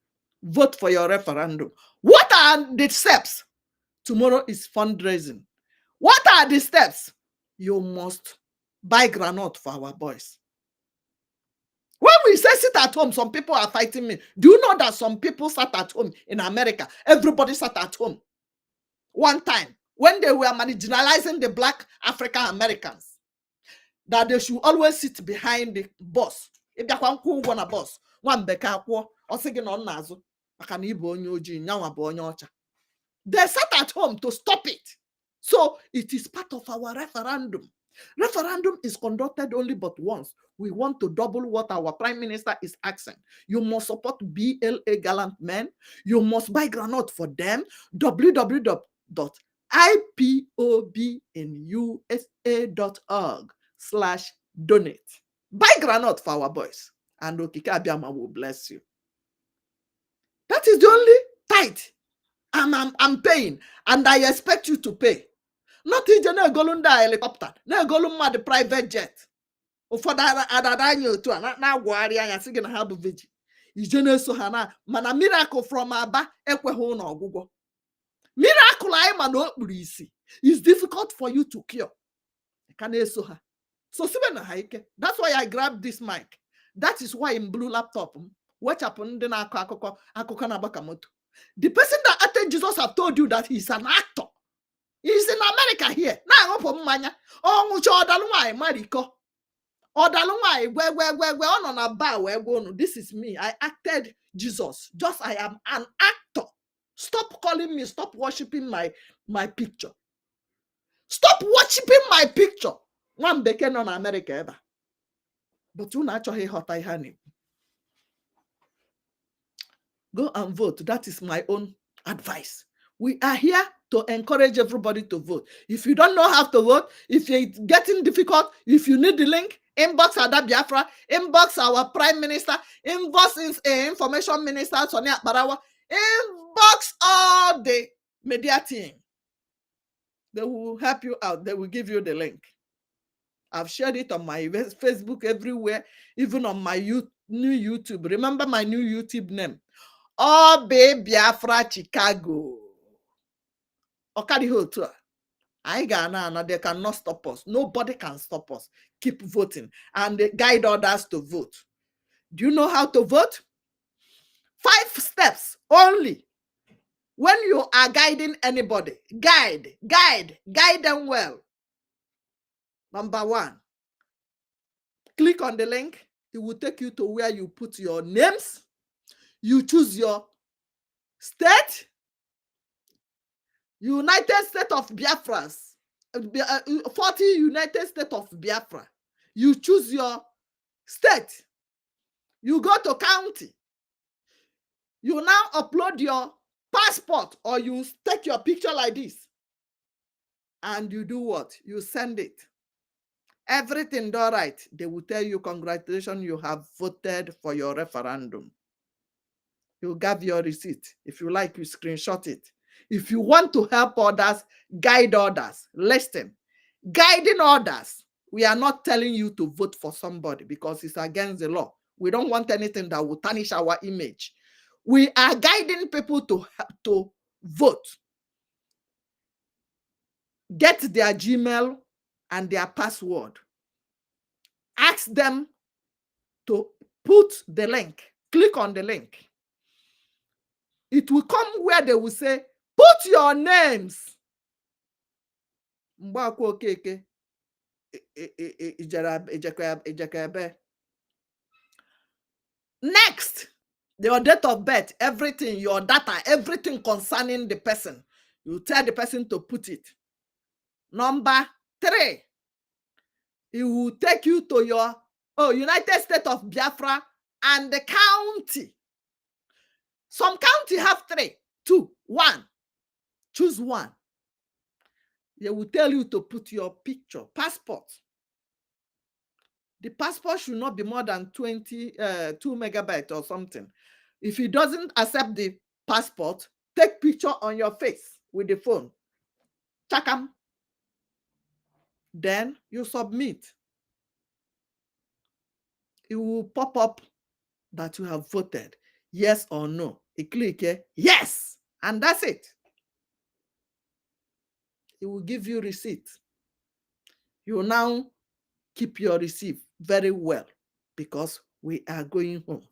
Vote for your referendum. What are the steps? Tomorrow is fundraising. What are the steps? You must buy granite for our boys. When we say sit at home, some people are fighting me. Do you know that some people sat at home in America? Everybody sat at home. One time, when they were marginalizing the black African Americans, that they should always sit behind the bus. If they want to go on a bus, one beka or singing on nazo, they sat at home to stop it. So it is part of our referendum. Referendum is conducted only but once. We want to double what our prime minister is asking. You must support BLA gallant men. You must buy granite for them. www.ipobnusa.org/donate. Buy granite for our boys. And Okike Abiama will bless you. That is the only tithe I'm paying. And I expect you to pay. Not in general golunda helicopter, no goluma the private jet. Or for that adanyo to na gwari anya sigin ha bu vigi. Ijene so hana mana miracle from aba ekwe ho na ogugo. Miracle I man okpuru isi is difficult for you to cure. Can so ha. So sibe na haike. That's why I grabbed this mic. That is why in blue laptop what happened na akoko na bakamoto. The person that acted Jesus have told you that he's an actor. He's in America here. Now I'm from Manya. Oh, Mariko. On a bar where go. This is me. I acted Jesus. Just I am an actor. Stop calling me. Stop worshiping my picture. Stop worshiping my picture. One bacon on America ever. But you naturally hot I honey. Go and vote. That is my own advice. We are here to encourage everybody to vote. If you don't know how to vote, if it's getting difficult, if you need the link, inbox Ada Biafra, inbox our Prime Minister, inbox Information Minister, Sonia Barawa, inbox all the media team. They will help you out. They will give you the link. I've shared it on my Facebook everywhere, even on my new YouTube. Remember my new YouTube name. Biafra Chicago. Okadihotua. I Ghana, they cannot stop us. Nobody can stop us. Keep voting and they guide others to vote. Do you know how to vote? 5 steps only. When you are guiding anybody, guide them well. Number 1, click on the link. It will take you to where you put your names. You choose your state. United States of Biafras, 40 United States of Biafra. You choose your state, you go to county, you now upload your passport or you take your picture like this and you do what? You send it. Everything all right. They will tell you, congratulations, you have voted for your referendum. You give your receipt. If you like, you screenshot it. If you want to help others, guide others, listen. Guiding others. We are not telling you to vote for somebody because it's against the law. We don't want anything that will tarnish our image. We are guiding people to vote. Get their Gmail and their password. Ask them to put the link. Click on the link. It will come where they will say, put your names. Next, your date of birth, everything, your data, everything concerning the person. You tell the person to put it. Number 3, it will take you to your United States of Biafra and the county. Some county have 3, 2, 1. Choose one. They will tell you to put your picture, passport. The passport should not be more than 2 megabytes or something. If it doesn't accept the passport, take picture on your face with the phone. Chakam. Then you submit. It will pop up that you have voted, yes or no. You click here, yes, and that's it. It will give you receipt. You will now keep your receipt very well because we are going home.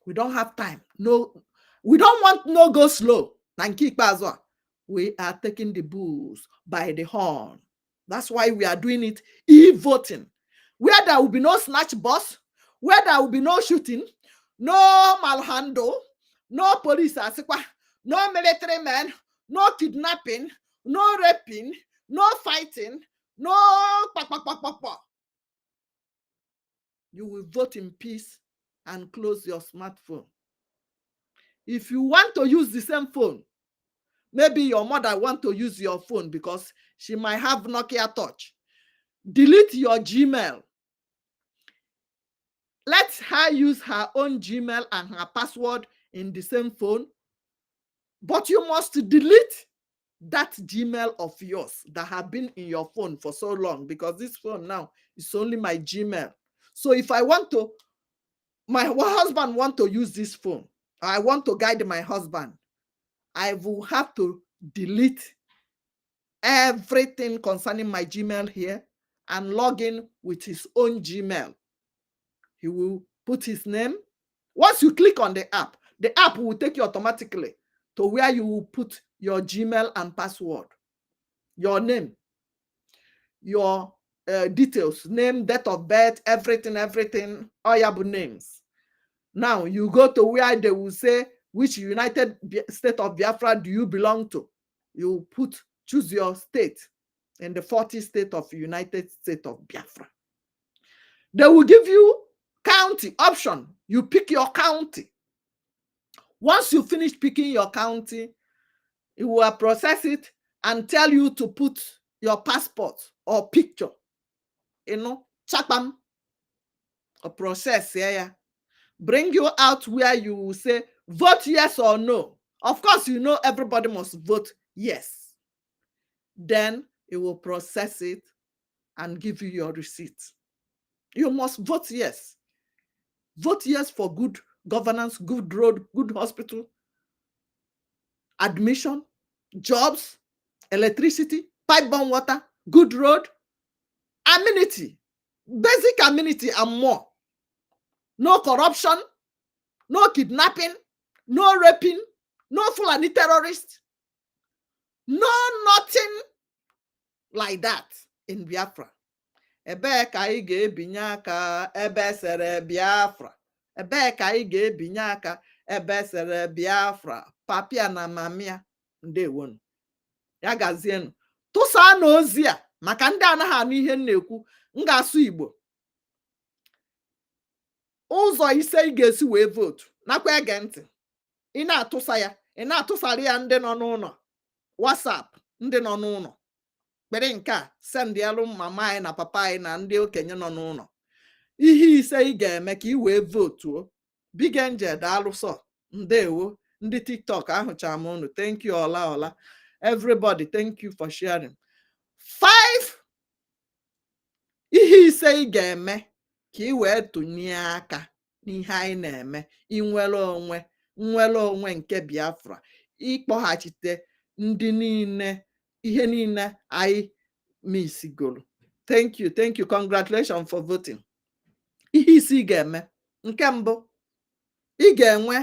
We don't have time. No, we don't want no go slow. We are taking the bulls by the horn. That's why we are doing it e-voting. Where there will be no snatch bus, where there will be no shooting, no malhandle, no police, no military men, no kidnapping, no raping, no fighting, no. You will vote in peace and close your smartphone. If you want to use the same phone, maybe your mother wants to use your phone because she might have Nokia Touch. Delete your Gmail. Let her use her own Gmail and her password in the same phone. But you must delete that Gmail of yours that have been in your phone for so long, because this phone now is only my Gmail. So if I want to, my husband want to use this phone, I want to guide my husband, I will have to delete everything concerning my Gmail here and log in with his own Gmail. He will put his name. Once you click on the app will take you automatically to where you will put your Gmail and password, your name, your details, name, date of birth, everything, all your names. Now you go to where they will say, which United State of Biafra do you belong to? You choose your state in the 40 state of United States of Biafra. They will give you county option. You pick your county. Once you finish picking your county, it will process it and tell you to put your passport or picture. Chapam, a process here. Bring you out where you will say, vote yes or no. Of course, you know everybody must vote yes. Then it will process it and give you your receipt. You must vote yes. Vote yes for good governance, good road, good hospital, admission, jobs, electricity, pipe-borne water, good road, amenity, basic amenity and more. No corruption, no kidnapping, no raping, no Fulani terrorists, no nothing like that in Biafra. Ebe ka anyị ga-ebinye aka ebe sere Biafra. Ebe ka anyị ga-ebinye aka ebe sere Biafra. Papia na mamia ndewonu. Ya gazienu. Tụsaa na ozi a maka ndị anaghị anụ ihe m na-ekwu. M ga-asụ Igbo. ụzọ ise ị ga-esi wee votu nakwa ege ntị ị na-atụsa ya ị na-atụsara ya ndị nọ n'ụlọ WhatsApp ndị nọ n'ụlọ kpere nke a sendịalụ mama anyị na papa anyị na ndị okenye nọ n'ụlọ ihe ise ị ga-eme ka ị wee votuo Bigenje daalụsọ ndewo ndị TikTok ahụchara m unu thank you ọla everybody thank you for sharing 5 ihe ise ị ga-eme ka ị wee tụnye aka n'ihe anyị na-eme nnwere onwe nke Biafra ịkpọghachite ndị niile ihe niile anyị misigoro thank you congratulations for voting. Ihe isi ị ga-eme nke mbụ ị ga-enwe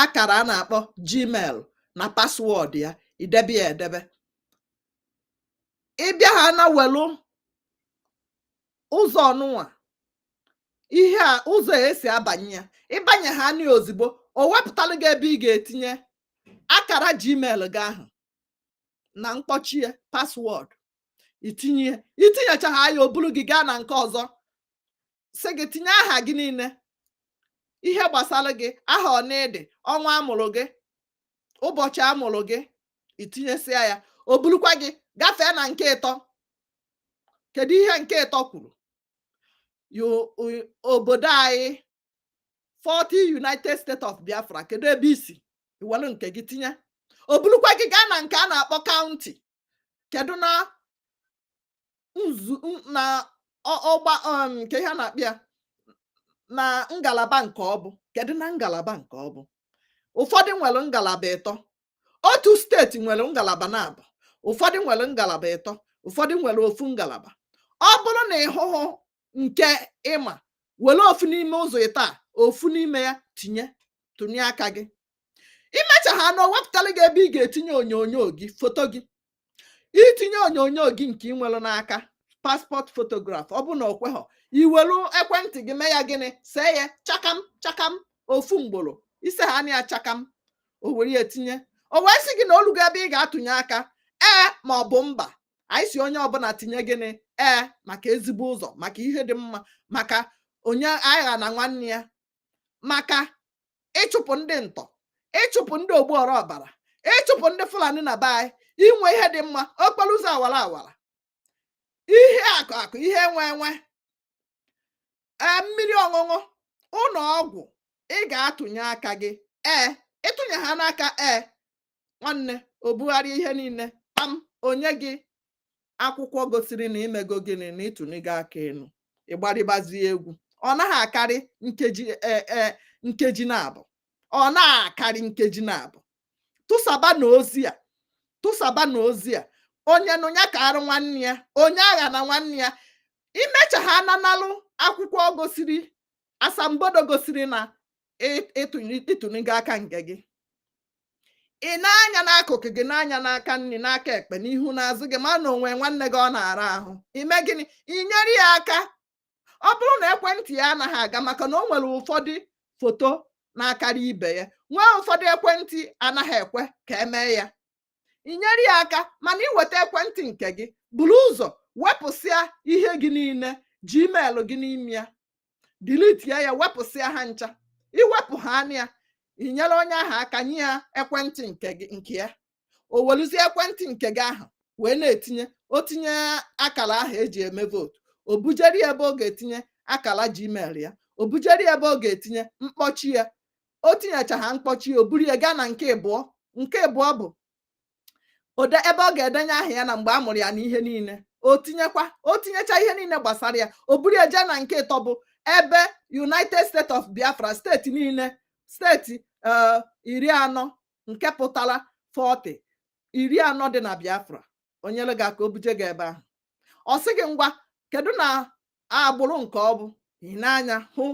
akara a na-akpọ Gmail na paswọọdụ ya idebe ya edebe ịbịa ha na welu ụzọ ọnụnwa ihe a ụzọ esi abanye ya ịbanye ha nị ozigbo o wepụtara gị ebe ị ga-etinye akara Gmail gị ahụ na mkpọchi ya paswọọdụ itinyecha ha ya o buru gị gaa na nke ọzọ sị gị tinye aha gị niile ihe gbasara gị aha ọnịdị ọnwa amụrụ gị ụbọchị amụrụ gị itinyesịa ya o burukwa gị gafee na nke ịtọ kedu ihe nke ịtọ kwuru obodo anyị 40 United States of Biafra kedu ebe isi iwelu nke gị tinye o burukwa gị gaa na nke a na-akpọ kaụntị kedu na ọgba nke ha na-akpịa na ngalaba nke ọ bụ kedu na ngalaba nke ọ bụ ụfọdụ nwere ngalaba ịtọ otu steeti nwere ngalaba na-abụ ụfọdụ nwere ngalaba ịtọ ụfọdụ nwere ofu ngalaba ọ bụrụ na ịhụhụ nke ịma were ofu n'ime ụzọ ịta ofu n'ime ya tụnye aka gị imecha ha na o wepụtara gị ebe ị ga-etinye onyonyo gị foto gị itinye onyonyo gị nke ị nwere n'aka paspọt fotograf ọ bụ na okweghọ iwelu ekwentị gị mee ya gịnị see ya chakam ofu mgboro ise ha na ya chakam o were ya tinye o wee sị gị na olugo ebe ị ga-atụnye aka ma ọ bụ mba anyị si onye ọbụla tinye gịnị maka ezigbo ụzọ maka ihe dị mma maka onye agha na nwanne ya maka ịchụpụ ndị ntọ ịchụpụ ndị ogbuọra ọbara ịchụpụ ndị Fulani na be anyị inwe ihe dị mma okporo ụzọ awara ihe akụ ihe enwe mmiri ọṅụṅụ ụlọ ọgwụ ị ga-atụnye aka gị ịtụnye ha n'aka nwanne o bugharịa ihe niile onye gị akwụkwọ gosiri na imego gịnị na ịtụnye aka elu ịgbarịgbazie egwu ọ naghị akarị nkeji na-abụ ọ na-akarị nkeji na-abụ tụsaba na ozi a onye nụnya ka arụ nwanne ya onye agha na nwanne ya imecha ha nanalụ akwụkwọ gosiri asambodo gosiri na ịtụnye aka nke gị ị na-anya n'akụkụ gị na-anya n'aka nri n'aka ekpe n'ihu n'azụ gị ma na onwe nwanne gị ọ na-ara ahụ ime gịnị inyere ya aka ọ bụrụ na ekwentị ya anaghị aga maka na o nwere ụfọdụ foto na-akarị ibe ya nwee ụfọdụ ekwentị anaghị ekwe ka emee ya inyere ya aka mana iweta ekwentị nke gị buru ụzọ wepụsịa ihe gị niile Gmail gị n'ime ya dilitie ya wepụsịa ha ncha iwepụ ha anya ya inyere onye ahụ aka nye ya ekwentị nke ya o weluzie ekwentị nke gị ahụ wee na-etinye o tinye akara ahụ eji eme vootu o bujeri ebe ọ ga-etinye akara Gmail ya o bujeri ebe ọ ga-etinye mkpọchi ya o tinyecha ha mkpọchi o buru ya gaa na nke ịbụọ bụ ebe ọ ga-edenye aha ya na mgbe a mụrụ ya na ihe niile o tinyecha ihe niile gbasara ya o buru ya jee na nke ịtọ bụ ebe United States of Biafra steeti niile steeti 40 nke pụtara 40 40 dị na Biafra onyere gị aka o buje gị ebe ahụ ọ sị gị ngwa kedu na agbụrụ nke ọ bụ ị na-anya hụ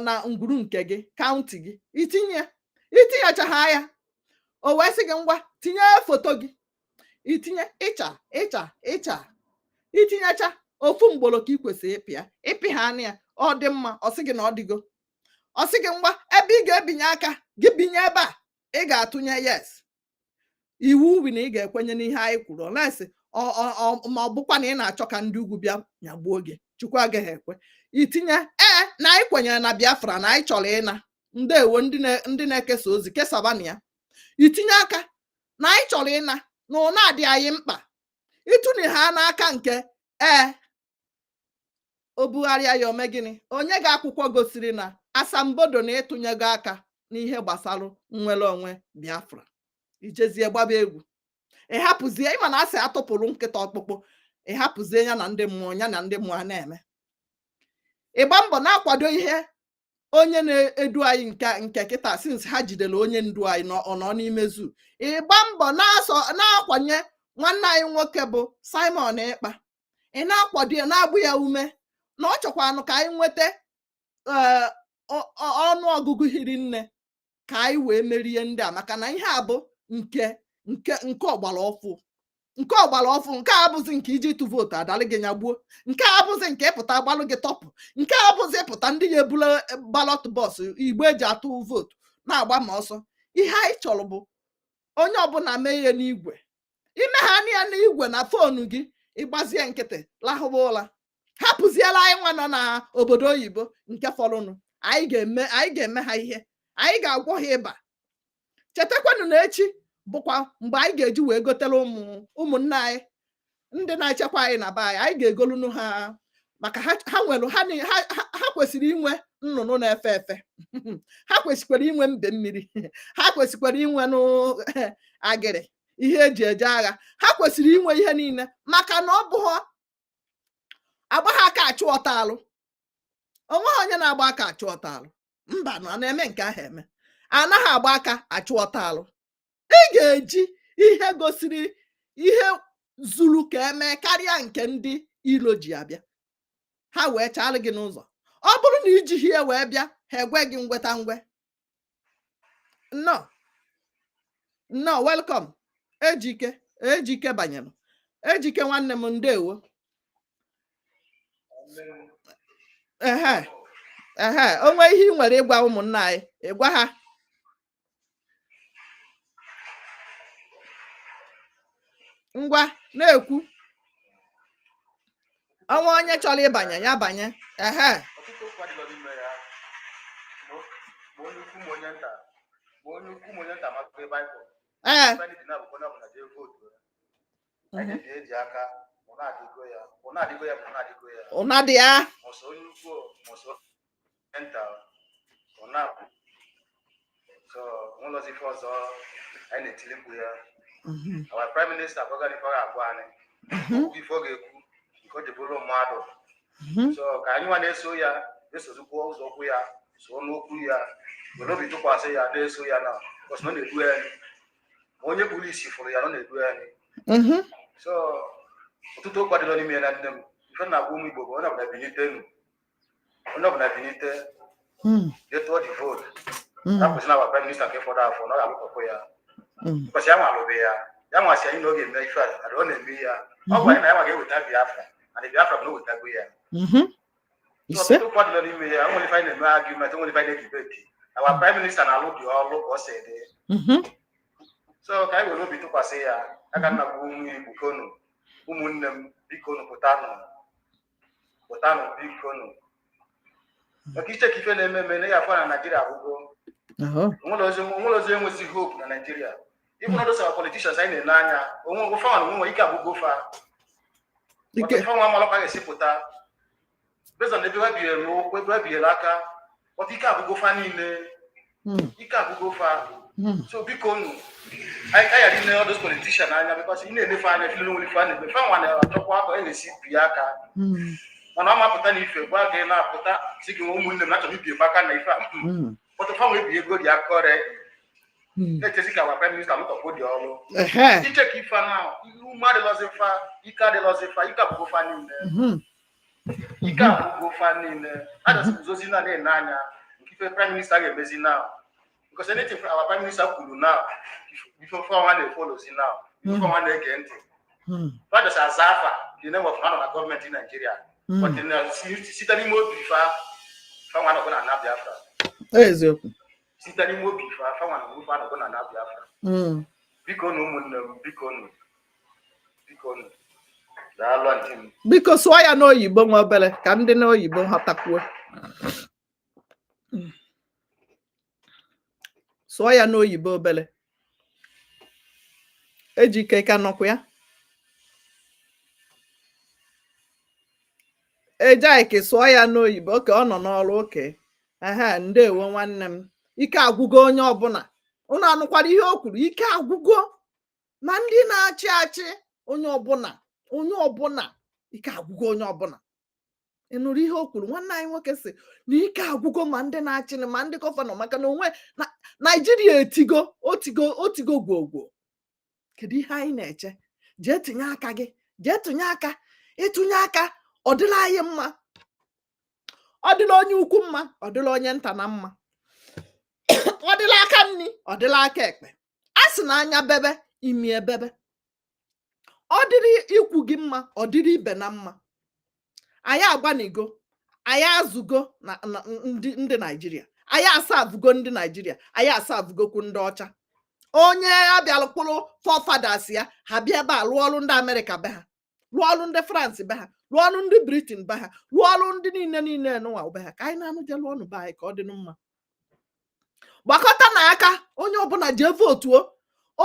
na ngwuru nke gị kaụntị gị itinyechaha ya o wee sị gị ngwa tinye foto gị itinye ịcha itinyecha ofu mgboro ka ị kwesịrị ịpị ha anya ya ọ dị mma ọ sị gị na ọ dịgo ọ sị gị ngwa ebe ị ga-ebinye aka gị binye ebe a ị ga-atụnye yes iwu bi na ị ga-ekwenye n'ihe anyị kwuru olesi ma ọ bụkwa na ị na-achọ ka ndị ugwu bịa nyagbuo gị chukwu agaghị ekwe itinye na anyị kwenyere na Biafra na anyị chọrọ ịna ndewo ndị na-ekesa ozi kesabana ya itinye aka na anyị chọrọ ịna na ụna adị anyị mkpa ịtụnye ha n'aka nke o bugharịa ya ome gịnị onye ga-akwụkwọ gosiri na asambodo na ịtụnyego aka n'ihe gbasara nnwere onwe Biafra ijezie gbaba egwu ịhapụzie ịma na asị atụpụrụ nkịta ọkpụkpụ ịhapụzie ya na ndị mmụọ na-eme ịgba mbọ na-akwado ihe onye na-edu anyị nke kịta since ha jidere onye ndu anyị nọ n'ime zoo ịgba mbọ na-akwanye nwanne anyị nwoke bụ Simon Ekpa ị na-akwado ya na-agbụ ya ume na ọ chọkwanụ ka anyị nweta ọnụ ọgụgụ hiri nne ka anyị wee merie ndị a maka na ihe a bụ nke ọgbara ọfụ nke a abụzi nke iji ịtụ vootu adalị gị nya gbuo nke a abụzi nke ịpụta gbalụ gị tọpụ nke a abụzi ịpụta ndị ya ebula balọt bọs igbe eji atụ vootu na-agba ma ọsọ ihe anyị chọrọ bụ onye ọbụla mee ihe n'igwe ime ha ya n'igwe na foonu gị ịgbazie nkịtị lahụba ụra hapụziela anyị nwa nọ na obodo oyibo nke fọrọnụ anyị ga-eme ha ihe anyị ga-agwọ ha ịba chetakwanụ na echi bụkwa mgbe anyị ga-eji wee gotere ụmụnne anyị ndị na-echekwa anyị na be anyị ga-egolunu ha maka ha kwesịrị inwe nnụnụ na-efe efe ha kwesịkwara inwe mbe mmiri ha kwesịkwara inwe agịrị ihe eji eje agha ha kwesịrị inwe ihe niile maka na ọ bụ ha agba ha aka achụ ọta alụ onwe ha onye na-agba aka achụ ọta alụ mba na na-eme nke ahụ eme anaghị agba aka achụ ọta alụ ị ga-eji ihe gosiri ihe zuru ka eme karịa nke ndị ilo ji abịa ha wee chalụ gị n'ụzọ ọ bụrụ na iji ihe wee bịa ha egwe gị ngweta ngwe nnọọ welcome ejike banyere ejike nwanne m ndewo onwe ihe ị nwere ịgwa ụmụnna anyị ịgwa ha ngwa na-ekwu ọnwa onye chọrọ ịbanye ya banye ụna dị ya our prime minister so ka anyị nwa na-eso ya esozukwa ụzọ okwu ya so n'okwu ya were obi tụkwasị ya na-eso ya na ọ na-edu anyị onye kpuru isi fụrụ ya na-edu anyị so ọtụtụ okwu adịrọ n'ime na nne m ife na-agwa ụmụ Igbo bụ onye ọbụla binite detuo the vote na-akwụsị na our prime minister nke fọdụ afọ na ọ ga-alụkọkwa ya because ya nwa alụbe ya nwa si anyị na oge eme ife a ọ na-eme ya ọ bụ anyị na ya nwa ga-eweta Biafra and Biafra bụ na owetago ya ọtụtụ kwadịrọ n'ime ya nwere ife anyị na-eme argument nwere ife anyị na-edibeti our prime minister na-alụ dị ọlụ ka ọ si dị so ka anyị were obi tụkwasị ya aka nna bụ ụmụ Igbo konu ụmụnne m bikonu pụtanụ bikonu maka iche ka ife na-eme eme na ya afọ na Naijiria abụgo nwere ozi enwezi hope na Naijiria ịbụ na ọdụsara politicians anyị na-ene anya onwe ofe nwa nwere ike abụgo fa ofe nwa amalọkwa ga-esi pụta bezon ebe ha binyere n'okwu ebe ha binyere aka ọtụ ike abụgo fa niile ike abụgo fa so biko nụ anyị ghara ine ọdụs politician anya bikọs ị na-emefe anya fili nwere ife a na-eme fa nwa na-achọkwa aka na-esi bi aka mana ọ mapụta na ife gwa gị na-apụta si gị ụmụnne m na-achọ ibi aka na ife ọtụfa nwee bi ego dị akọrọ na-echezi ka our prime minister lụtọkwu dị ọrụ iche ka ife na ume adịlọzifa ike adịlọzifa ike abụgo fa niile ike abụgo fa niile adọzizozi na na-ene anya nke ife prime minister ga-emezi na because anything our prime minister kwuru na ife ọnwa na-efolozi na ife ọnwa na-ege ntị fadọs aza afa dị na-enwefụ ha nọ na gọọmenti Naijiria site n'ime obi fa nwa nọgụ na ana Biafra eziokwu site n'ime obi fa nwa nọgụ anọgụ na ana Biafra biko na ụmụnne m biko Biko sụọ ya n'oyibo nwa obere ka ndị n'oyibo ghọtakwuo. Sụọ ya n'oyibo obere. Ejike ka nọkwa ya. Ejaike sụọ ya n'oyibo oke ọ nọ n'ọrụ oke. Aha, ndewo nwanne m. Ike agwụgo onye ọbụla. Unu anụkwara ihe o kwuru? Ike agwụgo ma ndị na-achị achị onye ọbụla ike agwụgo onye ọbụla. Ị nụrụ ihe o kwuru? Nwanne anyị nwoke sị na ike agwụgo ma ndị na-achị ma ndị gọvanọ maka na onwe na Naijiria otigo gwogwo. Kedu ihe anyị na-eche? Jee tinye aka gị, jee tụnye aka. Ịtụnye aka ọ dịla anyị mma, ọ dịla onye ukwu mma, ọ dịla onye nta na mma, ọ dịla aka nri, ọ dịla aka ekpe. A sị na anya bebe imi ebebe. Ọ dịrị ikwu gị mma, ọ dịrị ibe na mma. Anyị agbanigo, anyị azụgo na ndị Naijiria, anyị asavụgo ndị Naijiria, anyị asavụgokwu ndị ọcha. Onye abịala kpụrụ forefathers ya ha bịa ebe a lụọ ọrụ ndị Amerịka be ha, lụọ ọrụ ndị France be ha, lụọ ọrụ ndị Britain be ha, lụọ ọrụ ndị niile n'ụwa be ha. Ka anyị na-anụ je lụọ ọnụ be anyị ka ọ dị mma. Gbakọta na aka onye ọbụla jee votuo.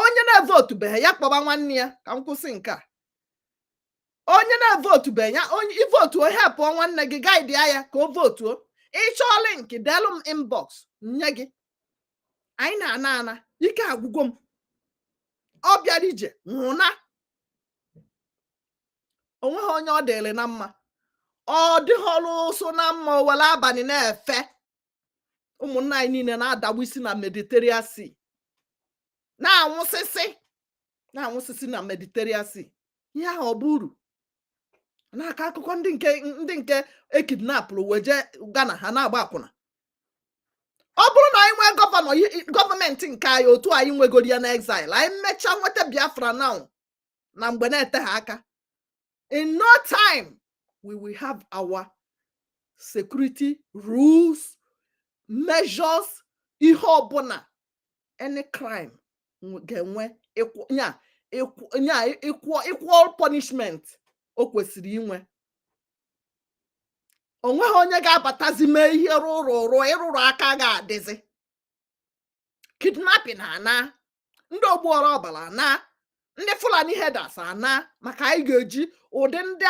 Onye na-evotubeghị ya kpọba nwanne ya ka m kwụsị nke a. Onye na-evotubeghị ya onye ivotuo ha pụọ nwanne gị gaidi ya ka o votuo. Ịchọọ link delu m inbox nye gị. Anyị na-ana ike agwụgo m. Ọ bịara ije nwụna. Onweghị onye ọ dịrị na mma. Ọ dịghọrọ ụsụ na mma owele abalị na-efe. Ụmụnna anyị niile na-adagbu isi na Mediterranean Sea. Na-anwụsịsị na Mediterranean Sea. Ihe ahụ ọ bụ uru. N'aka akụkọ ndị nke ekidnapụrụ weje Ghana ha na-agba akwụna. Ọ bụrụ na anyị nwee gọọmenti nke anyị otu anyị nwegoro ya na exile, anyị mechaa nweta Biafra now na mgbe na-eteghị aka. In no time we will have our security rules, measures, ihe ọbụla, any crime ga-enwe equal punishment o kwesịrị inwe. Onweghị onye ga-abatazi mee ihe ịrụrụ aka ga-adịzi. Kidnapping ana, ndị ogbuọra ọbara ana, ndị Fulani headers ana, maka anyị ga-eji ụdị ndị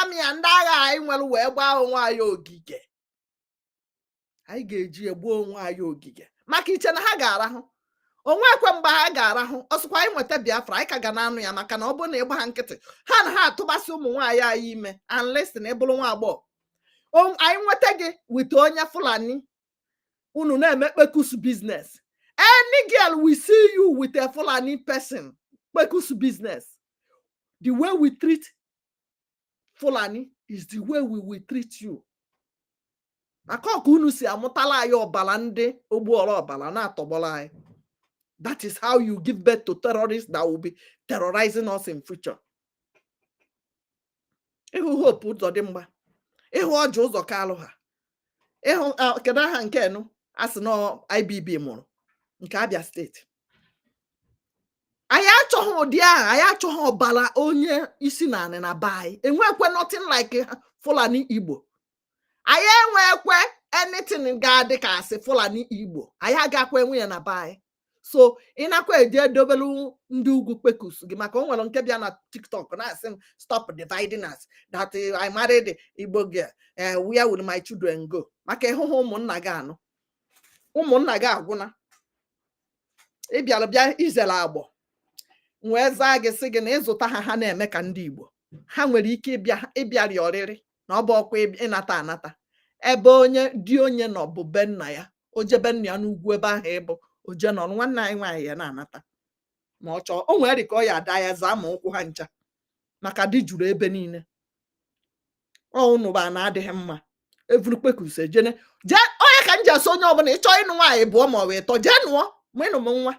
amị ya ndị agha anyị nwere wee gbaa onwe anyị ogige. Anyị ga-eji egbuo onwe anyị ogige maka iche na ha ga-arahụ. Onwekwe mgbe ha ga-arahụ. Ọsụkwa anyị nweta Biafra anyị ka ga na-anụ ya maka na ọ bụrụ na ịgba ha nkịtị ha na ha atụbasị ụmụ nwaanyị anyị ime unless na ịbụrụ nwa agbọghọ. Anyị nweta gị wite onye Fulani unu na-eme kpekus business. Any girl we see you with a Fulani person kpekus business. The way we treat Fulani is the way we will treat you. Maka ọka unu si amụtala anyị ọbara ndị ogbuọra ọbara na-atọgbọrọ anyị. That is how you give birth to terrorists that will be terrorizing us in future. Ịhụ Hope Uzodimma, ịhụ Ọjị Ụzọ Kalụ ha, ịhụ kedu aha nke enu asị na IBB mụrụ nke Abia steeti. Anyị achọghị ụdị ahụ, anyị achọghị ọbara onye isi na anị na be anyị. Enwekwe nothing like Fulani Igbo. Anyị enwekwe anything ga-adị ka asị Fulani Igbo. Anyị agakwa enwe ya na be anyị. So ị nakwa eje dobelu ndị ugwu kpekus gị maka o nwere nke bịa na TikTok na-asị m stop dividing us that I married Igbo girl, where will my children go? Maka ịhụhụ ụmụnna gị anụ. Ụmụnna gị agwụna. Ị bịara bịa izere agbọ. Wee zaa gị sị gị na ịzụta ha na-eme ka ndị Igbo. Ha nwere ike ịbịarị ọrịrị na ọ bụ ọkwa ịnata anata. Ebe onye nọ bụ be nna ya. O jebe nna ya n'ugwu ebe ahụ ịbụ. Oje nọ nwanne anyị nwaanyị ya na-anata. Ma ọ chọọ o nwere ka ọ ya ada ya zaa ma ụkwụ ha ncha. Maka dị juru ebe niile. Unu ba na-adịghị mma. Evuru kpekus ejene. Onye ka m ji asị onye ọbụla ịchọ ịnụ nwaanyị bụọ ma ọ bụ ịtọ jee nụọ ma ịnụ m nwa.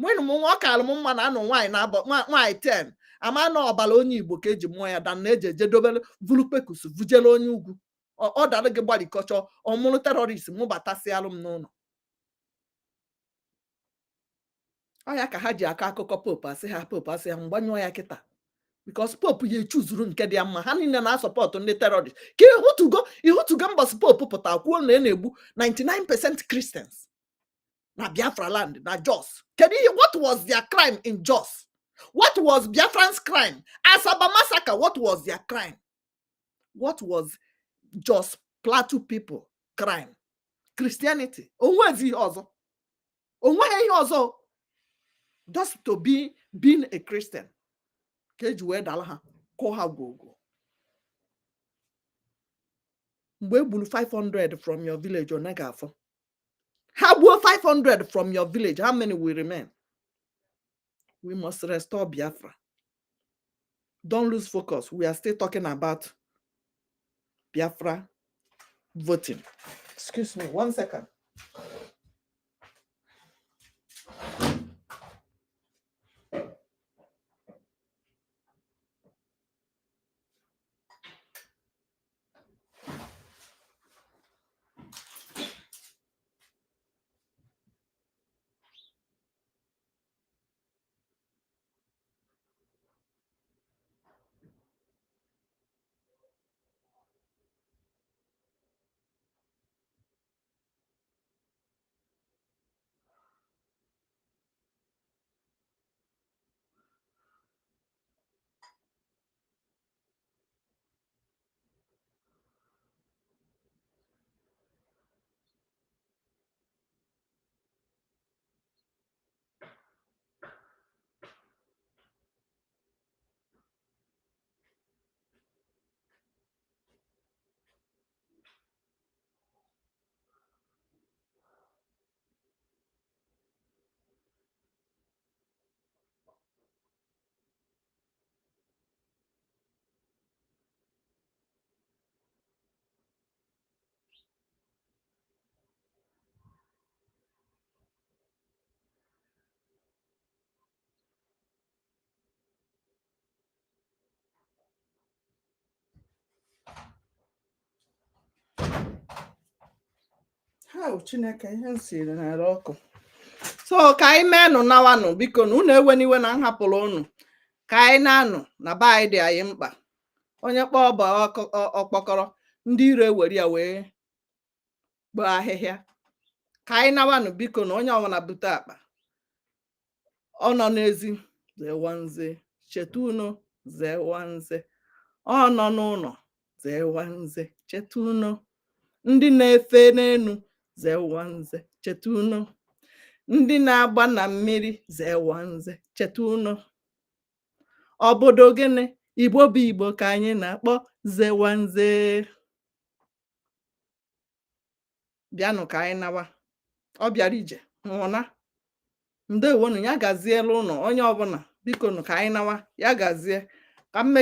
Mwenụ m nwa ọ kalụ m mma na anụ nwaanyị na-abọ nwaanyị 10 ama na ọbara onye Igbo ka eji mụọ ya dan na eji ejedobere vulu kpekus vujele onye ugwu. Ọ dara gị gbarikọchọ ọmụrụ terọrist mụ batasịalụ m n'ụlọ. Ọ ya ka ha ji aka akụkọ Pope asị ha Pope asị ha mgbanyụọ ya kịta because Pope ye choose room nke dia mma ha niile na support ndị terrorist ka ihutugo mbọsị Pope pụta kwuo na na-egbu 99% Christians na Biafra land na Jos. What was their crime in Jos? What was Biafran's crime? Asaba massacre, what was their crime? What was Jos Plateau people crime? Christianity. Onwezi ọzọ. Onweghị ihe ọzọ. Just to be being a Christian. Keji wee dala ha kọ ha gogo. Mgbe egburu 500 from your village ọ naghị afọ. Ha gbuo 500 from your village, how many will remain? We must restore Biafra. Don't lose focus. We are still talking about Biafra voting. Excuse me, 1 second. Chineke ihe nsiri n'ala ọkụ. So ka anyị menụ nawanụ biko na unu eweniwe na nhapụrụ unu ka anyị na-anụ na be anyị dị anyị mkpa. Onye kpọọ bụ ọkpọkọrọ ndị ire were ya wee gbaa ahịhịa. Ka anyị nawanụ biko na onye ọbụla bute akpa ọ nọ n'ezi zewanze cheta unu zewanze ọ nọ n'ụlọ zewanze cheta unu ndị na-efe n'elu zewanze cheta unu ndị na-agba na mmiri zewanze cheta unu obodo gịnị Igbo bụ Igbo ka anyị na-akpọ zewanze. Bịanụ ka anyị nawa ọ bịara ije nwụna ndewonu ya gaziela ụnụ onye ọbụla biko nụ ka anyị nawa ya gazie ka